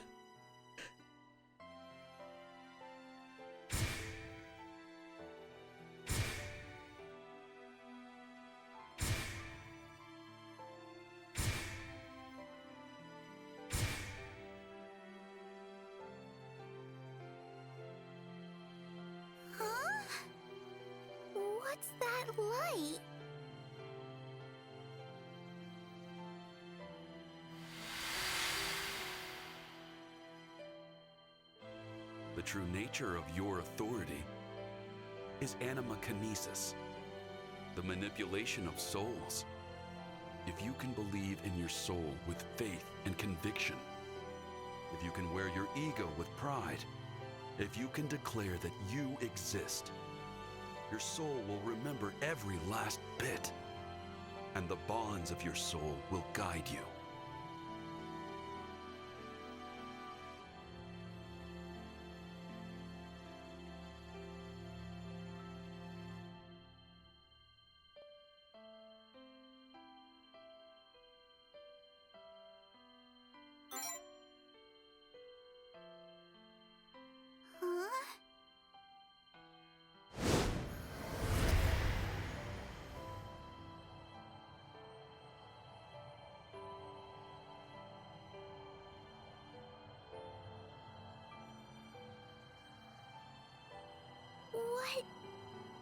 Huh? What's that light? The true nature of your authority is animakinesis, the manipulation of souls. If you can believe in your soul with faith and conviction, if you can wear your ego with pride, if you can declare that you exist, your soul will remember every last bit, and the bonds of your soul will guide you. Huh? What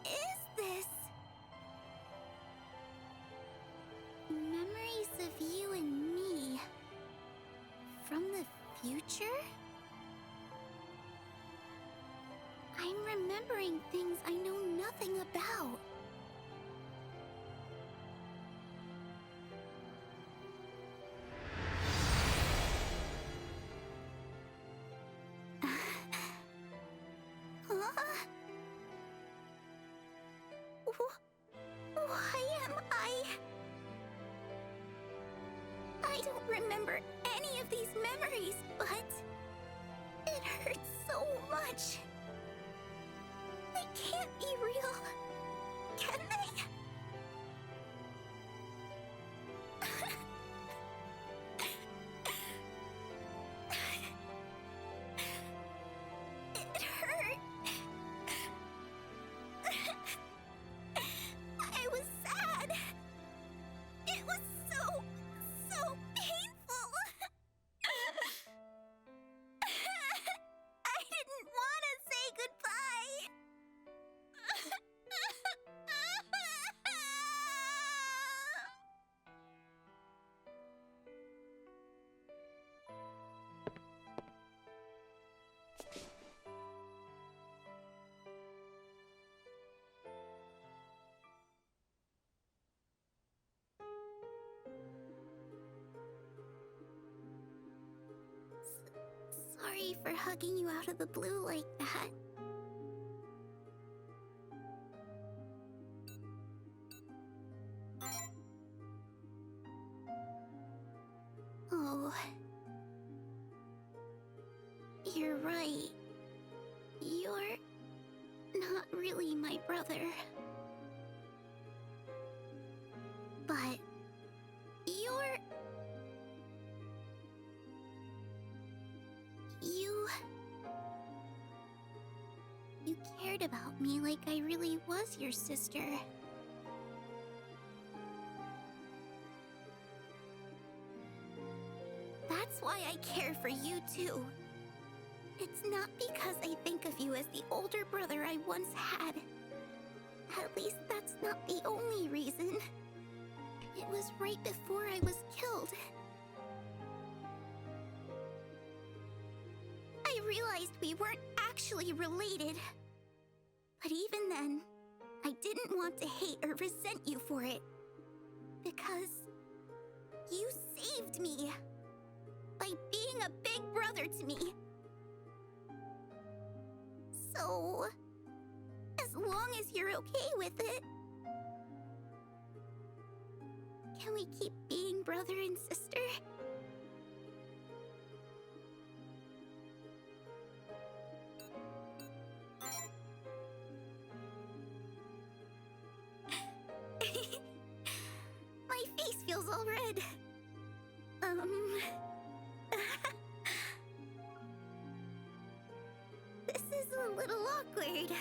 is this? Memories of you and me. From the future? I'm remembering things I know nothing about. Huh? Why am I... I don't remember any of these memories, but it hurts so much. They can't be real, can they? It hurt. I was sad. It was so painful. I didn't want to say goodbye. Sorry for hugging you out of the blue like that. Oh. You're right. You're not really my brother. But you cared about me like I really was your sister. That's why I care for you too. It's not because I think of you as the older brother I once had. At least that's not the only reason. It was right before I was killed. I realized we weren't actually related. But even then, I didn't want to hate or resent you for it. Because you saved me by being a big brother to me. So, as long as you're okay with it, can we keep being brother and sister? My face feels all red. This is a little awkward.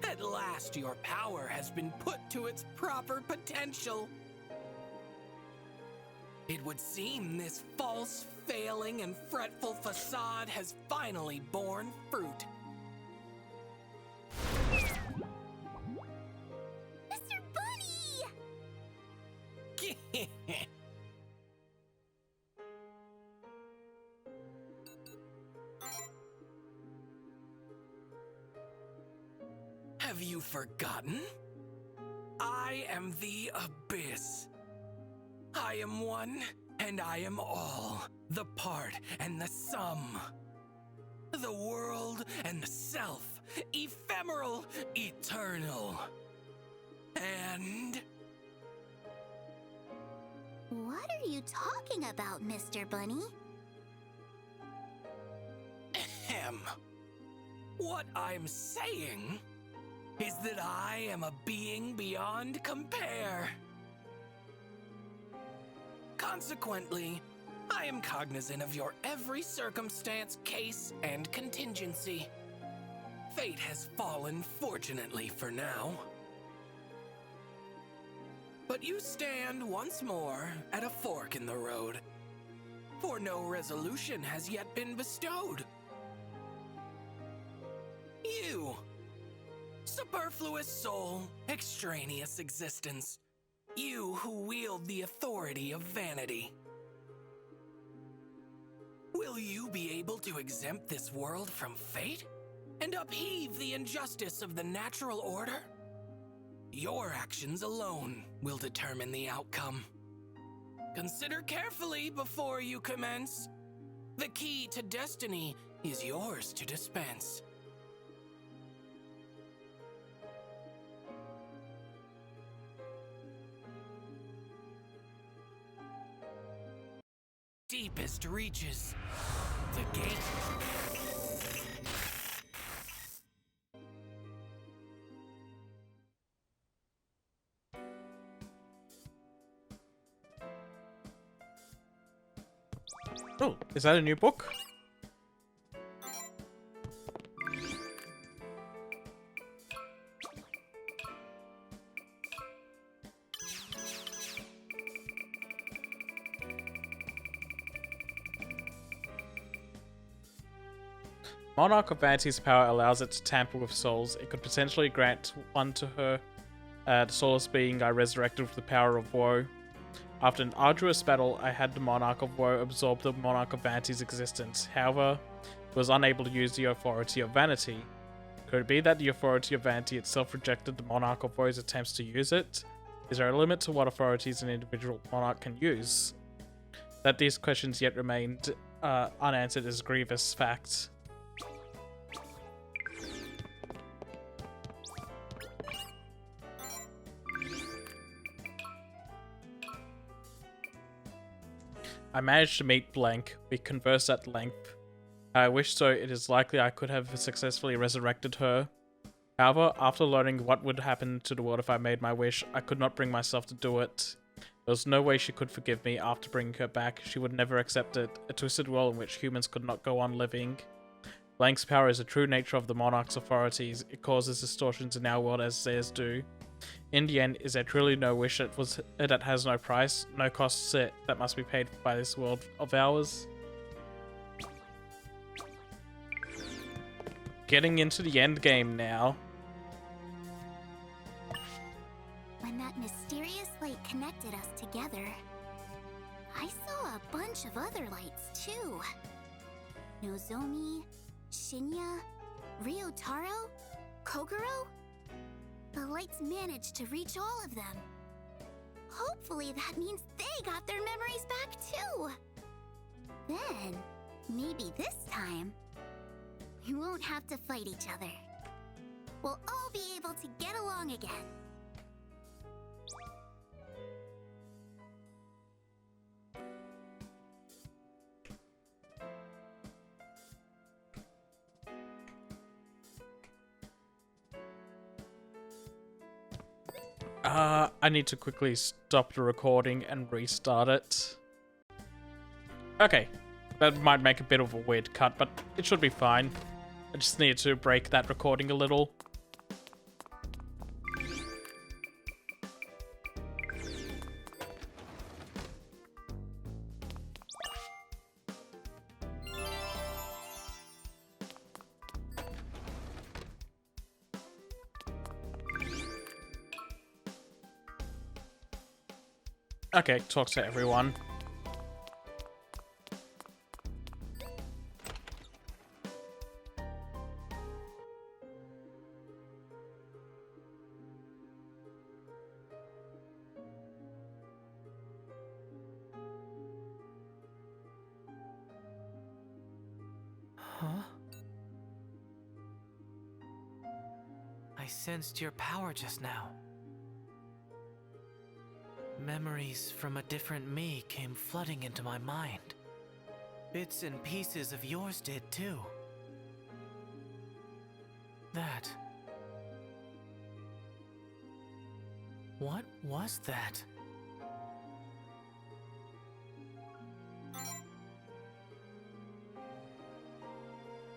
At last, your power has been put to its proper potential. It would seem this false, failing, and fretful facade has finally borne fruit. Mr. Bunny! Have you forgotten? I am the Abyss. I am one, and I am all. The part and the sum. The world and the self. Ephemeral, eternal. And... What are you talking about, Mr. Bunny? Ahem. What I'm saying is that I am a being beyond compare. Consequently, I am cognizant of your every circumstance, case, and contingency. Fate has fallen, fortunately for now. But you stand once more at a fork in the road, for no resolution has yet been bestowed. You, superfluous soul, extraneous existence, you who wield the authority of vanity. Will you be able to exempt this world from fate and upheave the injustice of the natural order? Your actions alone will determine the outcome. Consider carefully before you commence. The key to destiny is yours to dispense. deepest reaches. The gate. Oh, is that a new book? Monarch of Vanity's power allows it to tamper with souls. It could potentially grant one to her, the soulless being I resurrected with the power of woe. After an arduous battle, I had the Monarch of Woe absorb the Monarch of Vanity's existence. However, it was unable to use the authority of Vanity. Could it be that the authority of Vanity itself rejected the Monarch of Woe's attempts to use it? Is there a limit to what authorities an individual monarch can use? That these questions yet remained unanswered is a grievous fact. I managed to meet Blank. We conversed at length. I wish so. It is likely I could have successfully resurrected her. However, after learning what would happen to the world if I made my wish, I could not bring myself to do it. There was no way she could forgive me after bringing her back. She would never accept it. A twisted world in which humans could not go on living. Blank's power is the true nature of the Monarch's authorities. It causes distortions in our world as theirs do. In the end, is there truly no wish that has no price, no costs that must be paid by this world of ours? Getting into the end game now. When that mysterious light connected us together, I saw a bunch of other lights too. Nozomi, Shinya, Ryotaro, Kokoro. The lights managed to reach all of them. Hopefully that means they got their memories back too. Then, maybe this time, we won't have to fight each other. We'll all be able to get along again. I need to quickly stop the recording and restart it. Okay, that might make a bit of a weird cut, but it should be fine. I just need to break that recording a little. Okay, talk to everyone. Huh? I sensed your power just now. Memories from a different me came flooding into my mind. Bits and pieces of yours did too. That... What was that?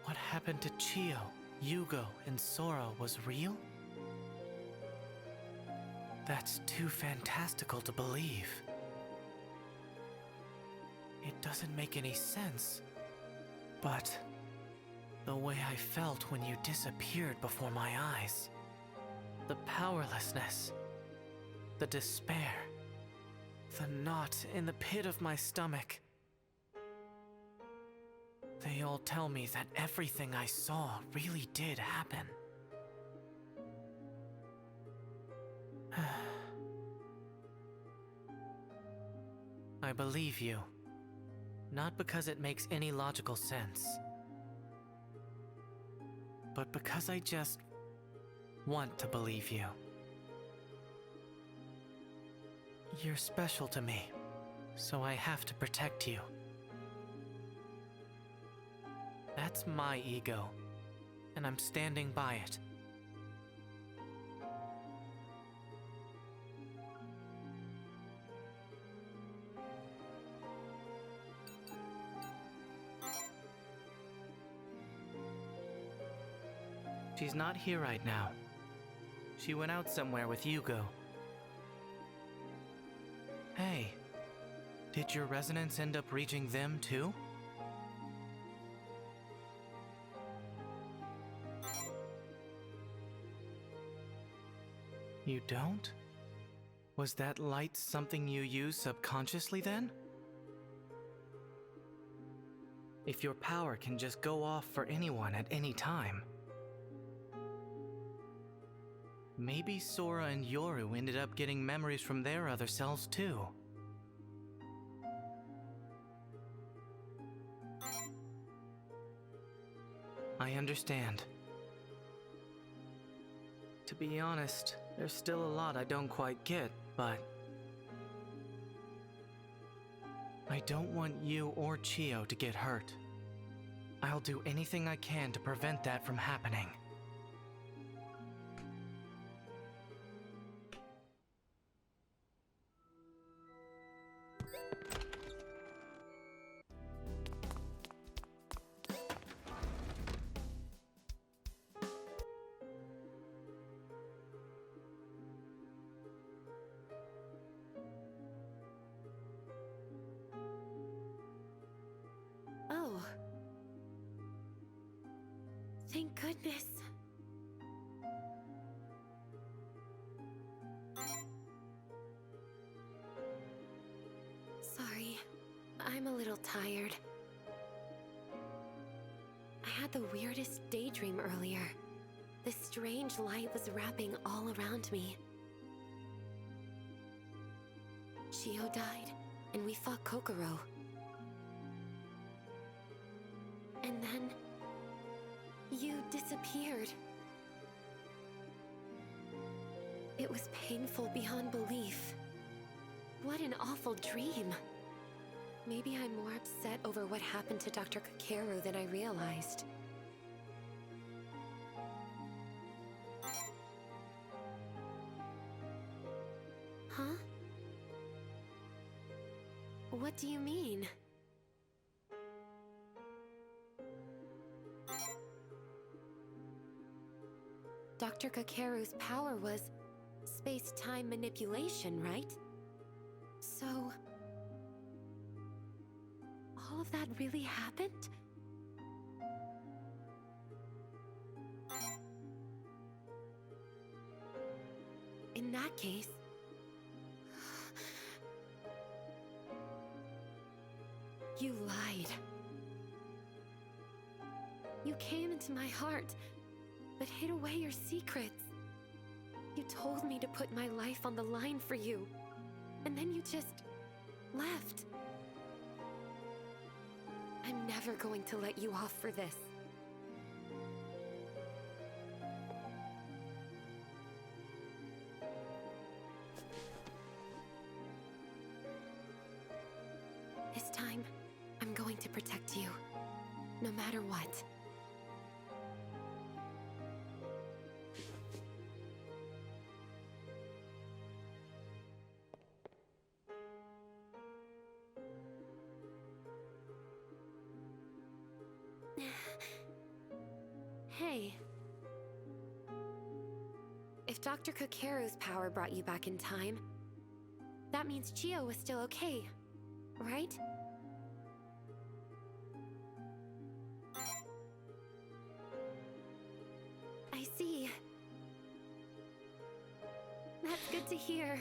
What happened to Chio, Yugo, and Sora was real? That's too fantastical to believe. It doesn't make any sense. But the way I felt when you disappeared before my eyes, the powerlessness, the despair, the knot in the pit of my stomach, they all tell me that everything I saw really did happen. I believe you, not because it makes any logical sense, but because I just want to believe you. You're special to me, so I have to protect you. That's my ego, and I'm standing by it. She's not here right now. She went out somewhere with Yugo. Hey, did your resonance end up reaching them too? You don't? Was that light something you used subconsciously then? If your power can just go off for anyone at any time, maybe Sora and Yoru ended up getting memories from their other selves too. I understand. To be honest, there's still a lot I don't quite get, but I don't want you or Chio to get hurt. I'll do anything I can to prevent that from happening. Oh. Thank goodness. Sorry, I'm a little tired. I had the weirdest daydream earlier. This strange light was wrapping all around me. Chio died, and we fought Kokoro. And then you disappeared. It was painful beyond belief. What an awful dream. Maybe I'm more upset over what happened to Dr. Kakeru than I realized. Huh? What do you mean? Dr. Kakeru's power was space-time manipulation, right? So, all of that really happened? In that case, you lied. You came into my heart, but hid away your secrets. You told me to put my life on the line for you, and then you just left. I'm never going to let you off for this. This time, I'm going to protect you, no matter what. Hey. If Dr. Kakeru's power brought you back in time, that means Chio was still okay, right? I see. That's good to hear.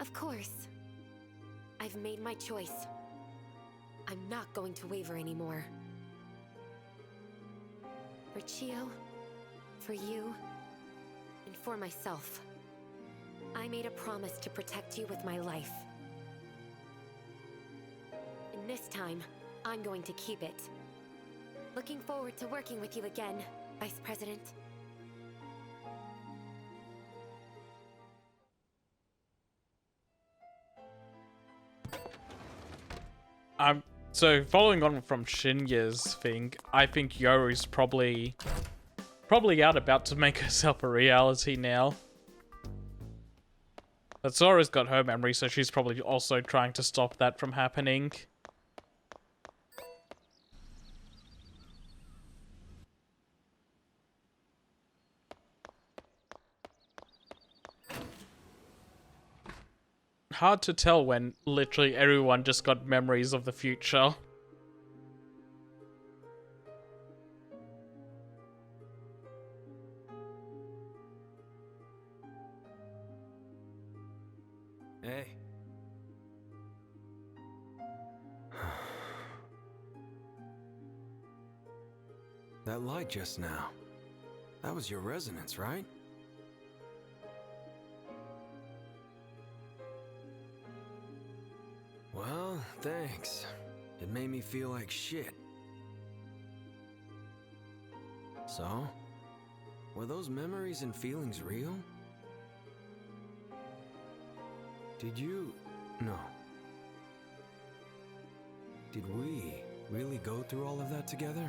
Of course. I've made my choice. I'm not going to waver anymore. For Chio, for you, and for myself. I made a promise to protect you with my life. And this time, I'm going to keep it. Looking forward to working with you again, Vice President. So following on from Shinya's thing, I think Yoru's probably out about to make herself a reality now. But Sora's got her memory, so she's probably also trying to stop that from happening. Hard to tell when literally everyone just got memories of the future. Hey. That light just now. That was your resonance, right? Well, thanks. It made me feel like shit. So, were those memories and feelings real? Did you... No. Did we really go through all of that together?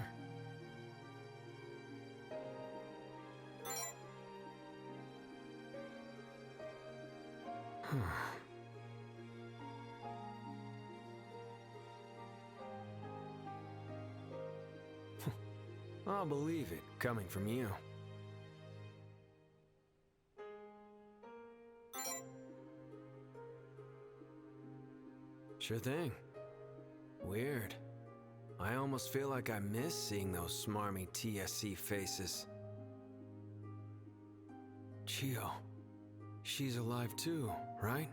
I'll believe it, coming from you. Sure thing. Weird. I almost feel like I miss seeing those smarmy TSC faces. Chio. She's alive too, right?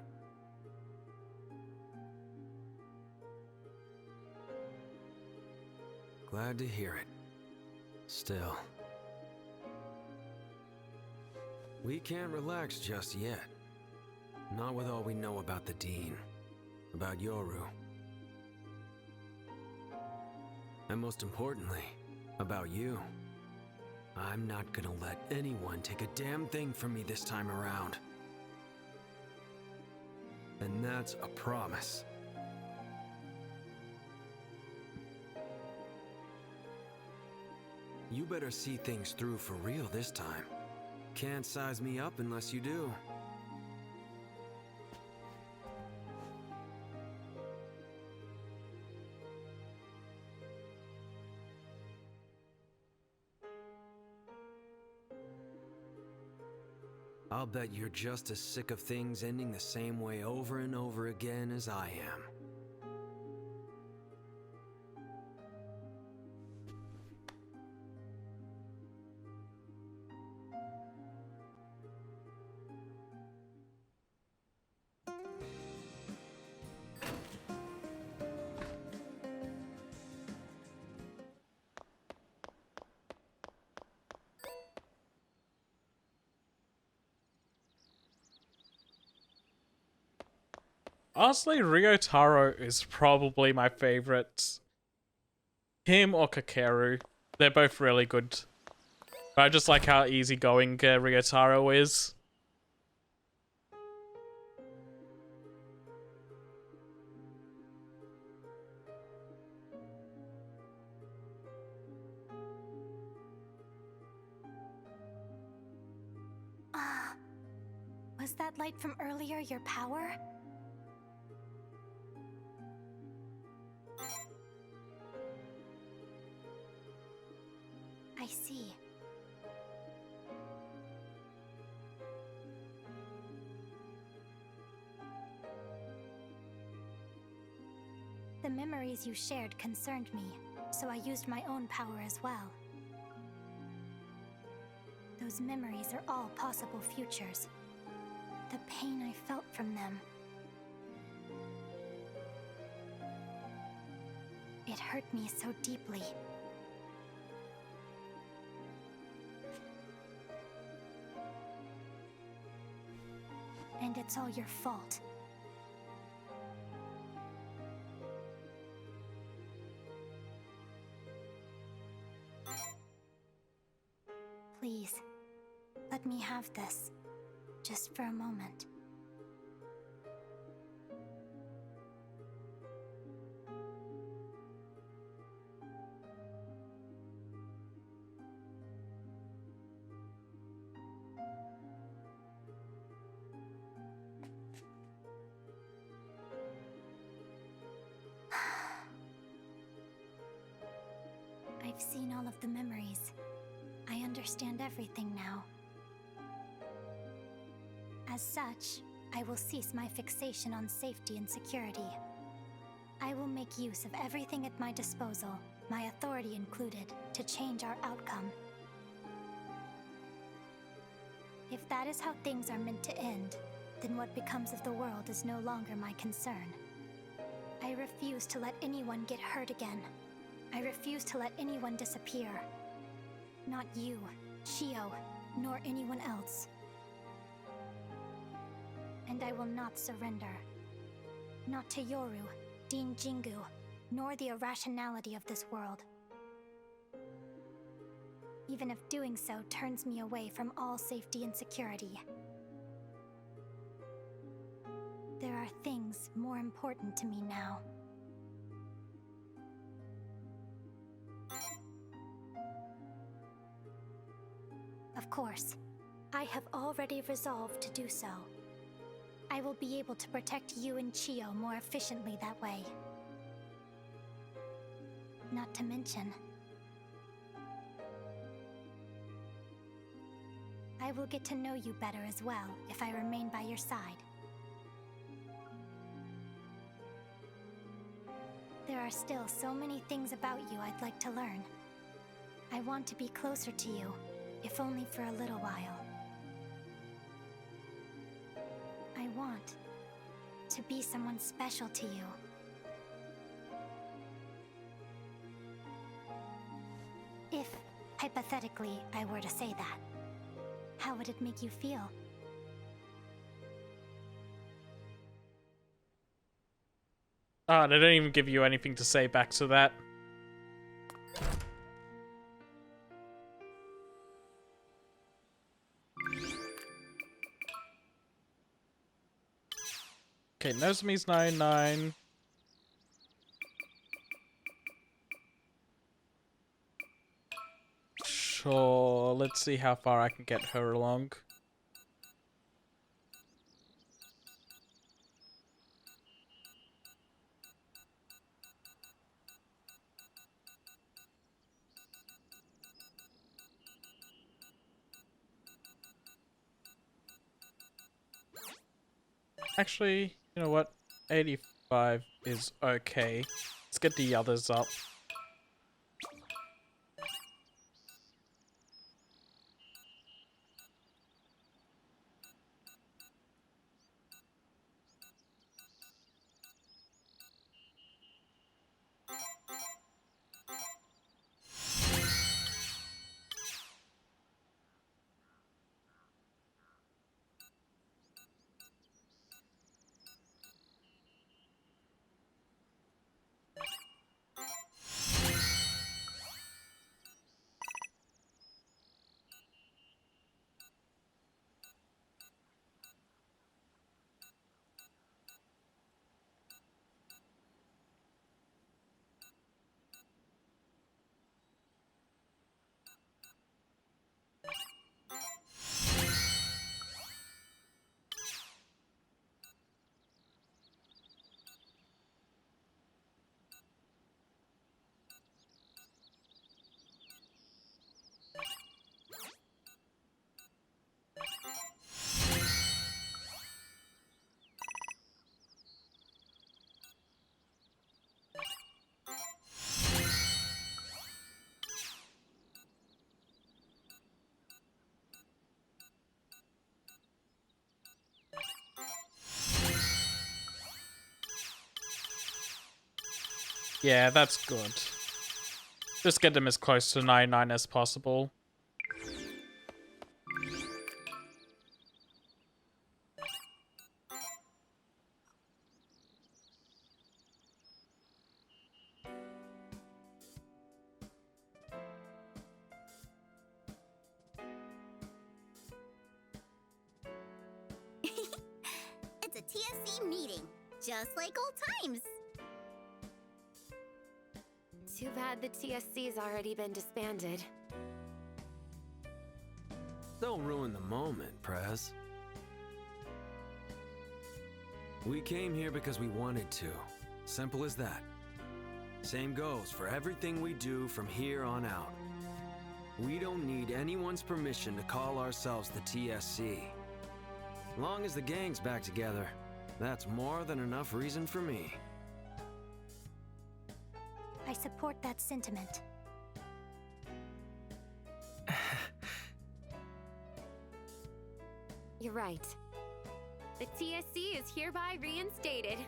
Glad to hear it. Still. We can't relax just yet. Not with all we know about the Dean. About Yoru. And most importantly, about you. I'm not gonna let anyone take a damn thing from me this time around. And that's a promise. You better see things through for real this time. Can't size me up unless you do. I'll bet you're just as sick of things ending the same way over and over again as I am. Honestly, Ryotaro is probably my favorite. Him or Kakeru. They're both really good. But I just like how easygoing Ryotaro is. Was that light from earlier your power? I see. The memories you shared concerned me, so I used my own power as well. Those memories are all possible futures. The pain I felt from them. It hurt me so deeply. And it's all your fault. Please, let me have this. Just for a moment. seen all of the memories. I understand everything now. As such, I will cease my fixation on safety and security. I will make use of everything at my disposal, my authority included, to change our outcome. If that is how things are meant to end, then what becomes of the world is no longer my concern. I refuse to let anyone get hurt again. I refuse to let anyone disappear. Not you, Shio, nor anyone else. And I will not surrender. Not to Yoru, Dean Jingu, nor the irrationality of this world. Even if doing so turns me away from all safety and security. There are things more important to me now. Of course, I have already resolved to do so. I will be able to protect you and Chio more efficiently that way. Not to mention, I will get to know you better as well if I remain by your side. There are still so many things about you I'd like to learn. I want to be closer to you, if only for a little while. I want to be someone special to you. If, hypothetically, I were to say that, how would it make you feel? Ah, they don't even give you anything to say back to that. Okay, Nozomi's 99. Sure, let's see how far I can get her along. Actually, you know what? 85 is okay. Let's get the others up. Yeah, that's good. Just get them as close to 99 as possible. It's a TSC meeting, just like old times. Too bad the TSC's already been disbanded. Don't ruin the moment, Prez. We came here because we wanted to. Simple as that. Same goes for everything we do from here on out. We don't need anyone's permission to call ourselves the TSC. Long as the gang's back together, that's more than enough reason for me. I support that sentiment. You're right. The TSC is hereby reinstated.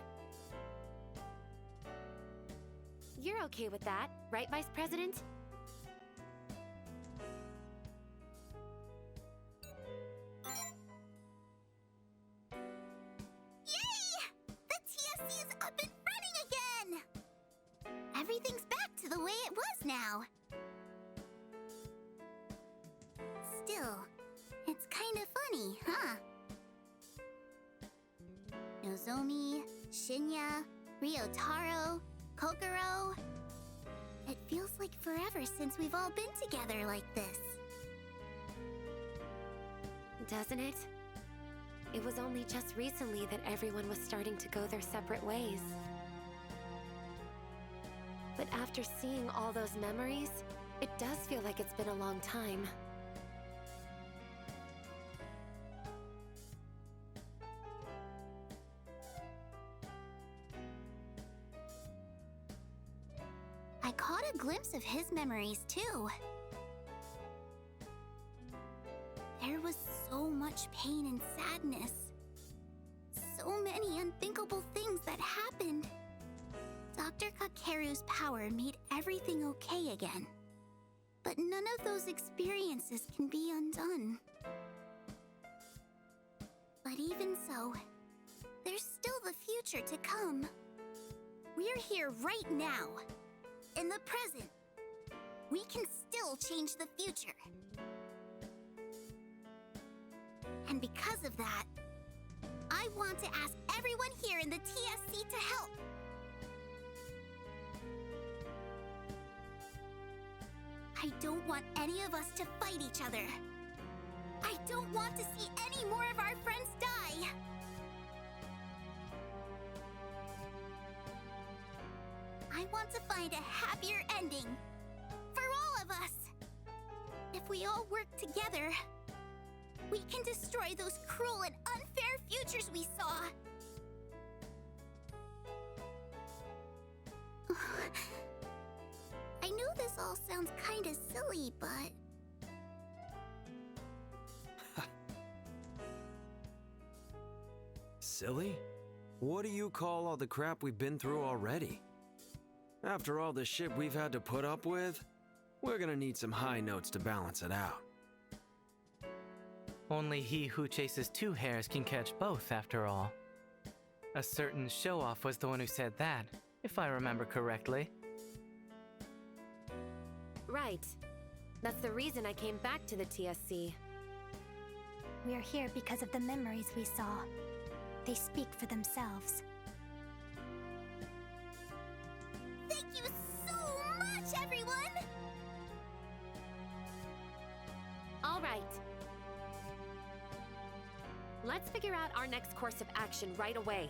You're okay with that, right, Vice President? Yay! The TSC is up and running again! Everything's back to the way it was now. Still, it's kind of funny, huh? Nozomi, Shinya, Ryotaro, Kokoro. It feels like forever since we've all been together like this. Doesn't it? It was only just recently that everyone was starting to go their separate ways. But after seeing all those memories, it does feel like it's been a long time. I caught a glimpse of his memories too. There was so much pain and sadness. So many unthinkable things that happened. Dr. Kakeru's power made everything okay again. But none of those experiences can be undone. But even so, there's still the future to come. We're here right now. In the present, we can still change the future. And because of that, I want to ask everyone here in the TSC to help. I don't want any of us to fight each other. I don't want to see any more of our friends die. I want to find a happier ending for all of us. If we all work together, we can destroy those cruel and unfair futures we saw. I know this all sounds kinda silly, but... Silly? What do you call all the crap we've been through already? After all the shit we've had to put up with, we're gonna need some high notes to balance it out. Only he who chases two hares can catch both, after all. A certain show-off was the one who said that, if I remember correctly. Right. That's the reason I came back to the TSC. We are here because of the memories we saw. They speak for themselves. Thank you so much, everyone! All right. Let's figure out our next course of action right away.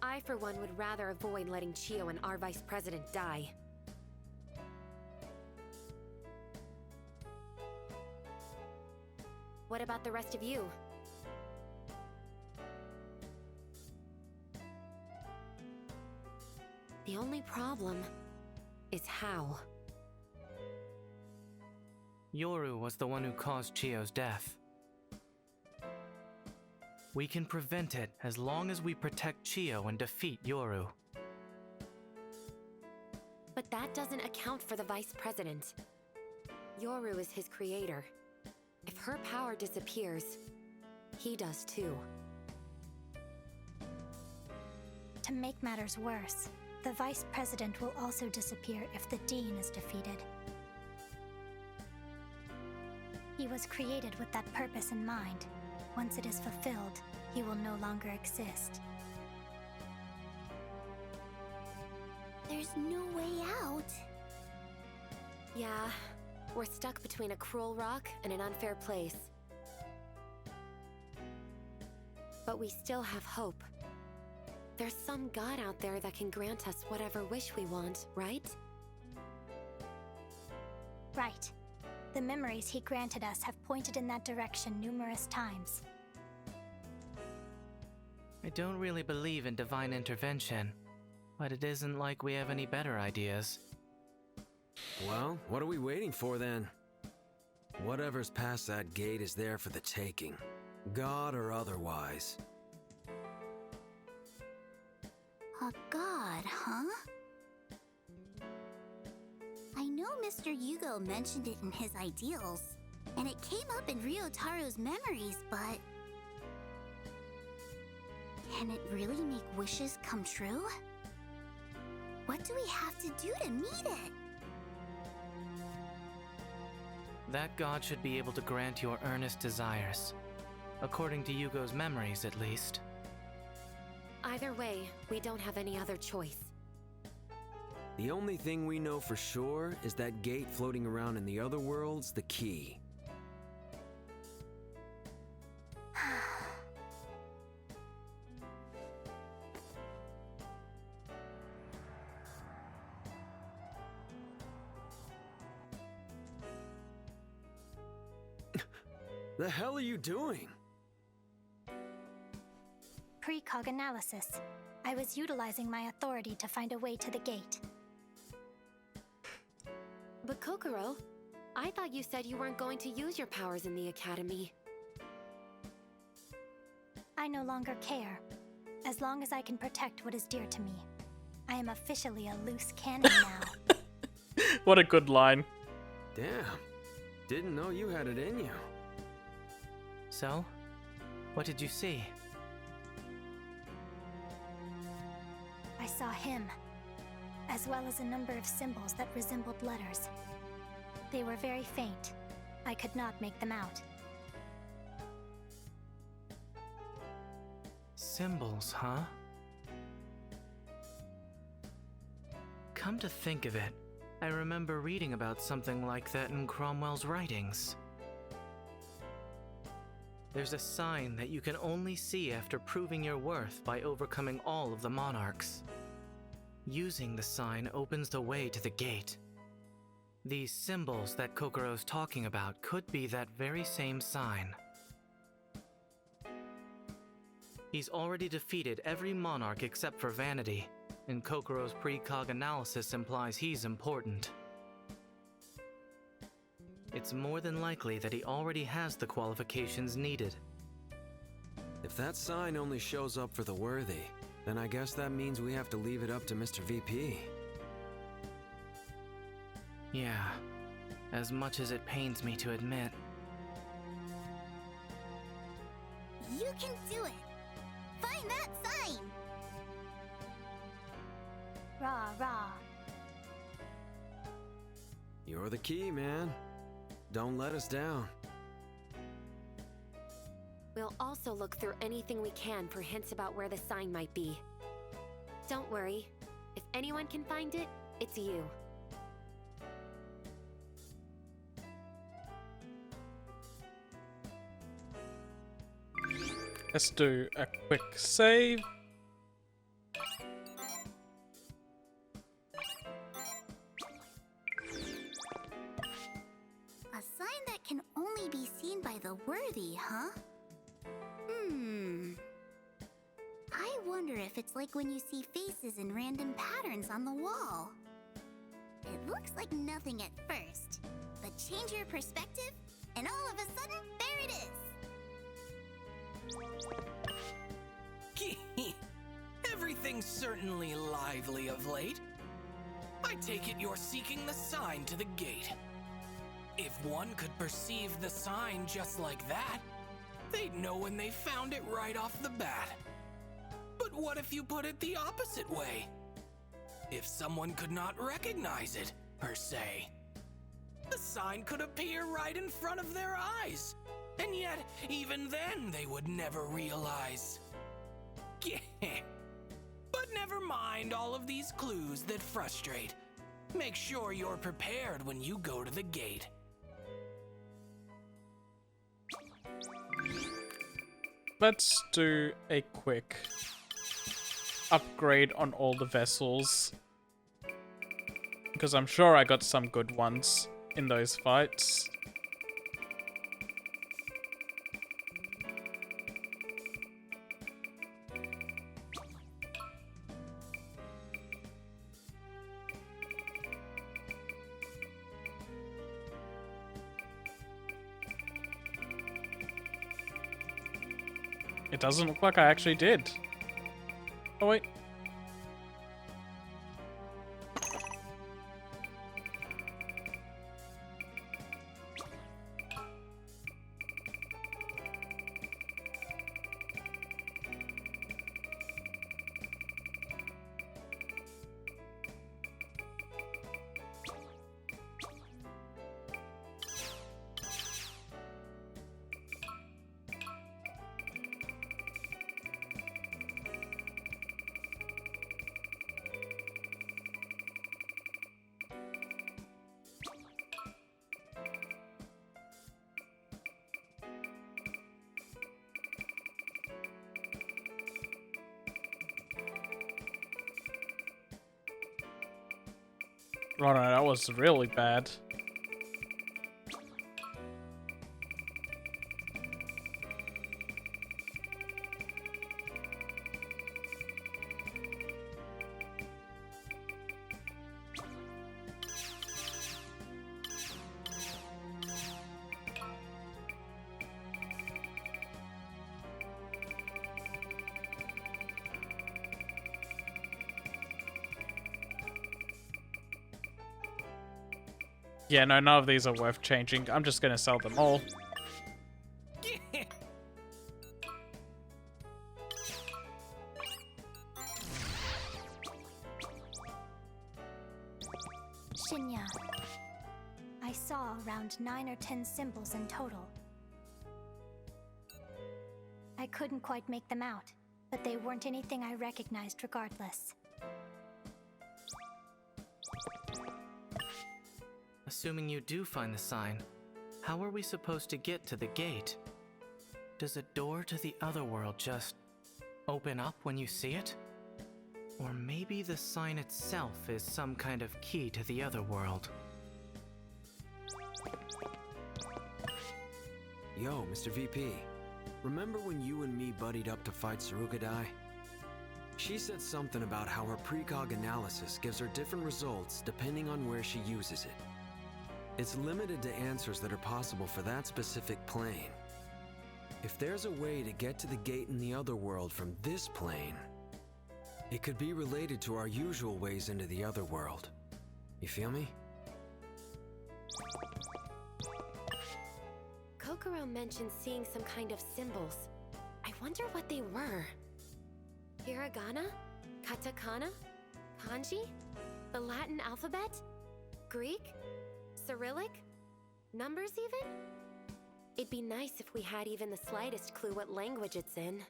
I, for one, would rather avoid letting Chio and our vice president die. What about the rest of you? The only problem is how. Yoru was the one who caused Chio's death. We can prevent it as long as we protect Chio and defeat Yoru. But that doesn't account for the vice president. Yoru is his creator. If her power disappears, he does too. To make matters worse, the vice president will also disappear if the dean is defeated. He was created with that purpose in mind. Once it is fulfilled, he will no longer exist. There's no way out. Yeah, we're stuck between a cruel rock and an unfair place. But we still have hope. There's some god out there that can grant us whatever wish we want, right? Right. The memories he granted us have pointed in that direction numerous times. I don't really believe in divine intervention, but it isn't like we have any better ideas. Well, what are we waiting for then? Whatever's past that gate is there for the taking, God or otherwise. A god, huh? I know Mr. Yugo mentioned it in his ideals, and it came up in Ryotaro's memories, but... can it really make wishes come true? What do we have to do to meet it? That god should be able to grant your earnest desires. According to Yugo's memories, at least. Either way, we don't have any other choice. The only thing we know for sure is that gate floating around in the other world's the key. The hell are you doing? Precog analysis. I was utilizing my authority to find a way to the gate. But Kokoro, I thought you said you weren't going to use your powers in the academy. I no longer care. As long as I can protect what is dear to me. I am officially a loose cannon now. What a good line. Damn. Didn't know you had it in you. So, what did you see? I saw him, as well as a number of symbols that resembled letters. They were very faint. I could not make them out. Symbols, huh? Come to think of it, I remember reading about something like that in Cromwell's writings. There's a sign that you can only see after proving your worth by overcoming all of the monarchs. Using the sign opens the way to the gate. These symbols that Kokoro's talking about could be that very same sign. He's already defeated every monarch except for Vanity, and Kokoro's precog analysis implies he's important. It's more than likely that he already has the qualifications needed. If that sign only shows up for the worthy, then I guess that means we have to leave it up to Mr. VP. Yeah, as much as it pains me to admit. You can do it! Find that sign! Rah, rah. You're the key, man. Don't let us down. We'll also look through anything we can for hints about where the sign might be. Don't worry. If anyone can find it, it's you. Let's do a quick save. A sign that can only be seen by the worthy, huh? I wonder if it's like when you see faces in random patterns on the wall. It looks like nothing at first, but change your perspective, and all of a sudden, there it is! Everything's certainly lively of late. I take it you're seeking the sign to the gate. If one could perceive the sign just like that, they'd know when they found it right off the bat. But what if you put it the opposite way? If someone could not recognize it, per se. The sign could appear right in front of their eyes, and yet, even then, they would never realize. But never mind all of these clues that frustrate. Make sure you're prepared when you go to the gate. Let's do a quick upgrade on all the vessels. Because I'm sure I got some good ones in those fights. It doesn't look like I actually did. Oh wait. Oh no, that was really bad. Yeah, no, none of these are worth changing. I'm just gonna sell them all. Shinya, I saw around 9 or 10 symbols in total. I couldn't quite make them out, but they weren't anything I recognized regardless. Assuming you do find the sign, how are we supposed to get to the gate? Does a door to the other world just open up when you see it? Or maybe the sign itself is some kind of key to the other world. Yo, Mr. VP. Remember when you and me buddied up to fight Surukadai? She said something about how her precog analysis gives her different results depending on where she uses it. It's limited to answers that are possible for that specific plane. If there's a way to get to the gate in the other world from this plane, it could be related to our usual ways into the other world. You feel me? Kokoro mentioned seeing some kind of symbols. I wonder what they were. Hiragana? Katakana? Kanji? The Latin alphabet? Greek? Cyrillic? Numbers even? It'd be nice if we had even the slightest clue what language it's in.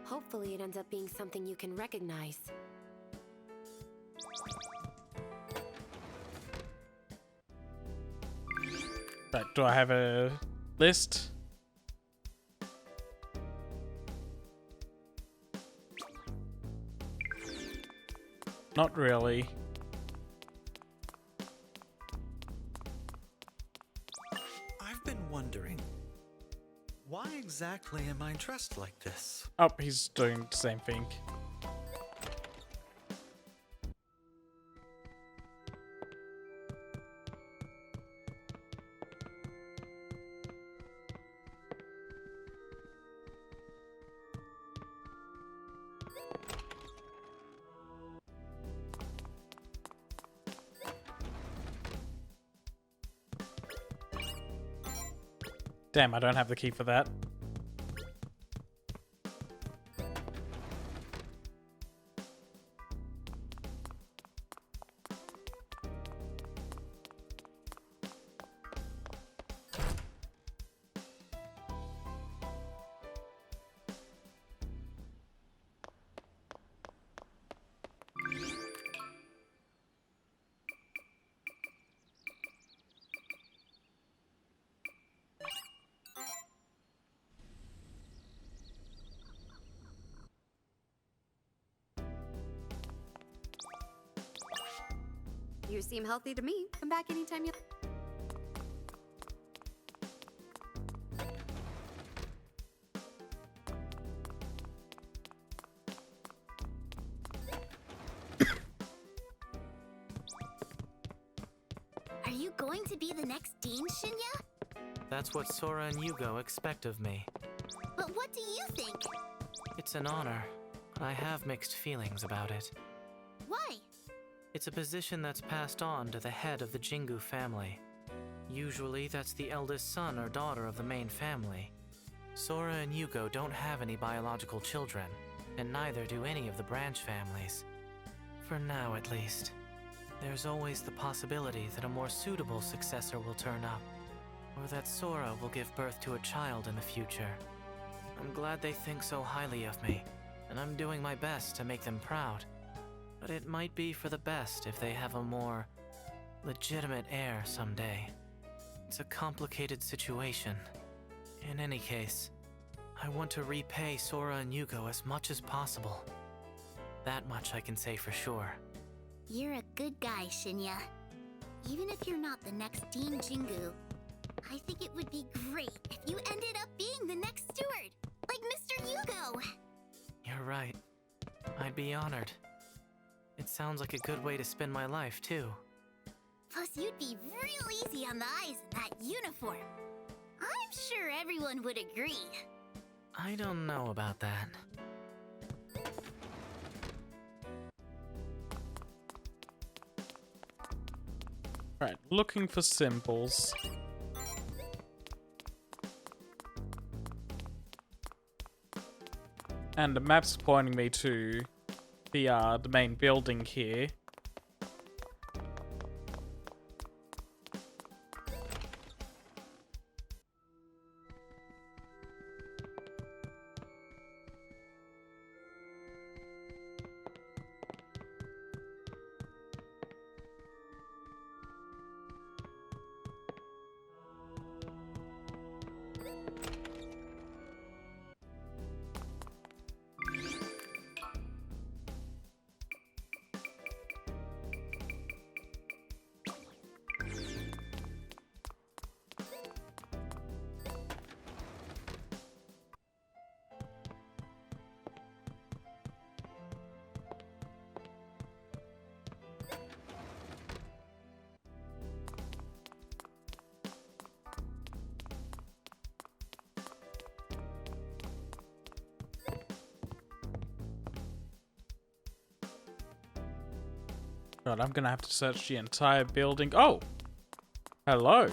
Hopefully it ends up being something you can recognize. Right, do I have a list? Not really. I've been wondering, why exactly am I dressed like this? Oh, he's doing the same thing. Damn, I don't have the key for that. You seem healthy to me. Come back anytime you... Are you going to be the next dean, Shinya? That's what Sora and Yugo expect of me. But what do you think? It's an honor, but I have mixed feelings about it. Why? It's a position that's passed on to the head of the Jingu family. Usually, that's the eldest son or daughter of the main family. Sora and Yugo don't have any biological children, and neither do any of the branch families. For now, at least. There's always the possibility that a more suitable successor will turn up, or that Sora will give birth to a child in the future. I'm glad they think so highly of me, and I'm doing my best to make them proud. But it might be for the best if they have a more legitimate heir someday. It's a complicated situation. In any case, I want to repay Sora and Yugo as much as possible. That much I can say for sure. You're a good guy, Shinya. Even if you're not the next Dean Jingu, I think it would be great if you ended up being the next steward, like Mr. Yugo. You're right. I'd be honored. It sounds like a good way to spend my life, too. Plus, you'd be real easy on the eyes in that uniform. I'm sure everyone would agree. I don't know about that. Right, looking for symbols. And the map's pointing me to the main building here. God, I'm gonna have to search the entire building. Oh! Hello!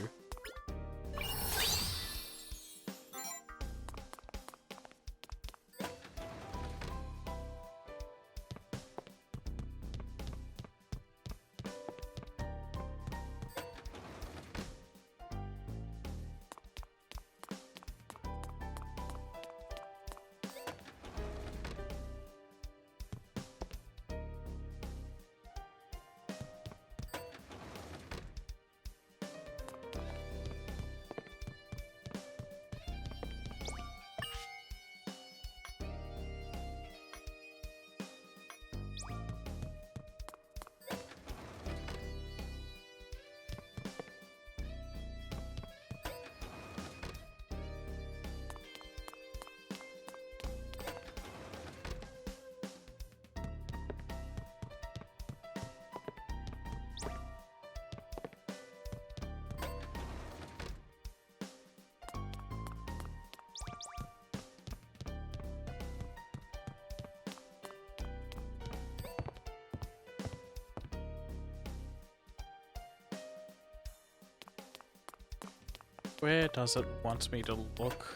Where does it want me to look?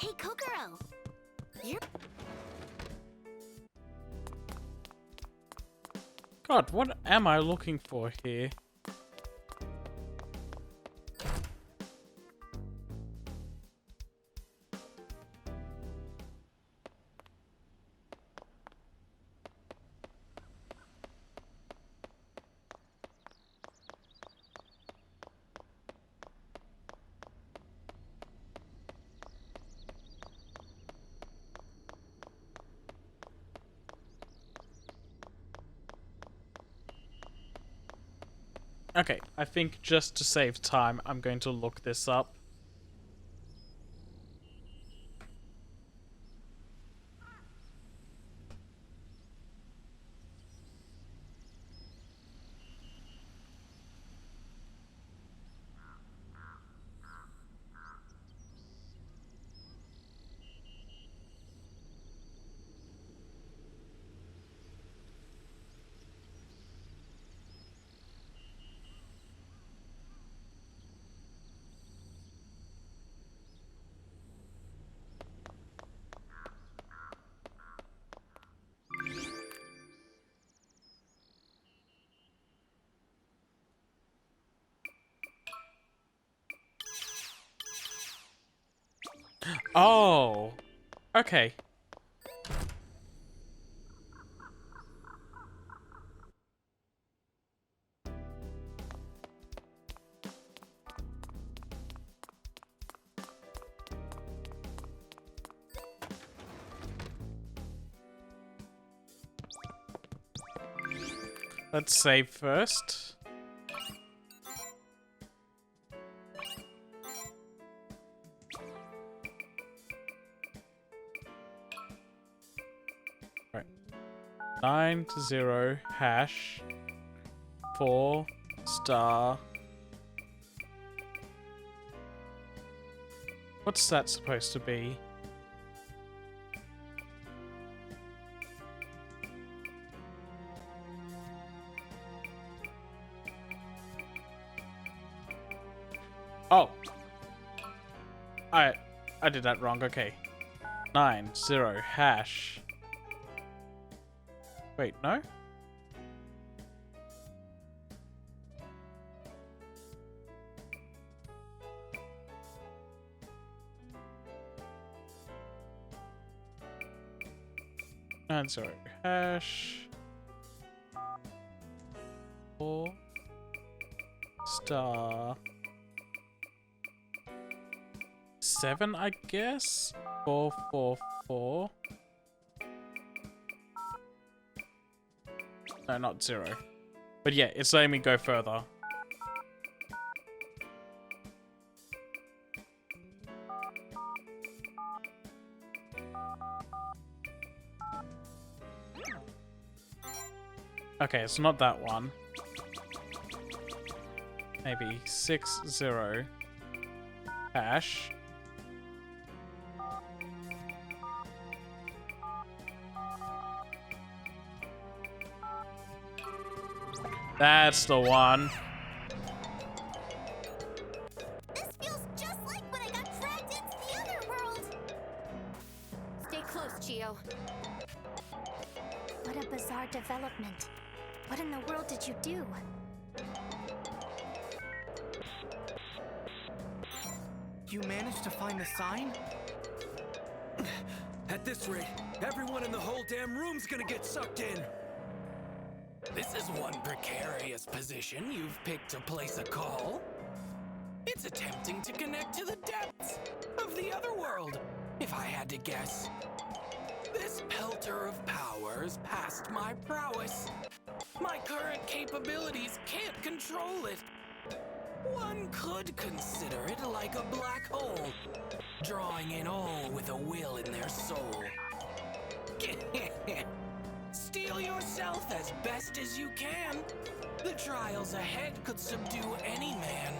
Hey, Kokoro! You're... God, what am I looking for here? Okay, I think just to save time, I'm going to look this up. Oh, okay. Let's save first. Right. 9 hash 4 star. What's that supposed to be? Oh, I did that wrong. Okay, 9 hash. Wait, no. And sorry, hash 4 star 7, I guess. 444. No, not 0. But yeah, it's letting me go further. Okay, it's not that one. Maybe 60 hash. That's the one. This feels just like when I got dragged into the other world! Stay close, Chio. What a bizarre development. What in the world did you do? You managed to find the sign? At this rate, everyone in the whole damn room's gonna get sucked in. This is one precarious position you've picked to place a call. It's attempting to connect to the depths of the other world, if I had to guess. This pelter of powers past my prowess. My current capabilities can't control it. One could consider it like a black hole, drawing in all with a will in their soul. Steel yourself as best as you can. The trials ahead could subdue any man.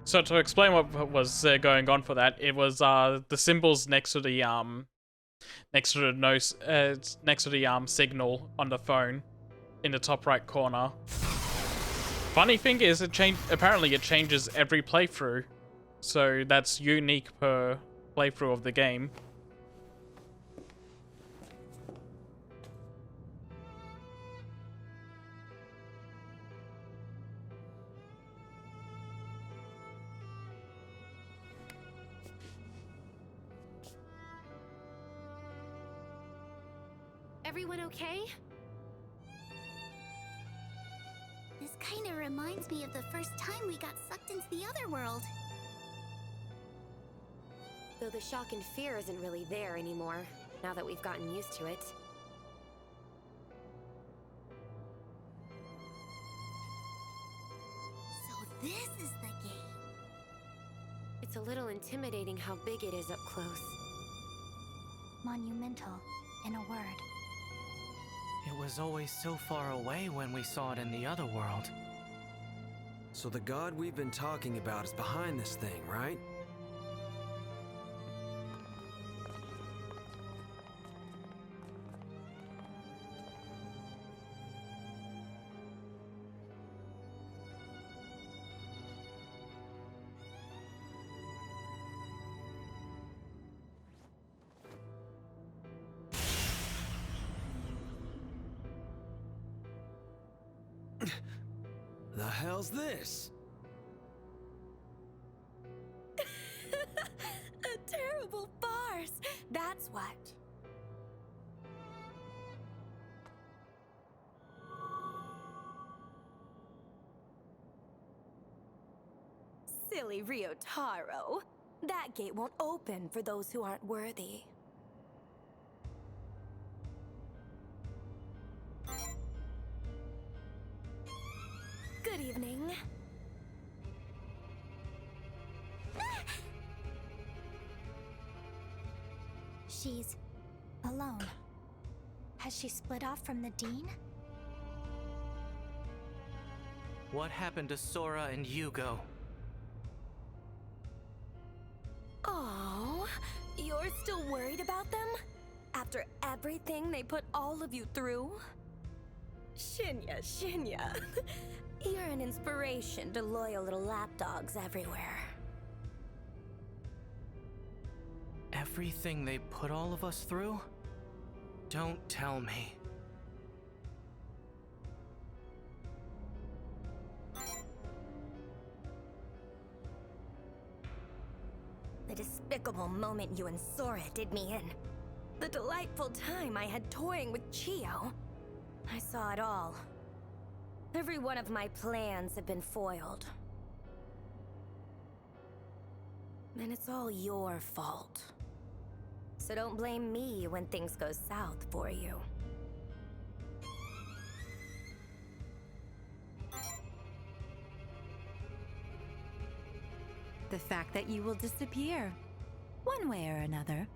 So to explain what was going on for that, it was the symbols next to the signal on the phone in the top right corner. Funny thing is, apparently it changes every playthrough. So that's unique per playthrough of the game. Everyone okay? This kind of reminds me of the first time we got sucked into the other world. Though the shock and fear isn't really there anymore, now that we've gotten used to it. So this is the game. It's a little intimidating how big it is up close. Monumental, in a word. It was always so far away when we saw it in the other world. So the god we've been talking about is behind this thing, right? The hell's this? A terrible farce, that's what. Silly Ryotaro. That gate won't open for those who aren't worthy. Good evening. She's alone. Has she split off from the Dean? What happened to Sora and Hugo? Oh, you're still worried about them? After everything they put all of you through? Shinya. You're an inspiration to loyal little lapdogs everywhere. Everything they put all of us through? Don't tell me. The despicable moment you and Sora did me in. The delightful time I had toying with Chio. I saw it all. Every one of my plans had been foiled. And it's all your fault. So don't blame me when things go south for you. The fact that you will disappear, one way or another.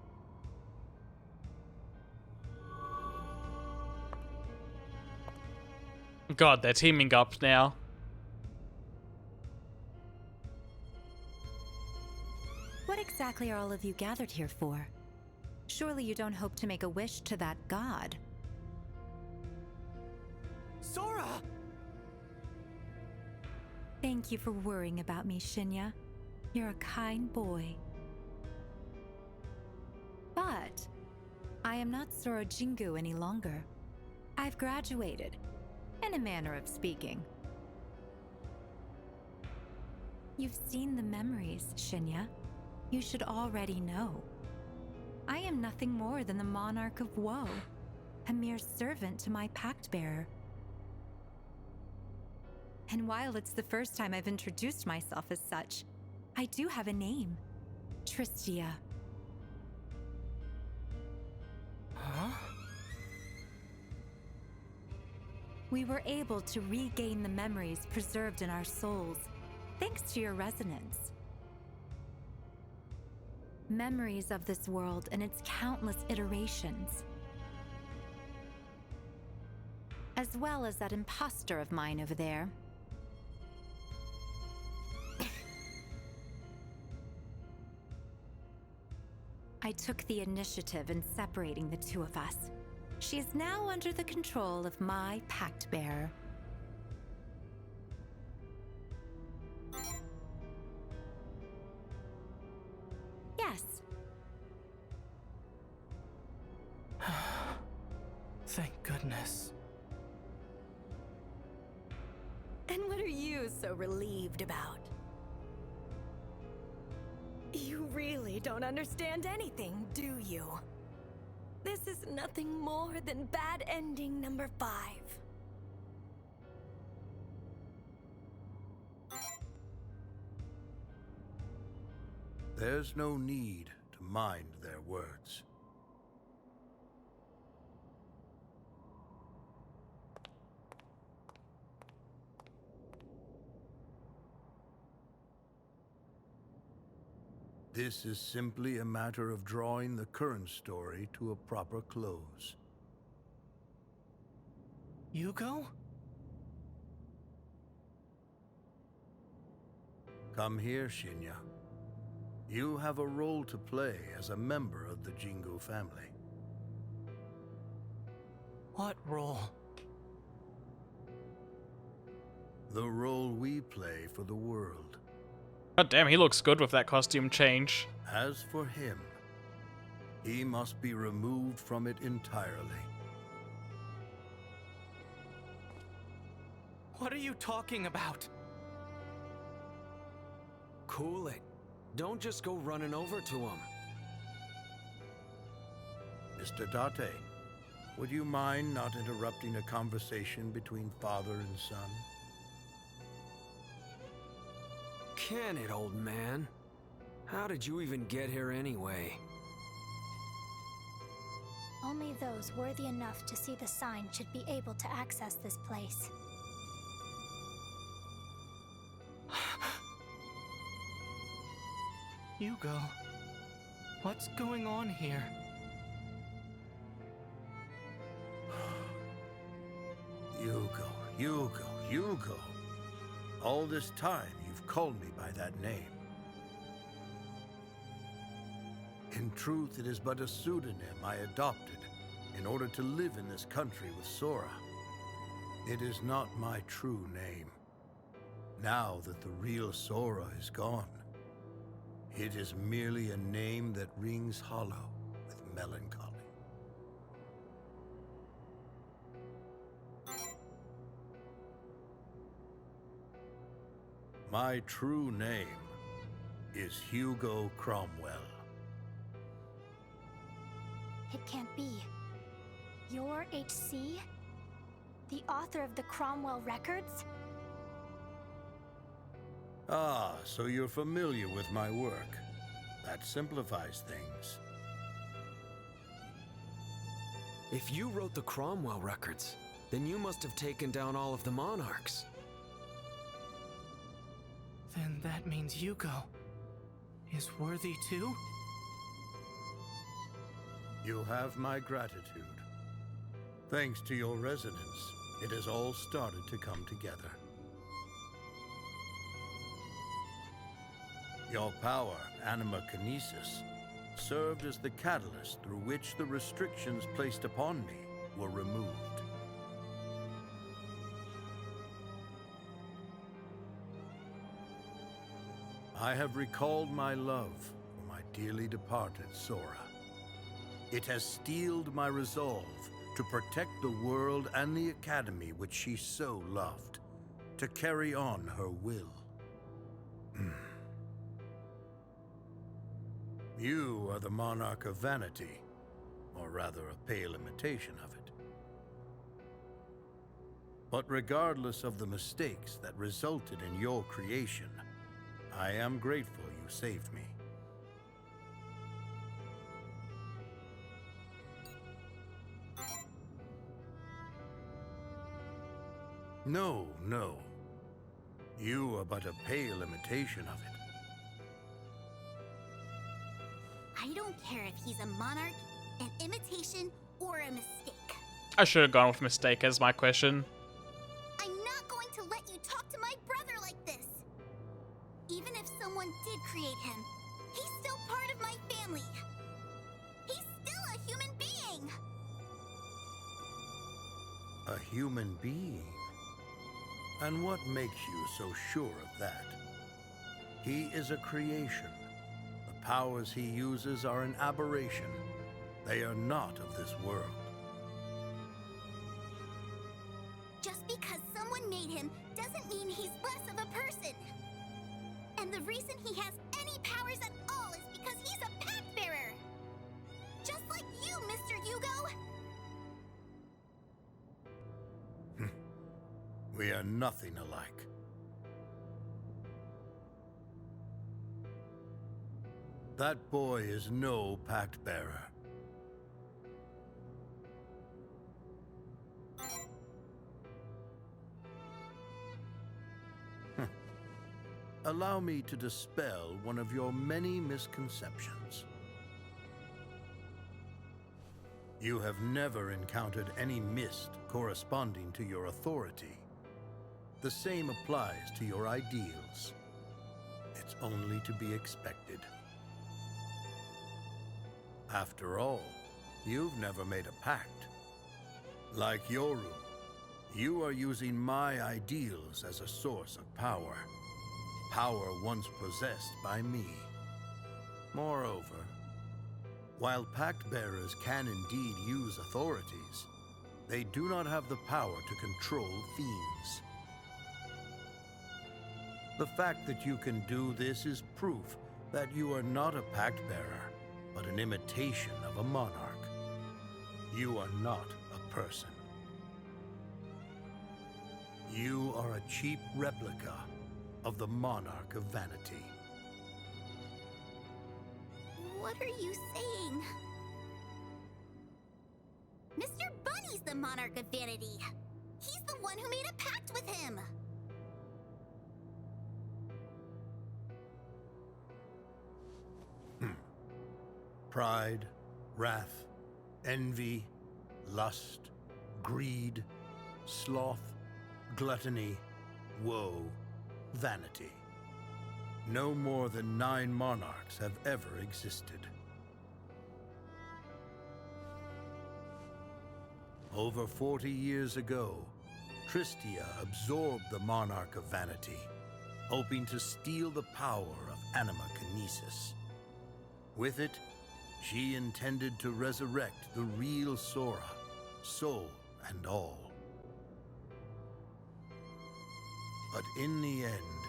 God, they're teaming up now. What exactly are all of you gathered here for? Surely you don't hope to make a wish to that god. Sora! Thank you for worrying about me, Shinya. You're a kind boy. But I am not Sora Jingu any longer. I've graduated, in a manner of speaking. You've seen the memories, Shinya. You should already know. I am nothing more than the Monarch of Woe, a mere servant to my pact-bearer. And while it's the first time I've introduced myself as such, I do have a name. Tristia. Huh? We were able to regain the memories preserved in our souls, thanks to your resonance. Memories of this world and its countless iterations. As well as that imposter of mine over there. I took the initiative in separating the two of us. She is now under the control of my pact-bearer. Thank goodness. And what are you so relieved about? You really don't understand anything, do you? This is nothing more than bad ending number 5. There's no need to mind their words. This is simply a matter of drawing the current story to a proper close. Yugo? Come here, Shinya. You have a role to play as a member of the Jingu family. What role? The role we play for the world. God damn, he looks good with that costume change. As for him, he must be removed from it entirely. What are you talking about? Cool it. Don't just go running over to him. Mr. Date, would you mind not interrupting a conversation between father and son? Can it, old man? How did you even get here anyway? Only those worthy enough to see the sign should be able to access this place. Yugo, what's going on here? Yugo. All this time you've called me by that name. In truth, it is but a pseudonym I adopted in order to live in this country with Sora. It is not my true name. Now that the real Sora is gone, it is merely a name that rings hollow with melancholy. My true name is Hugo Cromwell. It can't be. You're HC? The author of the Cromwell records? Ah, so you're familiar with my work. That simplifies things. If you wrote the Cromwell records, then you must have taken down all of the Monarchs. Then that means Yugo is worthy too? You have my gratitude. Thanks to your resonance, it has all started to come together. Your power, Anima Kinesis, served as the catalyst through which the restrictions placed upon me were removed. I have recalled my love for my dearly departed Sora. It has steeled my resolve to protect the world and the Academy which she so loved, to carry on her will. You are the Monarch of Vanity, or rather a pale imitation of it. But regardless of the mistakes that resulted in your creation, I am grateful you saved me. No. You are but a pale imitation of it. I don't care if he's a monarch, an imitation, or a mistake. I should have gone with mistake as my question. I'm not going to let you talk to my brother like this. Even if someone did create him, he's still part of my family. He's still a human being. A human being? And what makes you so sure of that? He is a creation. The powers he uses are an aberration. They are not of this world. made him doesn't mean he's less of a person. And the reason he has any powers at all is because he's a pact bearer. Just like you, Mr. Yugo. We are nothing alike. That boy is no pact bearer. Allow me to dispel one of your many misconceptions. You have never encountered any mist corresponding to your authority. The same applies to your ideals. It's only to be expected. After all, you've never made a pact. Like Yoru, you are using my ideals as a source of power. Power once possessed by me. Moreover, while pact bearers can indeed use authorities, they do not have the power to control fiends. The fact that you can do this is proof that you are not a pact bearer, but an imitation of a monarch. You are not a person. You are a cheap replica of the Monarch of Vanity. What are you saying? Mr. Bunny's the Monarch of Vanity. He's the one who made a pact with him. Pride, wrath, envy, lust, greed, sloth, gluttony, woe, vanity. No more than 9 monarchs have ever existed. Over 40 years ago, Tristia absorbed the Monarch of Vanity, hoping to steal the power of anima kinesis. With it, she intended to resurrect the real Sora, soul and all. But in the end,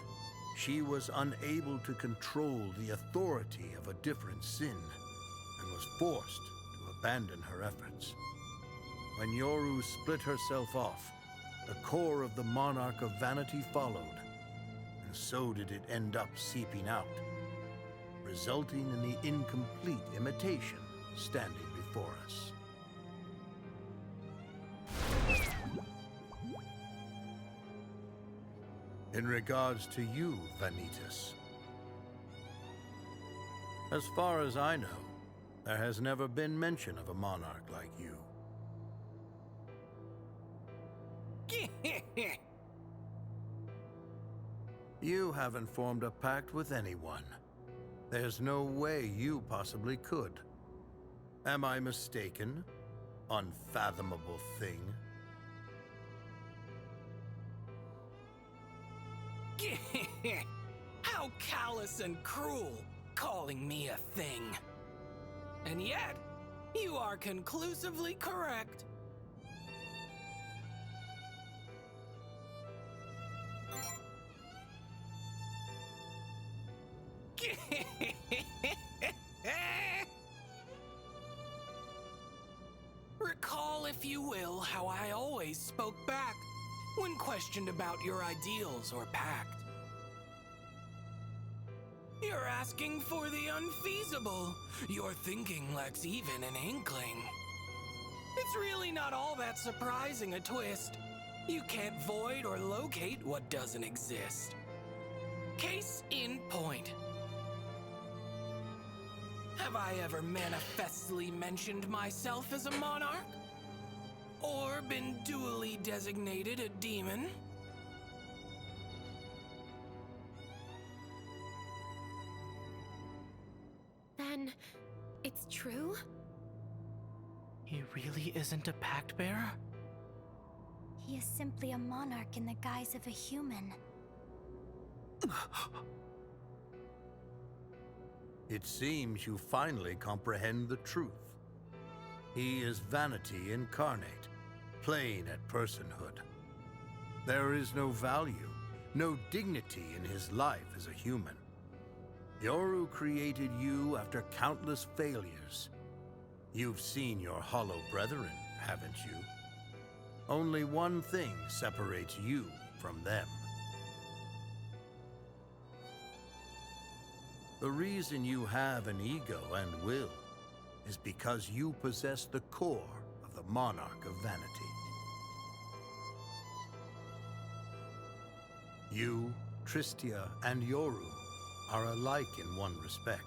she was unable to control the authority of a different sin and was forced to abandon her efforts. When Yoru split herself off, the core of the Monarch of Vanity followed, and so did it end up seeping out, resulting in the incomplete imitation standing before us. In regards to you, Vanitas, as far as I know, there has never been mention of a monarch like you. You haven't formed a pact with anyone. There's no way you possibly could. Am I mistaken? Unfathomable thing. How callous and cruel, calling me a thing. And yet, you are conclusively correct. Recall, if you will, how I always spoke back when questioned about your ideals or pact. You're asking for the unfeasible. Your thinking lacks even an inkling. It's really not all that surprising a twist. You can't void or locate what doesn't exist. Case in point. Have I ever manifestly mentioned myself as a monarch? Or been duly designated a demon? Then, it's true? He really isn't a pact bearer? He is simply a monarch in the guise of a human. It seems you finally comprehend the truth. He is vanity incarnate, playing at personhood. There is no value, no dignity in his life as a human. Yoru created you after countless failures. You've seen your hollow brethren, haven't you? Only one thing separates you from them. The reason you have an ego and will is because you possess the core of the Monarch of Vanity. You, Tristia, and Yoru are alike in one respect.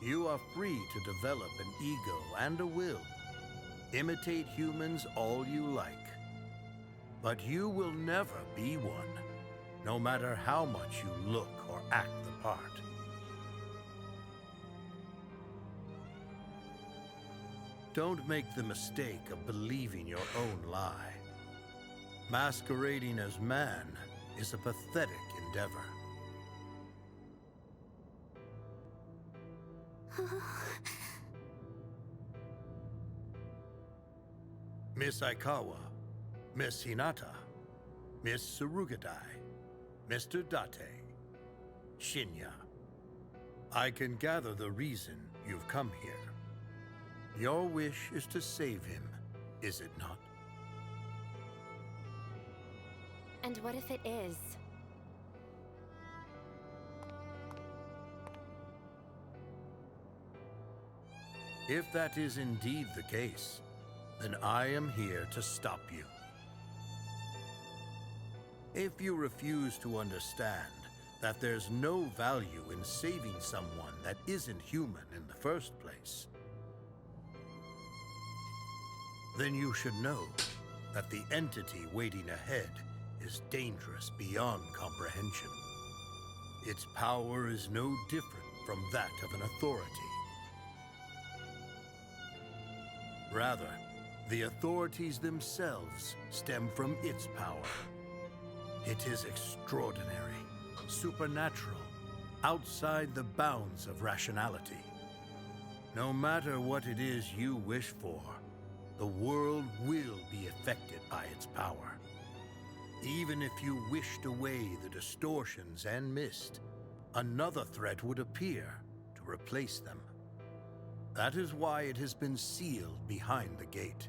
You are free to develop an ego and a will. Imitate humans all you like. But you will never be one, no matter how much you look or act the part. Don't make the mistake of believing your own lie. Masquerading as man is a pathetic endeavor. Miss Aikawa, Miss Hinata, Miss Surugadai, Mr. Date, Shinya. I can gather the reason you've come here. Your wish is to save him, is it not? And what if it is? If that is indeed the case, then I am here to stop you. If you refuse to understand that there's no value in saving someone that isn't human in the first place, then you should know that the entity waiting ahead is dangerous beyond comprehension. Its power is no different from that of an authority. Rather, the authorities themselves stem from its power. It is extraordinary, supernatural, outside the bounds of rationality. No matter what it is you wish for, the world will be affected by its power. Even if you wished away the distortions and mist, another threat would appear to replace them. That is why it has been sealed behind the gate.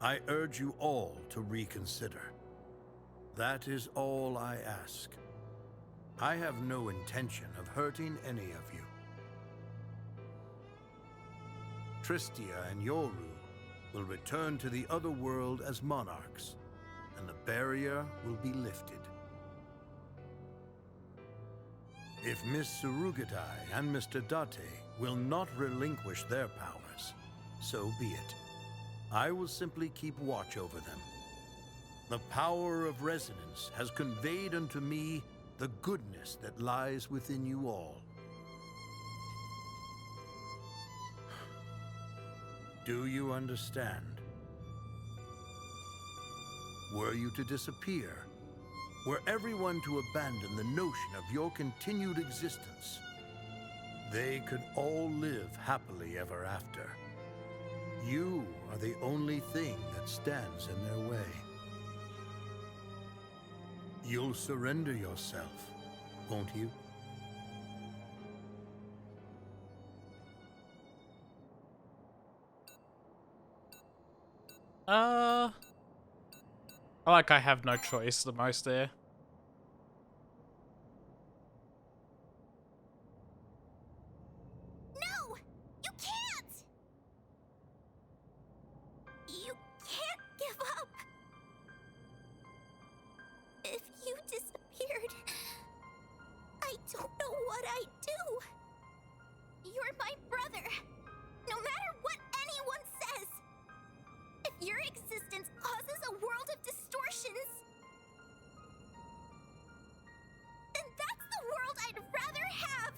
I urge you all to reconsider. That is all I ask. I have no intention of hurting any of you. Tristia and Yoru will return to the other world as monarchs, and the barrier will be lifted. If Miss Surugadai and Mr. Date will not relinquish their powers, so be it. I will simply keep watch over them. The power of resonance has conveyed unto me the goodness that lies within you all. Do you understand? Were you to disappear, were everyone to abandon the notion of your continued existence, they could all live happily ever after. You are the only thing that stands in their way. You'll surrender yourself, won't you? I have no choice the most there. No! You can't! You can't give up! If you disappeared, I don't know what I'd do. You're my brother, no matter what anyone says. If your existence causes a world of distortions, then that's the world I'd rather have.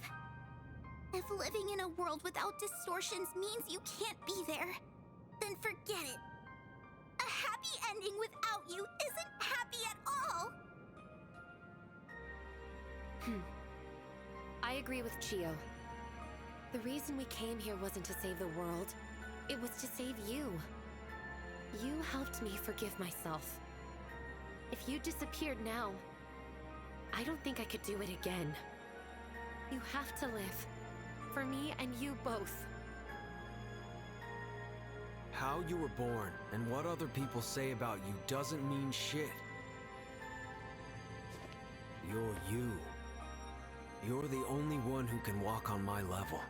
If living in a world without distortions means you can't be there, then forget it. A happy ending without you isn't happy at all. I agree with Chio. The reason we came here wasn't to save the world. It was to save you. You helped me forgive myself. If you disappeared now, I don't think I could do it again. You have to live. For me and you both. How you were born and what other people say about you doesn't mean shit. You're you. You're the only one who can walk on my level.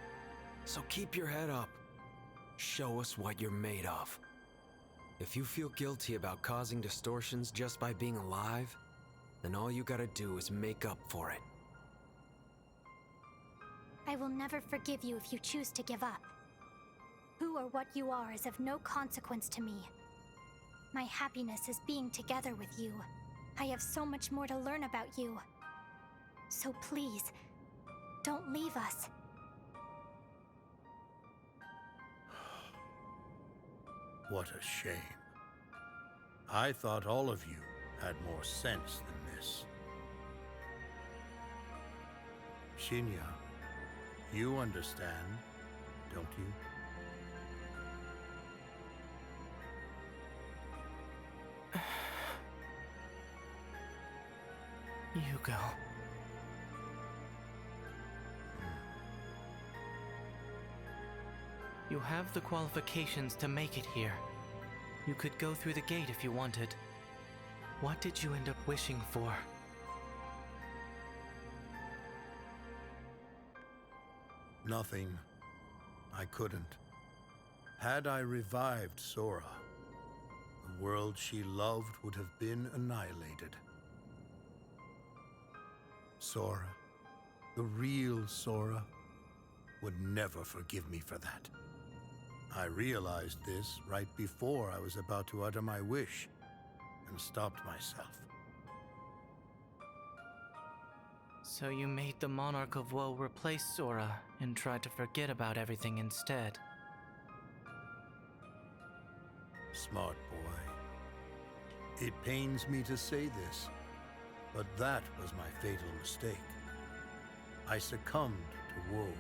So keep your head up. Show us what you're made of. If you feel guilty about causing distortions just by being alive, then all you gotta do is make up for it. I will never forgive you if you choose to give up. Who or what you are is of no consequence to me. My happiness is being together with you. I have so much more to learn about you. So please, don't leave us. What a shame. I thought all of you had more sense than this. Shinya, you understand, don't you? Hugo. You have the qualifications to make it here. You could go through the gate if you wanted. What did you end up wishing for? Nothing. I couldn't. Had I revived Sora, the world she loved would have been annihilated. Sora, the real Sora, would never forgive me for that. I realized this right before I was about to utter my wish, and stopped myself. So you made the Monarch of Woe replace Sora and tried to forget about everything instead. Smart boy. It pains me to say this, but that was my fatal mistake. I succumbed to woe.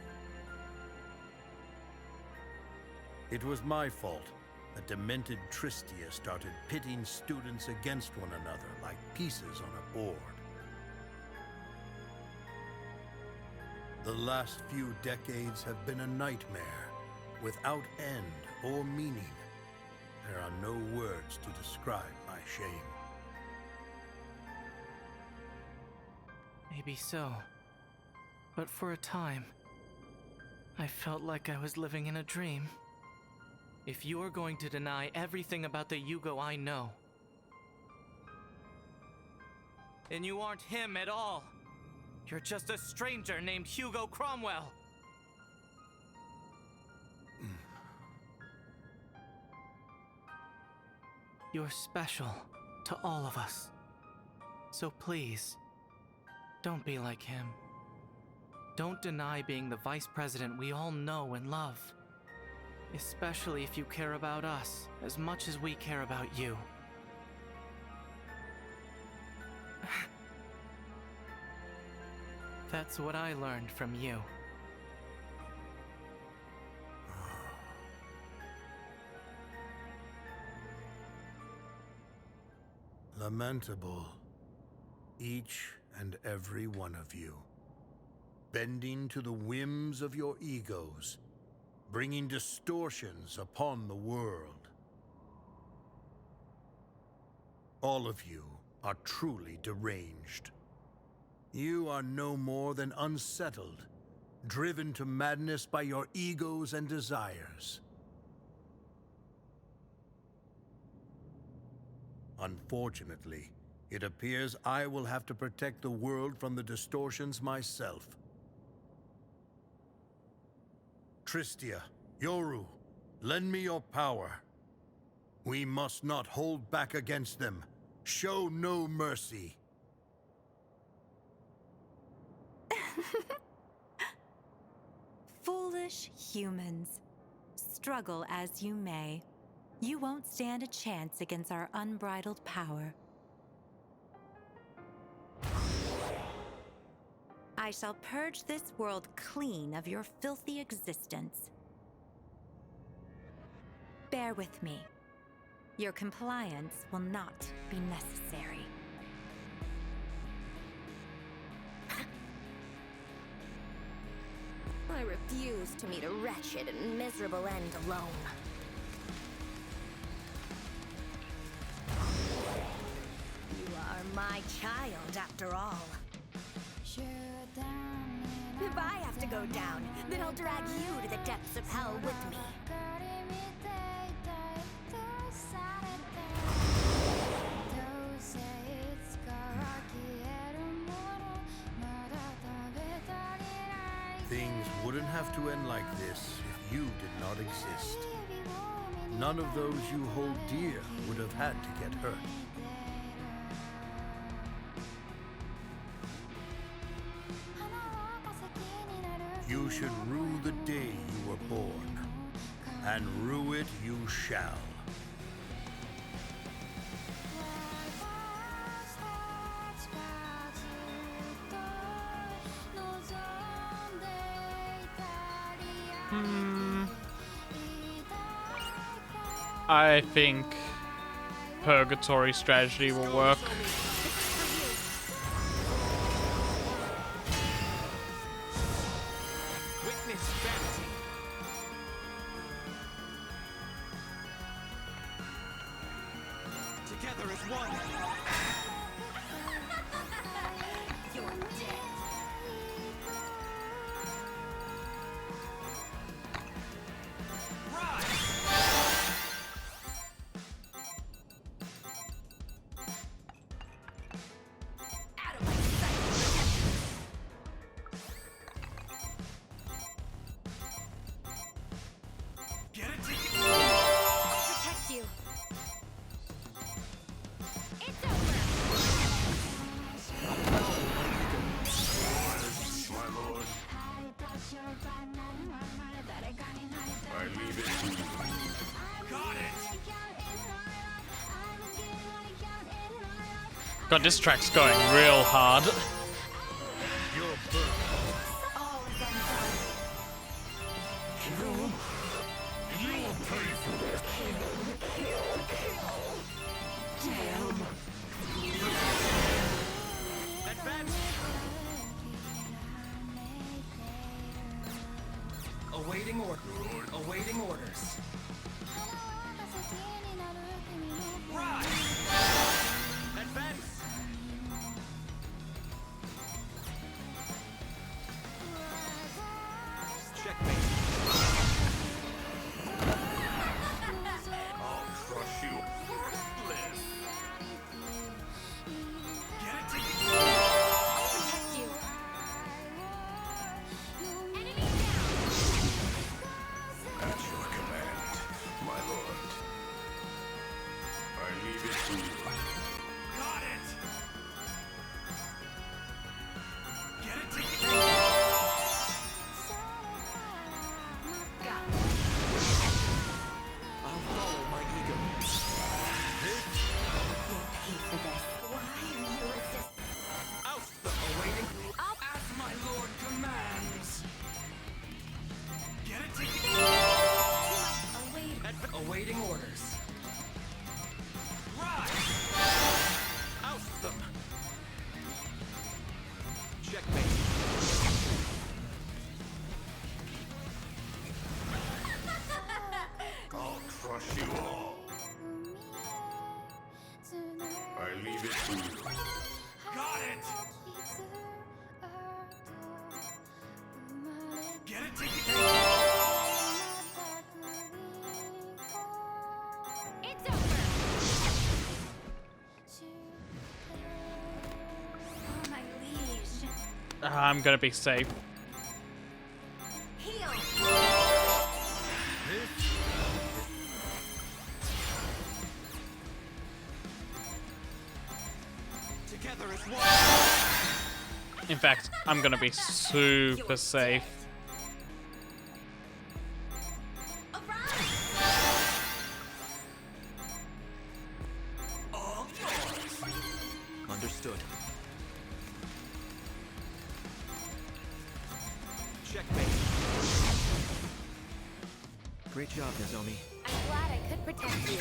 It was my fault that demented Tristia started pitting students against one another like pieces on a board. The last few decades have been a nightmare, without end or meaning. There are no words to describe my shame. Maybe so. But for a time, I felt like I was living in a dream. If you're going to deny everything about the Hugo I know, then you aren't him at all. You're just a stranger named Hugo Cromwell. You're special to all of us. So please, don't be like him. Don't deny being the vice president we all know and love. Especially if you care about us as much as we care about you. That's what I learned from you. Lamentable, each and every one of you, bending to the whims of your egos, bringing distortions upon the world. All of you are truly deranged. You are no more than unsettled, driven to madness by your egos and desires. Unfortunately, it appears I will have to protect the world from the distortions myself. Tristia, Yoru, lend me your power. We must not hold back against them. Show no mercy. Foolish humans. Struggle as you may, you won't stand a chance against our unbridled power. I shall purge this world clean of your filthy existence. Bear with me. Your compliance will not be necessary. I refuse to meet a wretched and miserable end alone. You are my child, after all. If I have to go down, then I'll drag you to the depths of hell with me. Things wouldn't have to end like this if you did not exist. None of those you hold dear would have had to get hurt. You should rue the day you were born, and rue it you shall. I think purgatory strategy will work. Witness Vanity. Together as one. You're dead. God, this track's going real hard. Awaiting orders. Advance. Checkmate. I'll crush you. Bliss. Get it At your command, my lord. I leave it to you. Got it. Get it I'll follow my ego. You'll pay for this. Why are you resisting? out. Awaiting. As my lord commands. Get it together. Awaiting orders. Oust them. Checkmate. I'll crush you all. I leave it to you. Got it. Get it together. It's over. Oh, my liege. I'm gonna be safe. Heal. Together as one. In fact, I'm gonna be super safe. Understood. Checkmate. Great job, Nozomi. I'm glad I could protect you.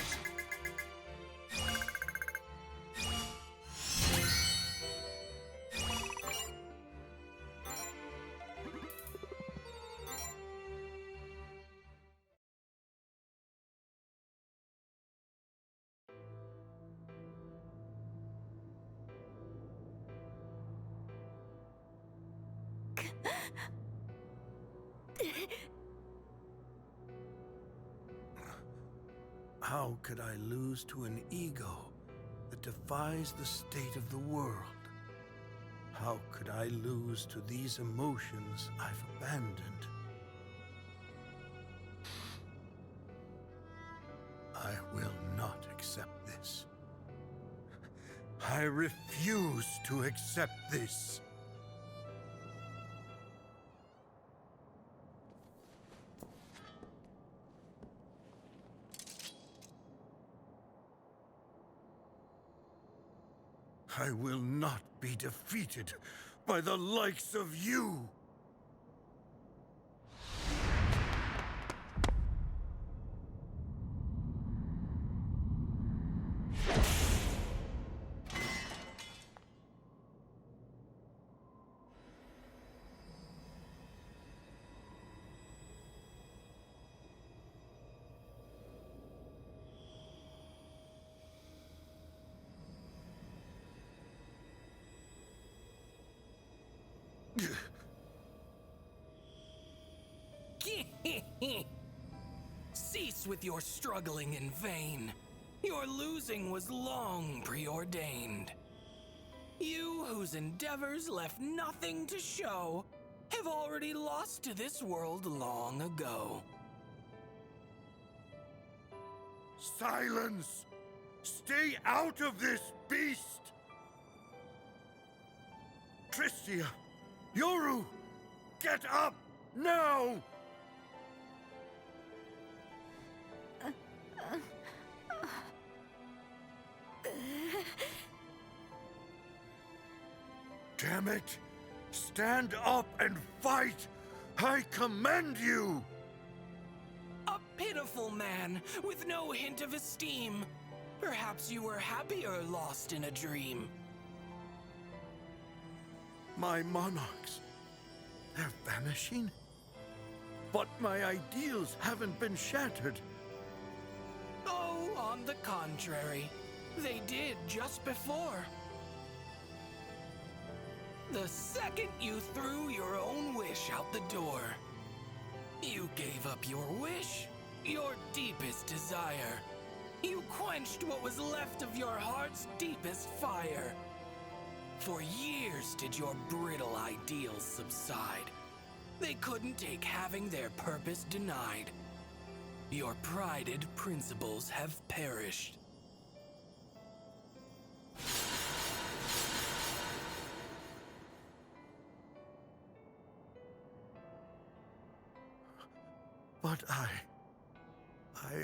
How could I lose to an ego that defies the state of the world? How could I lose to these emotions I've abandoned? I will not accept this. I refuse to accept this. I will not be defeated by the likes of you! Cease with your struggling in vain. Your losing was long preordained. You, whose endeavors left nothing to show, have already lost to this world long ago. Silence! Stay out of this, beast! Tristia! Yoru! Get up! Now! Damn it! Stand up and fight! I commend you! A pitiful man with no hint of esteem. Perhaps you were happier lost in a dream. My monarchs, they're vanishing? But my ideals haven't been shattered. Oh, on the contrary, they did just before. The second you threw your own wish out the door, you gave up your wish, your deepest desire. You quenched what was left of your heart's deepest fire. For years did your brittle ideals subside. They couldn't take having their purpose denied. Your prided principles have perished. But I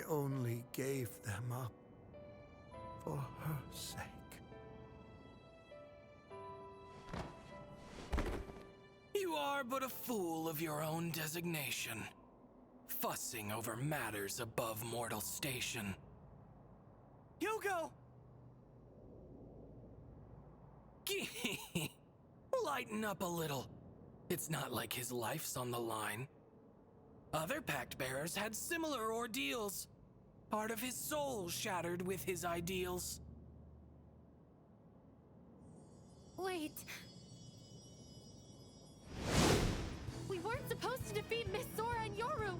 only gave them up for her sake. You are but a fool of your own designation, fussing over matters above mortal station. Hugo! Lighten up a little. It's not like his life's on the line. Other Pact Bearers had similar ordeals. Part of his soul shattered with his ideals. Wait. We weren't supposed to defeat Miss Sora and Yoru.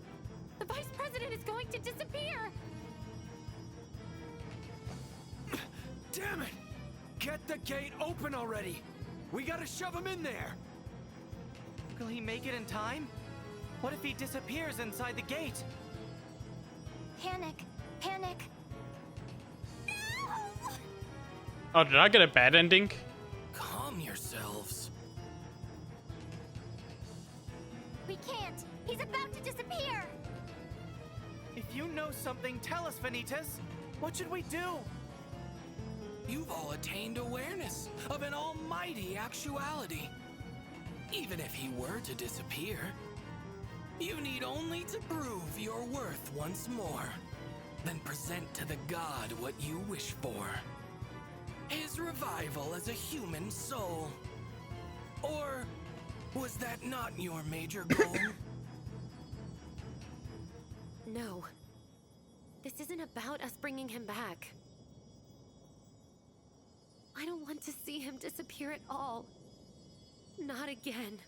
The Vice President is going to disappear. Damn it! Get the gate open already! We gotta shove him in there! Will he make it in time? What if he disappears inside the gate? Panic! Panic! Oh, did I get a bad ending? Calm yourselves. We can't! He's about to disappear! If you know something, tell us, Vanitas! What should we do? You've all attained awareness of an almighty actuality. Even if he were to disappear, you need only to prove your worth once more, then present to the god what you wish for. His revival as a human soul. Or was that not your major goal? No. This isn't about us bringing him back. I don't want to see him disappear at all. Not again.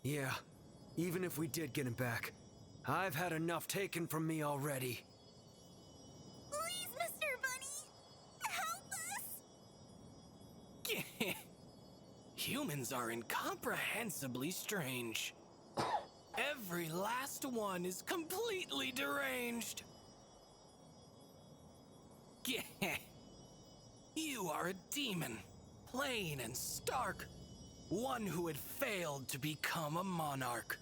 Yeah, even if we did get him back, I've had enough taken from me already. humans are incomprehensibly strange. Every last one is completely deranged. You are a demon, plain and stark. One who had failed to become a monarch.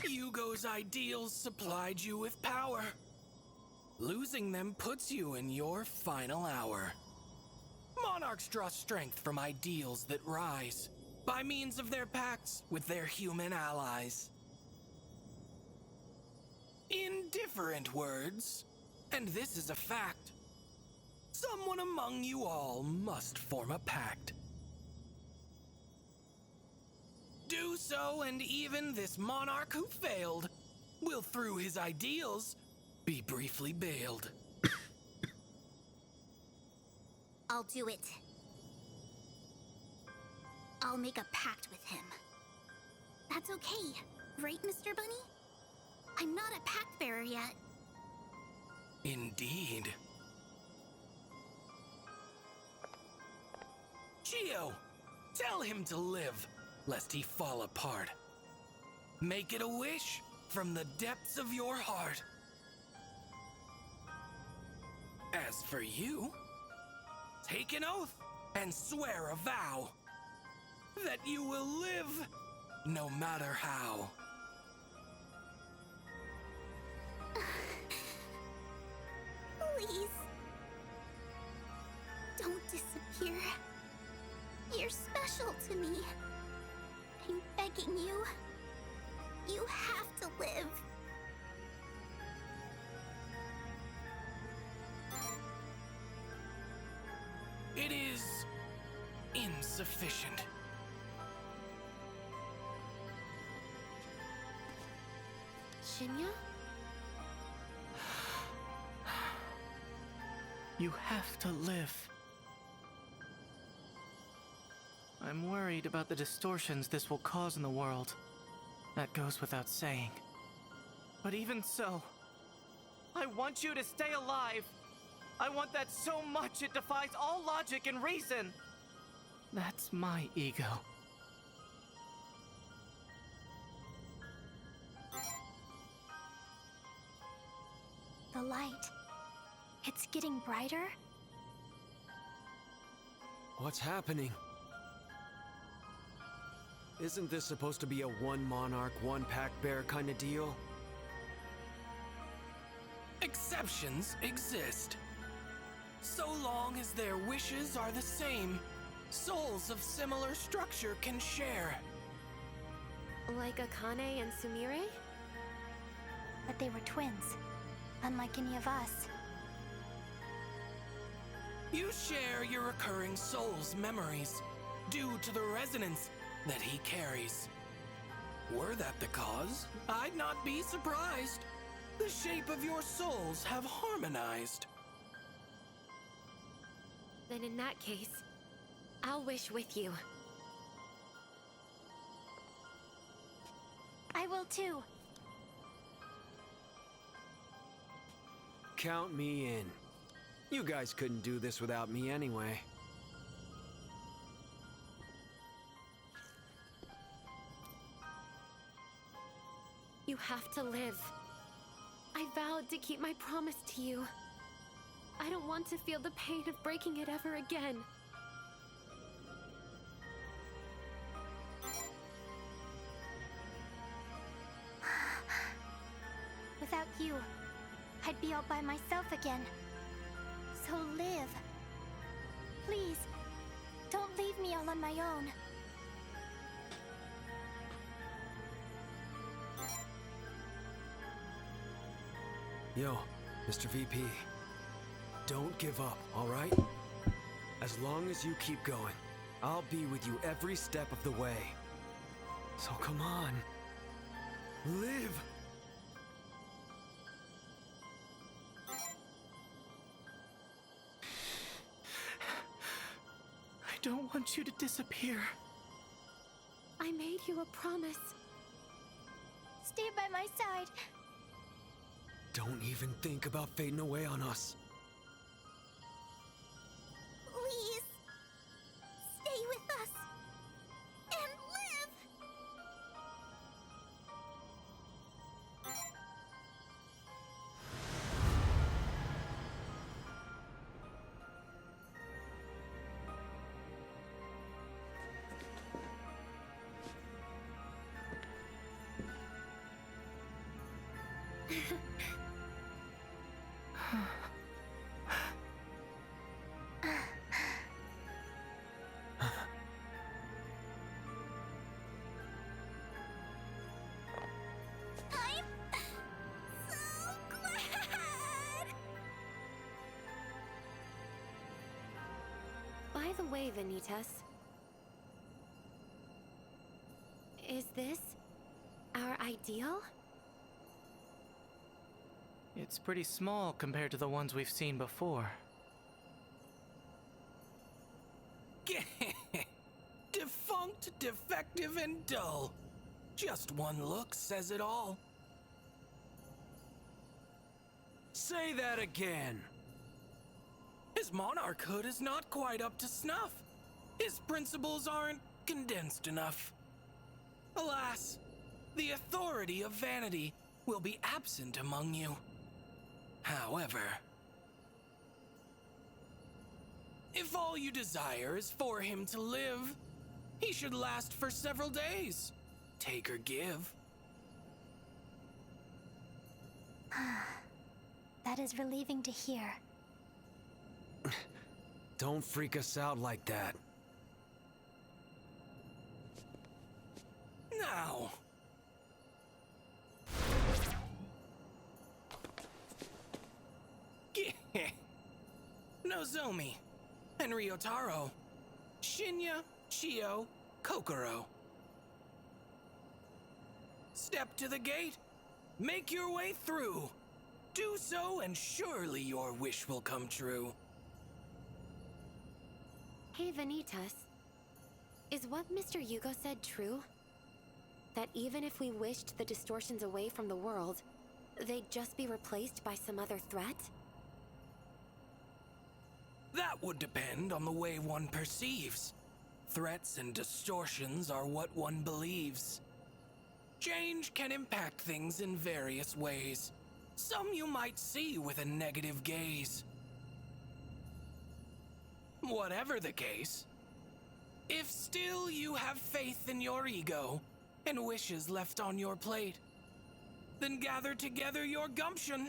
Hugo's ideals supplied you with power. Losing them puts you in your final hour. Monarchs draw strength from ideals that rise by means of their pacts with their human allies. In different words, and this is a fact, someone among you all must form a pact. Do so, and even this monarch who failed will, through his ideals, be briefly bailed. I'll do it. I'll make a pact with him. That's okay, right, Mr. Bunny? I'm not a pact bearer yet. Indeed. Gio, tell him to live, lest he fall apart. Make it a wish from the depths of your heart. As for you, take an oath and swear a vow that you will live no matter how. Please. Don't disappear. You're special to me. I'm begging you. You have to live. It is insufficient. Shinya? You have to live. I'm worried about the distortions this will cause in the world. That goes without saying. But even so, I want you to stay alive. I want that so much it defies all logic and reason. That's my ego. The light. It's getting brighter? What's happening? Isn't this supposed to be a one monarch, one pack bear kind of deal? Exceptions exist. So long as their wishes are the same, souls of similar structure can share. Like Akane and Sumire? But they were twins, unlike any of us. You share your recurring soul's memories, due to the resonance that he carries. Were that the cause, I'd not be surprised. The shape of your souls have harmonized. Then in that case, I'll wish with you. I will too. Count me in. You guys couldn't do this without me anyway. You have to live. I vowed to keep my promise to you. I don't want to feel the pain of breaking it ever again. Without you, I'd be all by myself again. So live. Please, don't leave me all on my own. Yo, Mr. VP. Don't give up, alright? As long as you keep going, I'll be with you every step of the way. So come on. Live! I don't want you to disappear. I made you a promise. Stay by my side. Don't even think about fading away on us. Please. Stay with us. By the way, Vanitas, is this our ideal? It's pretty small compared to the ones we've seen before. Defunct, defective, and dull. Just one look says it all. Say that again. His monarchhood is not quite up to snuff. His principles aren't condensed enough. Alas, the authority of Vanity will be absent among you. However, if all you desire is for him to live, he should last for several days. Take or give. That is relieving to hear. Don't freak us out like that. Now. Nozomi, and Ryotaro, Shinya, Chio, Kokoro. Step to the gate, make your way through. Do so, and surely your wish will come true. Hey, Vanitas. Is what Mr. Yugo said true? That even if we wished the distortions away from the world, they'd just be replaced by some other threat? That would depend on the way one perceives. Threats and distortions are what one believes. Change can impact things in various ways. Some you might see with a negative gaze. Whatever the case, if still you have faith in your ego and wishes left on your plate, then gather together your gumption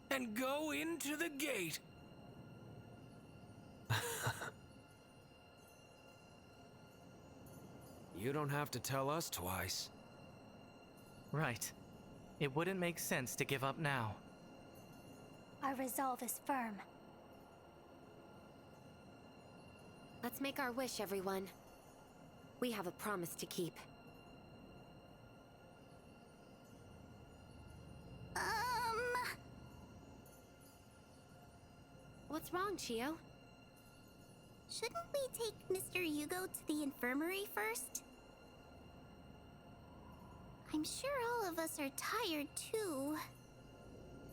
and go into the gate. You don't have to tell us twice. Right. It wouldn't make sense to give up now. Our resolve is firm. Let's make our wish, everyone. We have a promise to keep. What's wrong, Chio? Shouldn't we take Mr. Yugo to the infirmary first? I'm sure all of us are tired, too.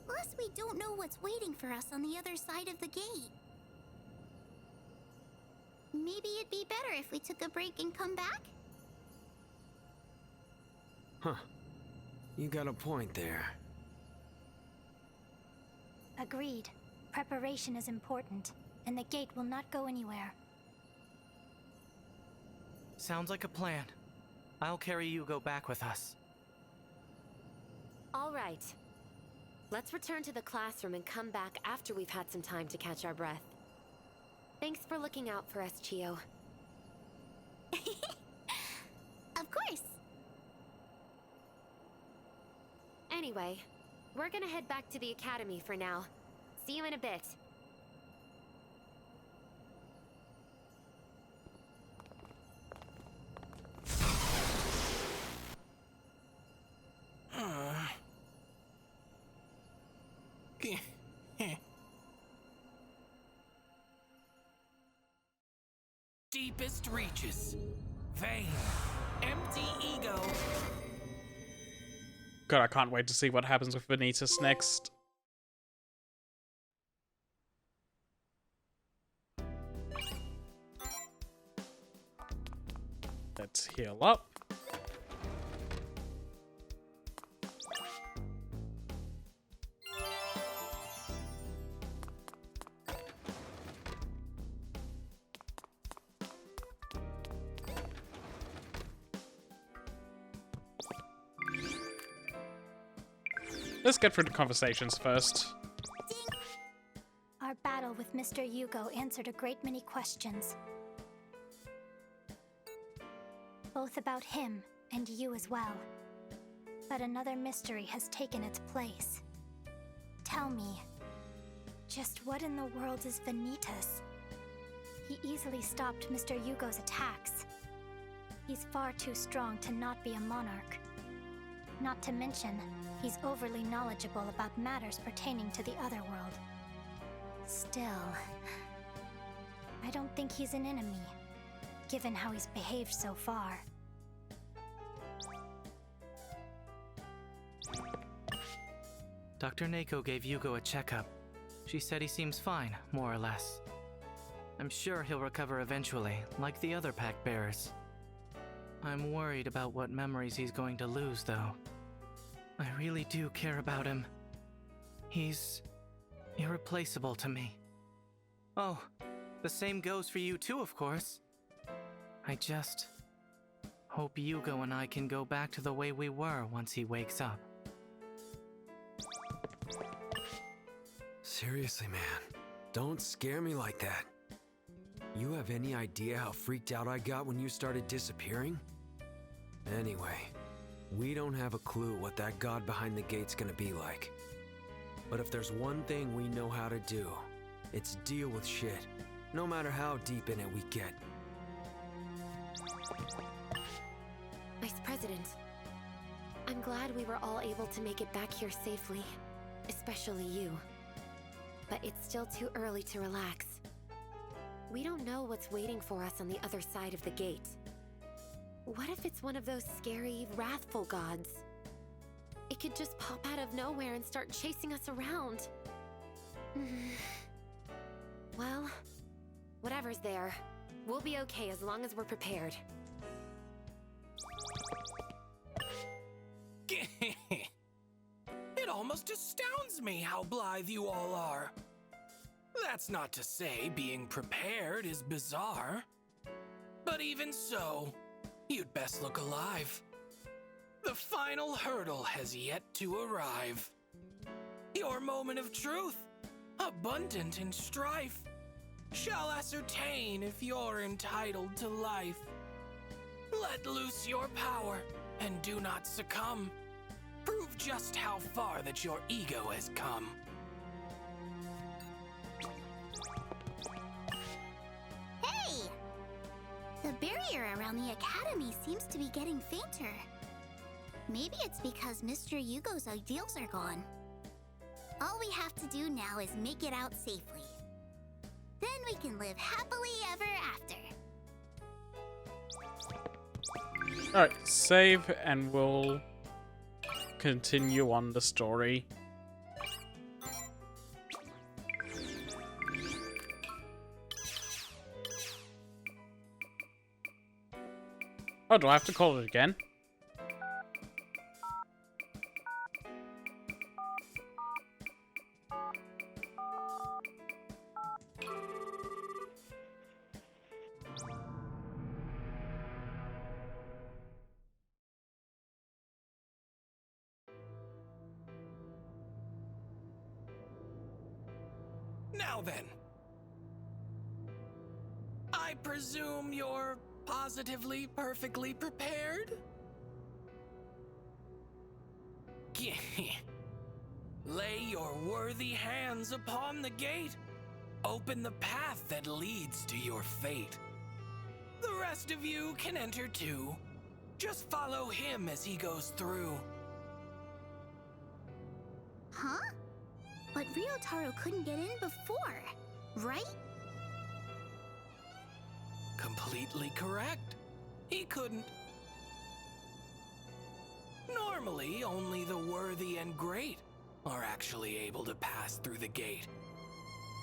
Plus, we don't know what's waiting for us on the other side of the gate. Maybe it'd be better if we took a break and come back? Huh. You got a point there. Agreed. Preparation is important, and the gate will not go anywhere. Sounds like a plan. I'll carry Yugo back with us. All right. Let's return to the classroom and come back after we've had some time to catch our breath. Thanks for looking out for us, Chio. Of course. Anyway, we're gonna head back to the academy for now. See you in a bit. Deepest reaches. Vain. Empty ego. God, I can't wait to see what happens with Vanitas next. Let's heal up. let's get through the conversations first. Our battle with Mr. Yugo answered a great many questions. Both about him and you as well. But another mystery has taken its place. Tell me, just what in the world is Vanitas? He easily stopped Mr. Yugo's attacks. He's far too strong to not be a monarch. Not to mention, he's overly knowledgeable about matters pertaining to the Otherworld. Still, I don't think he's an enemy, given how he's behaved so far. Dr. Neko gave Yugo a checkup. She said he seems fine, more or less. I'm sure he'll recover eventually, like the other pack bearers. I'm worried about what memories he's going to lose, though. I really do care about him. He's irreplaceable to me. Oh, the same goes for you too, of course. I just hope Yugo and I can go back to the way we were once he wakes up. Seriously, man. Don't scare me like that. You have any idea how freaked out I got when you started disappearing? Anyway, we don't have a clue what that god behind the gate's gonna be like. But if there's one thing we know how to do, it's deal with shit, no matter how deep in it we get. Vice President, I'm glad we were all able to make it back here safely, especially you. But it's still too early to relax. We don't know what's waiting for us on the other side of the gate. What if it's one of those scary, wrathful gods? It could just pop out of nowhere and start chasing us around. Well, whatever's there, we'll be okay as long as we're prepared. It almost astounds me how blithe you all are. That's not to say being prepared is bizarre. But even so, you'd best look alive. The final hurdle has yet to arrive. Your moment of truth, abundant in strife, shall ascertain if you're entitled to life. Let loose your power and do not succumb. Prove just how far that your ego has come. Hey! The barrier around the academy seems to be getting fainter. Maybe it's because Mr. Yugo's ideals are gone. All we have to do now is make it out safely. Then we can live happily ever after. Alright, save and we'll continue on the story. Oh, do I have to call it again? Now then, I presume you're positively perfectly prepared? Lay your worthy hands upon the gate. Open the path that leads to your fate. The rest of you can enter too. Just follow him as he goes through. Huh? But Ryotaro couldn't get in before, right? Completely correct. He couldn't. Normally, only the worthy and great are actually able to pass through the gate.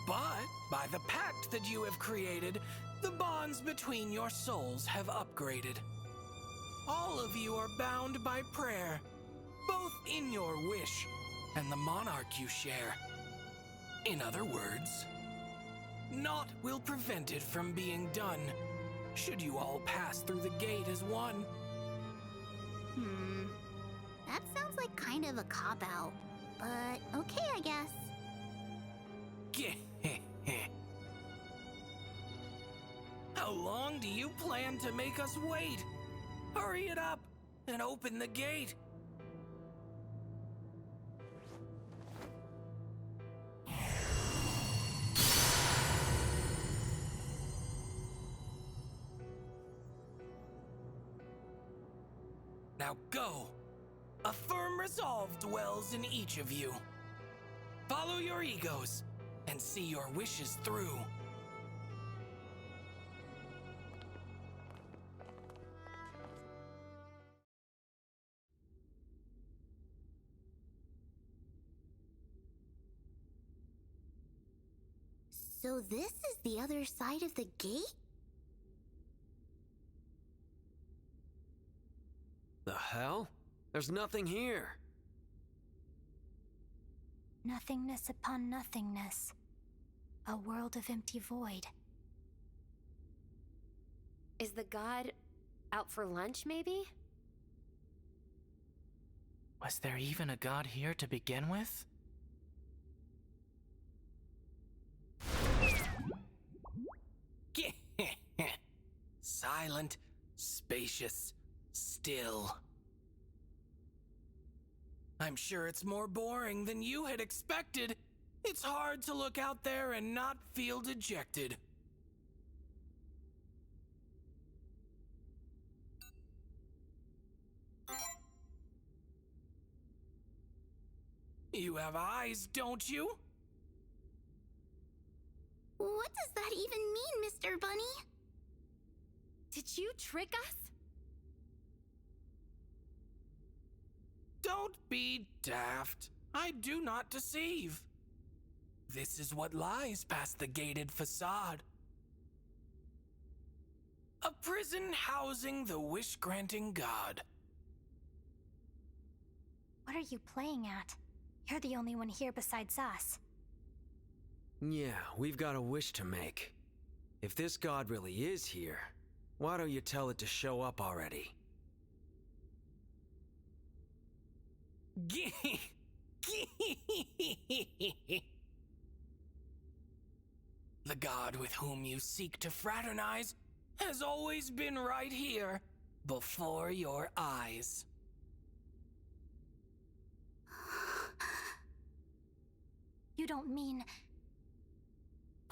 But by the pact that you have created, the bonds between your souls have upgraded. All of you are bound by prayer, both in your wish and the monarch you share. In other words, naught will prevent it from being done, should you all pass through the gate as one. That sounds like kind of a cop-out. long do you plan to make us wait? Hurry it up and open the gate. Now go. A firm resolve dwells in each of you. Follow your egos and see your wishes through. So this is the other side of the gate? The hell? There's nothing here. Nothingness upon nothingness. A world of empty void. Is the god out for lunch, maybe? Was there even a god here to begin with? Silent, spacious, still. I'm sure it's more boring than you had expected. It's hard to look out there and not feel dejected. You have eyes, don't you? What does that even mean, Mr. Bunny? Did you trick us? Don't be daft. I do not deceive. This is what lies past the gated facade. A prison housing the wish-granting god. What are you playing at? You're the only one here besides us. Yeah, we've got a wish to make. If this god really is here, why don't you tell it to show up already? The god with whom you seek to fraternize has always been right here, before your eyes. You don't mean...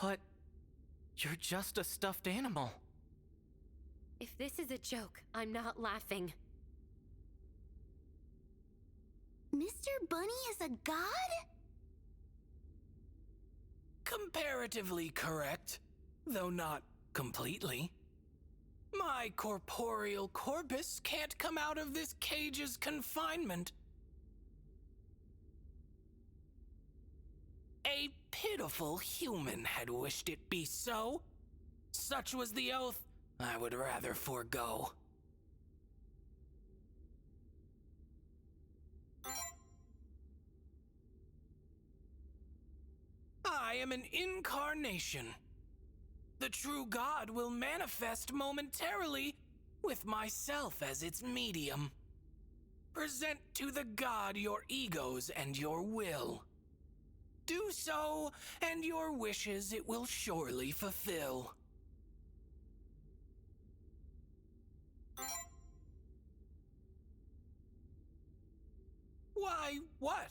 But you're just a stuffed animal. If this is a joke, I'm not laughing. Mr. Bunny is a god? Comparatively correct, though not completely. My corporeal corpus can't come out of this cage's confinement. A pitiful human had wished it be so. Such was the oath I would rather forego. I am an incarnation. The true God will manifest momentarily with myself as its medium. Present to the God your egos and your will. Do so, and your wishes it will surely fulfill. Why, what?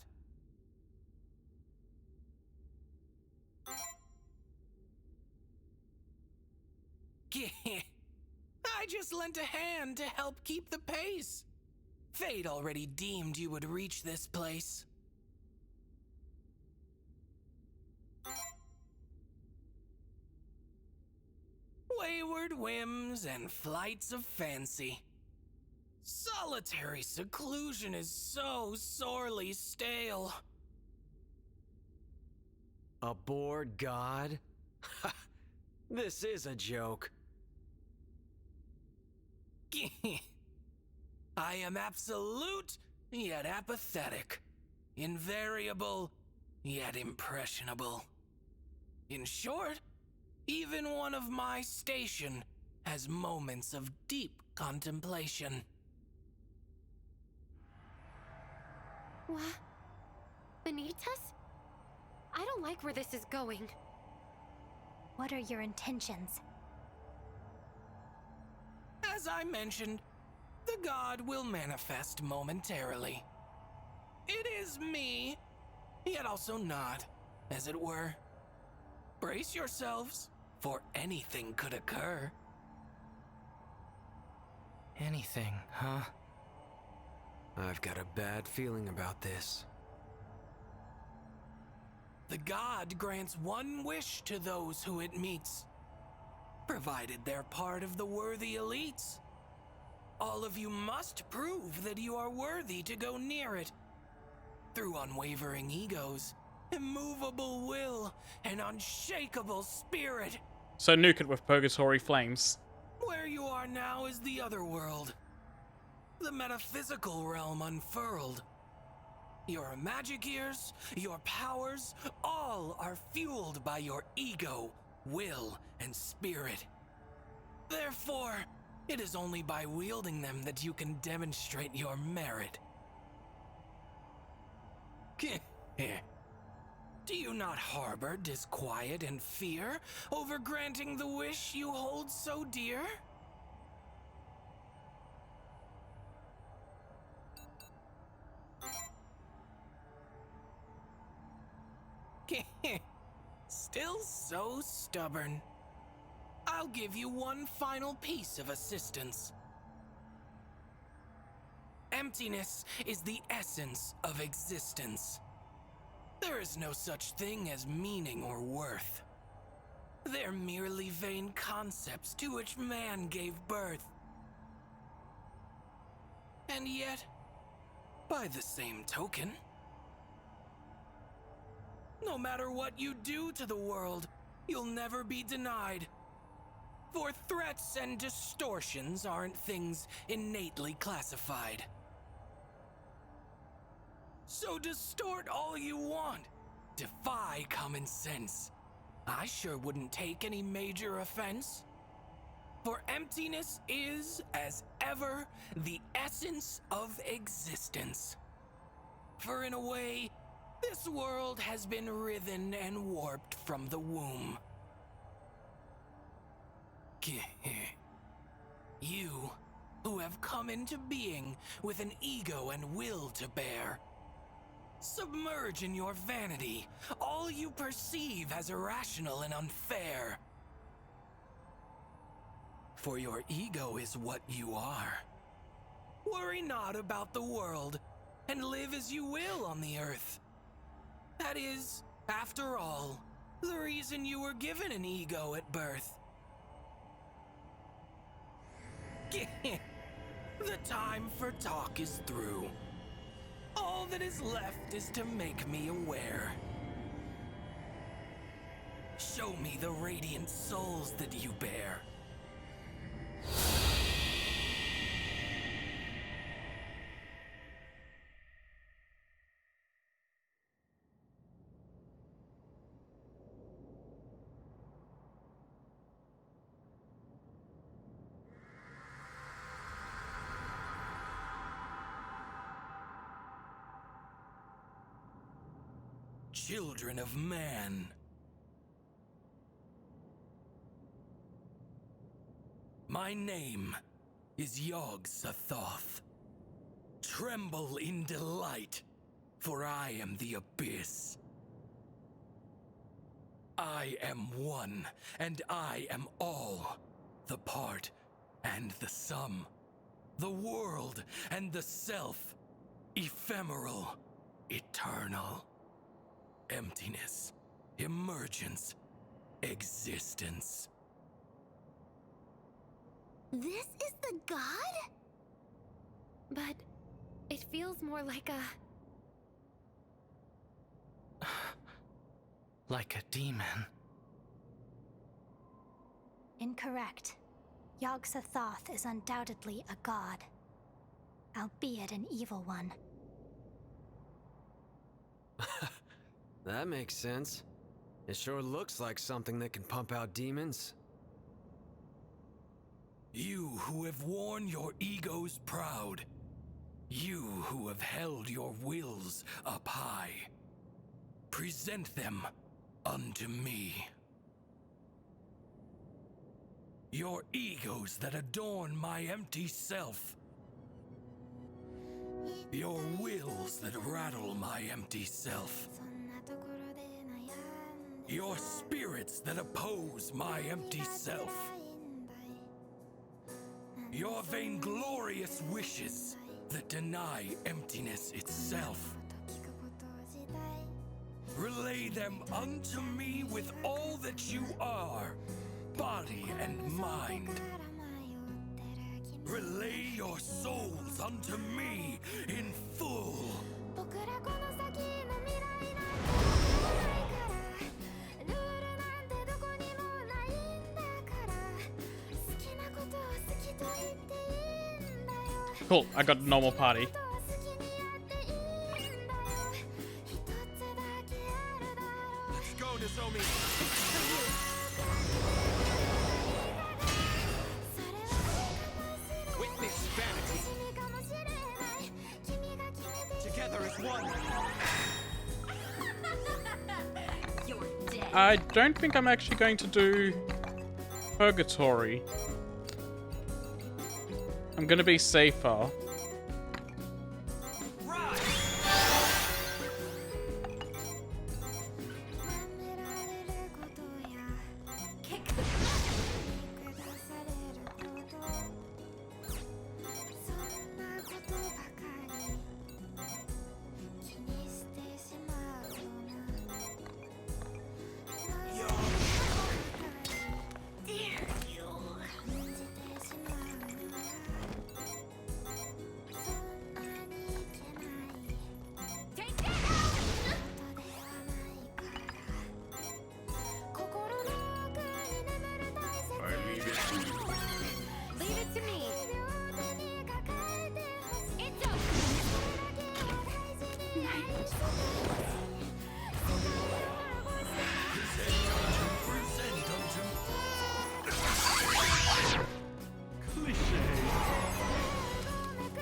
I just lent a hand to help keep the pace. Fate already deemed you would reach this place. Wayward whims and flights of fancy. Solitary seclusion is so sorely stale. A bored god? This is a joke. I am absolute, yet apathetic. Invariable, yet impressionable. In short, even one of my station has moments of deep contemplation. What? Vanitas? I don't like where this is going. What are your intentions? As I mentioned, the god will manifest momentarily. It is me, yet also not, as it were. Brace yourselves, for anything could occur. Anything, huh? I've got a bad feeling about this. The god grants one wish to those who it meets, provided they're part of the worthy elites. All of you must prove that you are worthy to go near it, through unwavering egos, immovable will, and unshakable spirit. So nuke it with purgatory flames. Where you are now is the other world, the metaphysical realm unfurled. Your magic ears, your powers, all are fueled by your ego, will, and spirit. Therefore, it is only by wielding them that you can demonstrate your merit. Do you not harbor disquiet and fear over granting the wish you hold so dear? Still so stubborn. I'll give you one final piece of assistance. Emptiness is the essence of existence. There is no such thing as meaning or worth. They're merely vain concepts to which man gave birth. And yet, by the same token, no matter what you do to the world, you'll never be denied. For threats and distortions aren't things innately classified. So distort all you want. Defy common sense. I sure wouldn't take any major offense. For emptiness is, as ever, the essence of existence. For in a way, this world has been writhen and warped from the womb. You, who have come into being with an ego and will to bear, submerge in your vanity all you perceive as irrational and unfair. For your ego is what you are. Worry not about the world, and live as you will on the earth. That is, after all, the reason you were given an ego at birth. The time for talk is through. All that is left is to make me aware. Show me the radiant souls that you bear. Children of man. My name is Yog-Sothoth. Tremble in delight, for I am the Abyss. I am one, and I am all, the part and the sum, the world and the self, ephemeral, eternal. Emptiness, emergence, existence. This is the god? But it feels more like a... Like a demon. Incorrect. Yog-Sothoth is undoubtedly a god, albeit an evil one. That makes sense. It sure looks like something that can pump out demons. You who have worn your egos proud. You who have held your wills up high. Present them unto me. Your egos that adorn my empty self. Your wills that rattle my empty self. Your spirits that oppose my empty self. Your vainglorious wishes that deny emptiness itself. Relay them unto me with all that you are, body and mind. Relay your souls unto me in full. Cool, I got a normal party. Let's go, Nozomi. Witness Vanity. Together as one. I don't think I'm actually going to do Purgatory. I'm gonna be safer.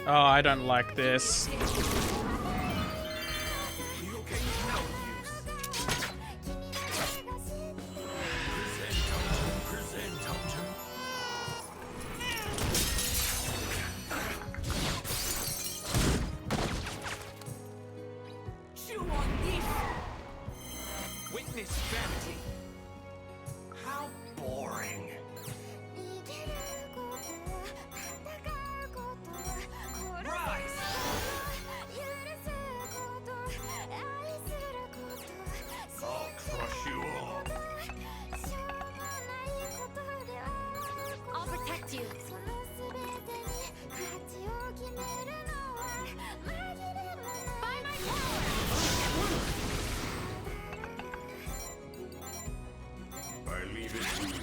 Oh, I don't like this. Witness Vanity. How boring. I'll crush you all. I'll protect you. I leave it to you.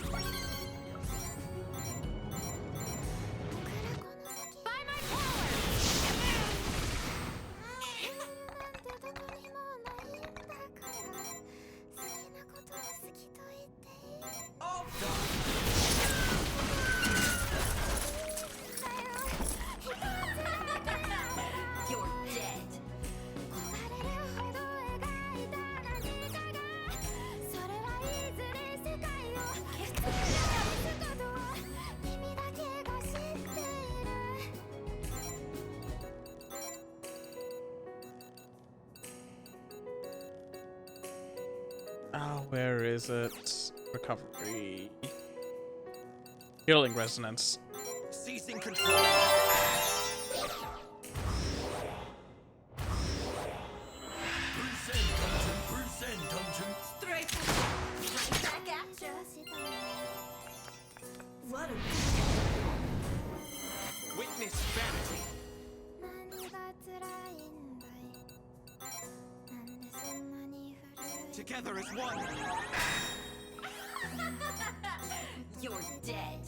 You're dead. Oh, where is it? Recovery. Healing resonance. Seizing control. Straight back at ya. What a Witness Vanity. Together as one. You're dead.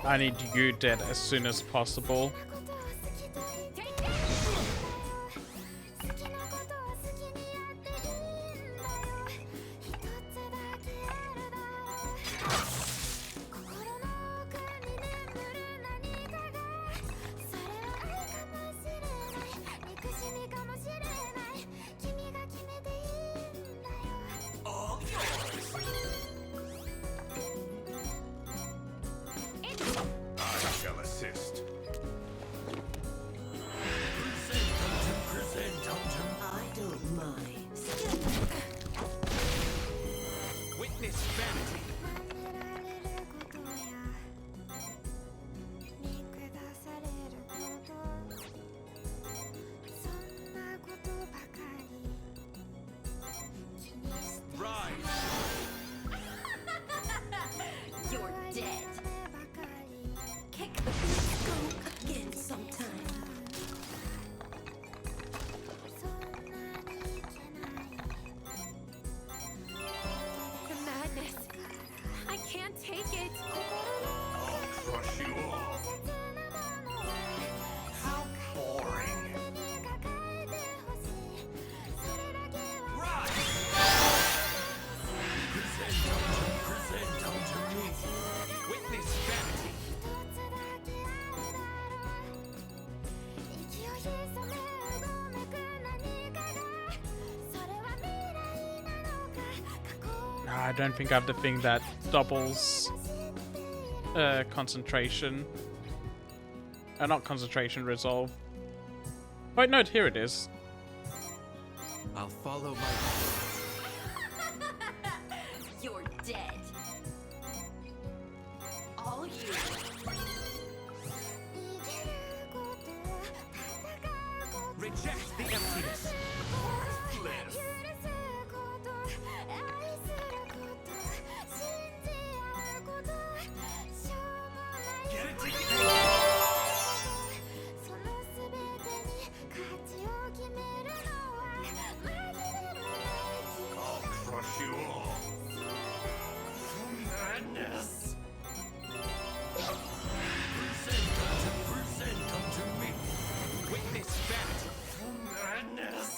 I need you dead as soon as possible. I don't think I have the thing that doubles concentration. Not concentration, resolve. Wait, no, here it is. I'll follow my... You're dead. All you. Reject the emptiness. Worthless. Get it together. I'll crush you all. Madness. Present unto me. Witness vanity. Madness.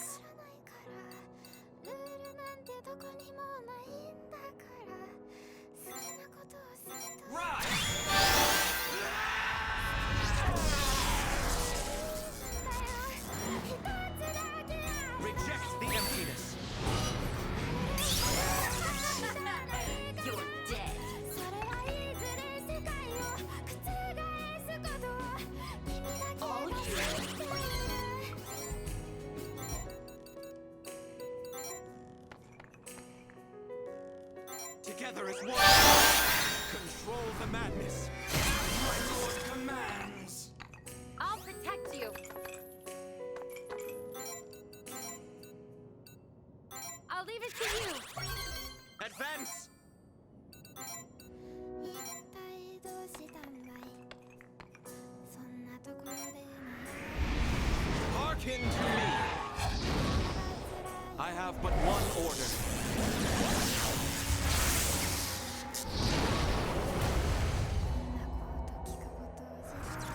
Reject the emptiness. You're dead. All you. Together as one. Control the madness. My lord commands. I'll protect you. I'll leave it to you. Advance. Hearken to me. I have but one order.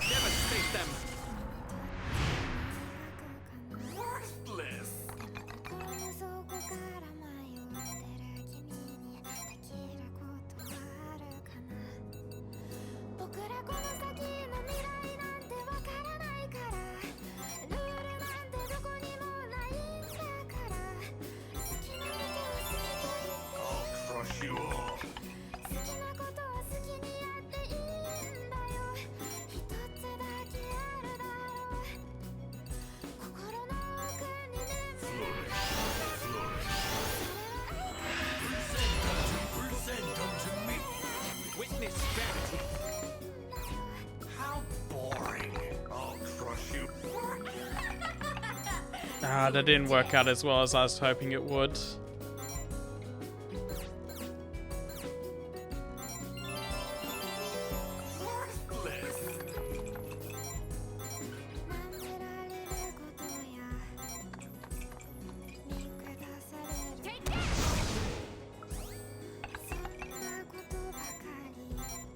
Devastate them. Worthless. I'll crush you all. Present unto me. Witness vanity. How boring. I'll crush you. That didn't work out as well as I was hoping it would.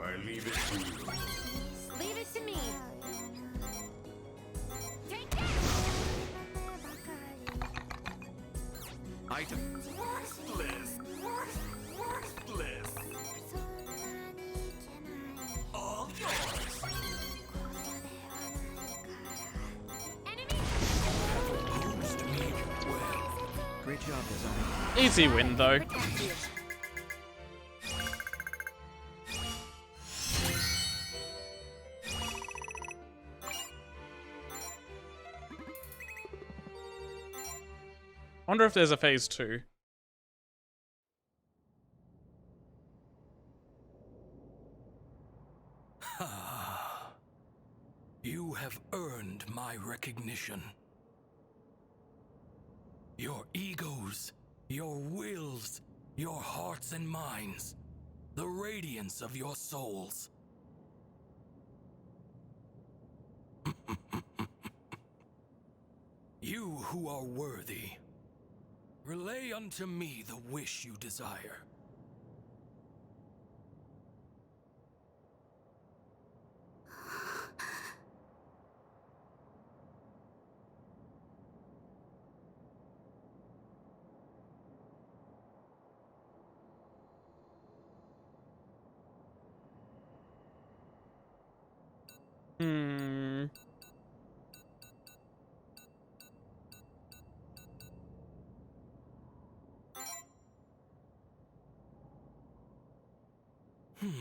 I leave it to you. Leave it to me. Item. Worthless. Worthless. All yours. Used me well. Great job, designer. Easy win, though. Wonder if there's a phase 2. You have earned my recognition. Your egos, your wills, your hearts and minds, the radiance of your souls. You who are worthy, relay unto me the wish you desire. It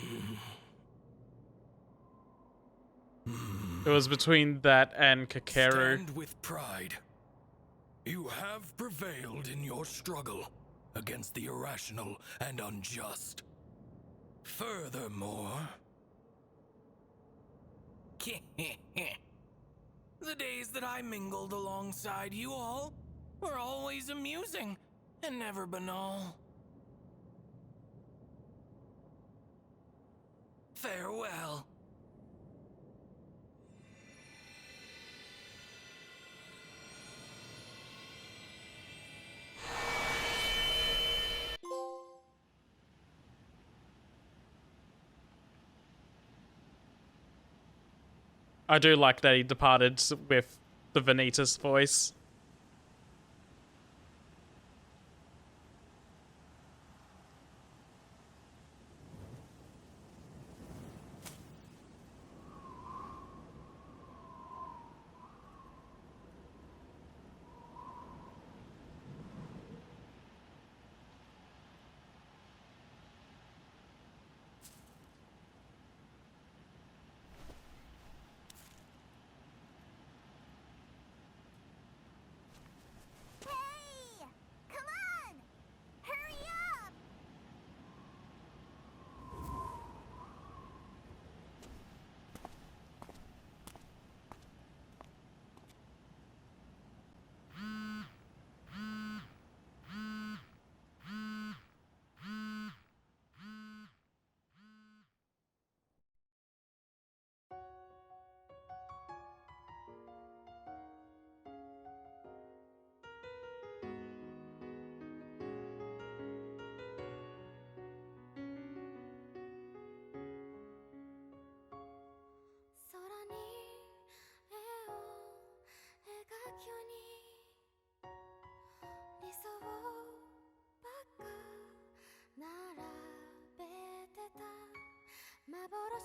was between that and Kakeru. Stand with pride. You have prevailed in your struggle against the irrational and unjust. Furthermore, the days that I mingled alongside you all were always amusing and never banal. Farewell. I do like that he departed with the Vanitas voice.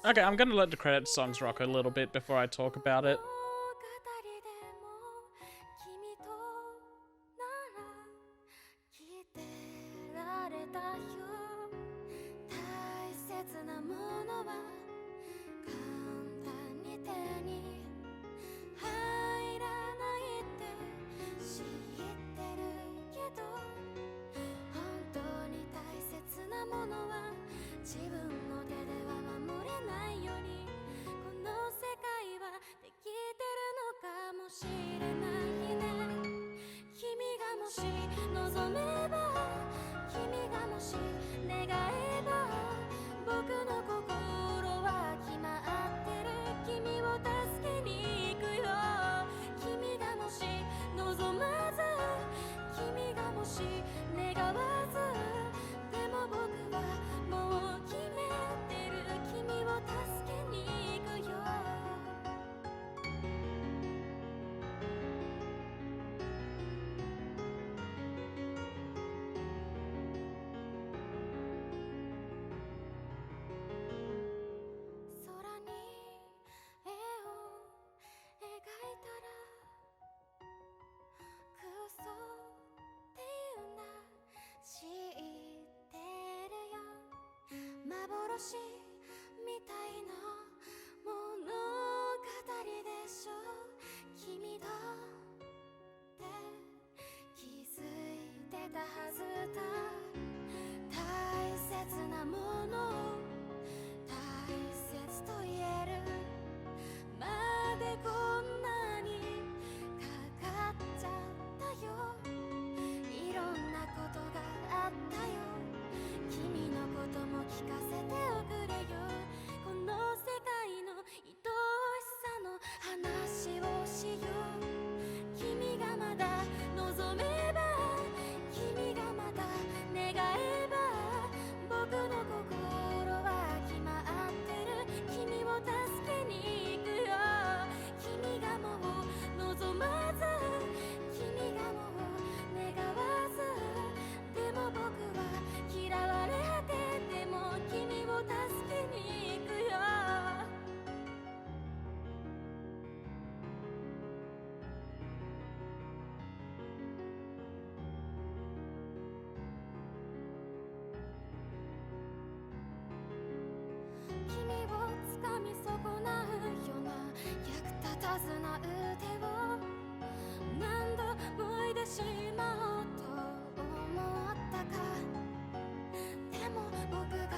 Okay, I'm gonna let the credit songs rock a little bit before I talk about it. 数な腕を何度もいでしまおうと思ったかでも僕が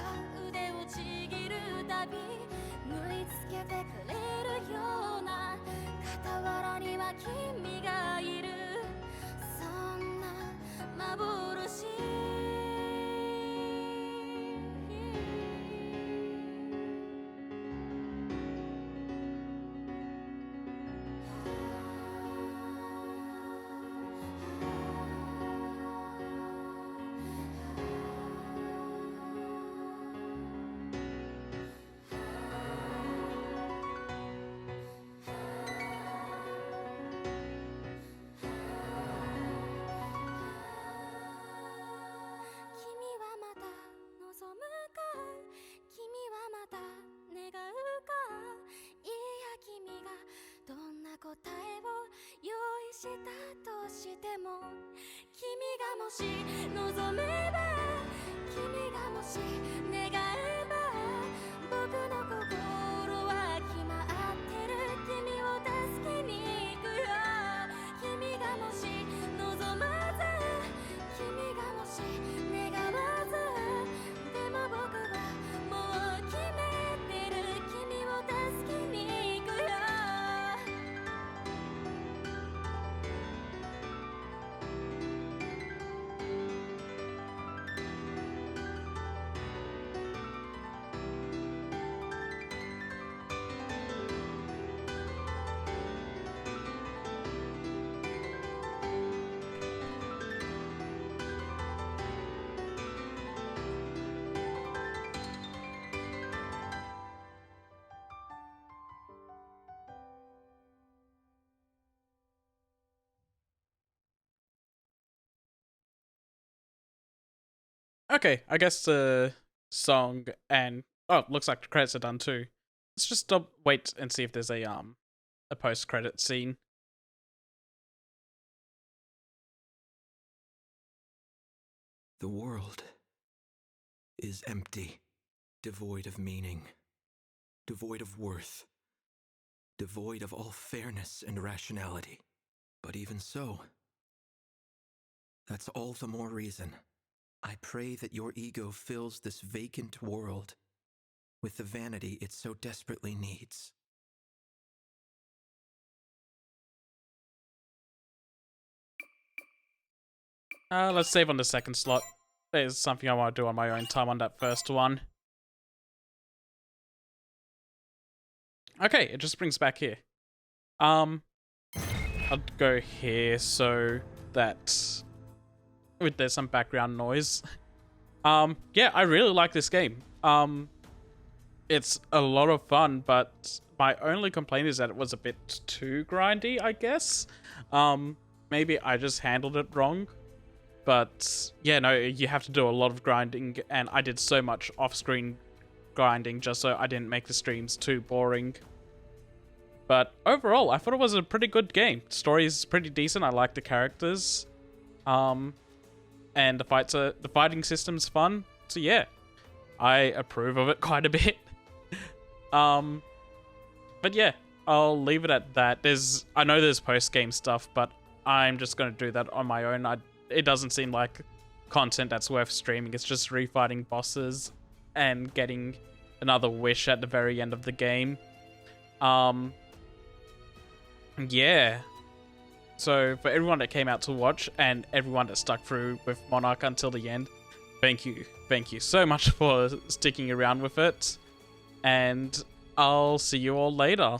腕をちぎるたび縫い付けてくれるような傍らには君がいるそんな幻答えを用意したとしても君がもし望めば君がもし願えば僕の心は決まってる君を助けに行くよ君がもし望まず君がもし願わずでも僕はもう決めてる君を助けに行くよOkay, I guess the song and looks like the credits are done too. Let's just wait and see if there's a post-credit scene. The world is empty, devoid of meaning, devoid of worth, devoid of all fairness and rationality. But even so, that's all the more reason I pray that your ego fills this vacant world with the vanity it so desperately needs. Let's save on the second slot. There's something I want to do on my own time on that first one. Okay, it just brings back here. I'll go here so that there's some background noise. Yeah, I really like this game. It's a lot of fun, but my only complaint is that it was a bit too grindy, I guess. Maybe I just handled it wrong. But yeah, no, you have to do a lot of grinding, and I did so much off-screen grinding just so I didn't make the streams too boring. But overall, I thought it was a pretty good game. The story is pretty decent. I like the characters. And the fighting system's fun. So yeah, I approve of it quite a bit. But yeah, I'll leave it at that. I know there's post-game stuff, but I'm just gonna do that on my own. It doesn't seem like content that's worth streaming. It's just refighting bosses and getting another wish at the very end of the game. Yeah. So for everyone that came out to watch and everyone that stuck through with Monarch until the end, thank you. Thank you so much for sticking around with it. And I'll see you all later.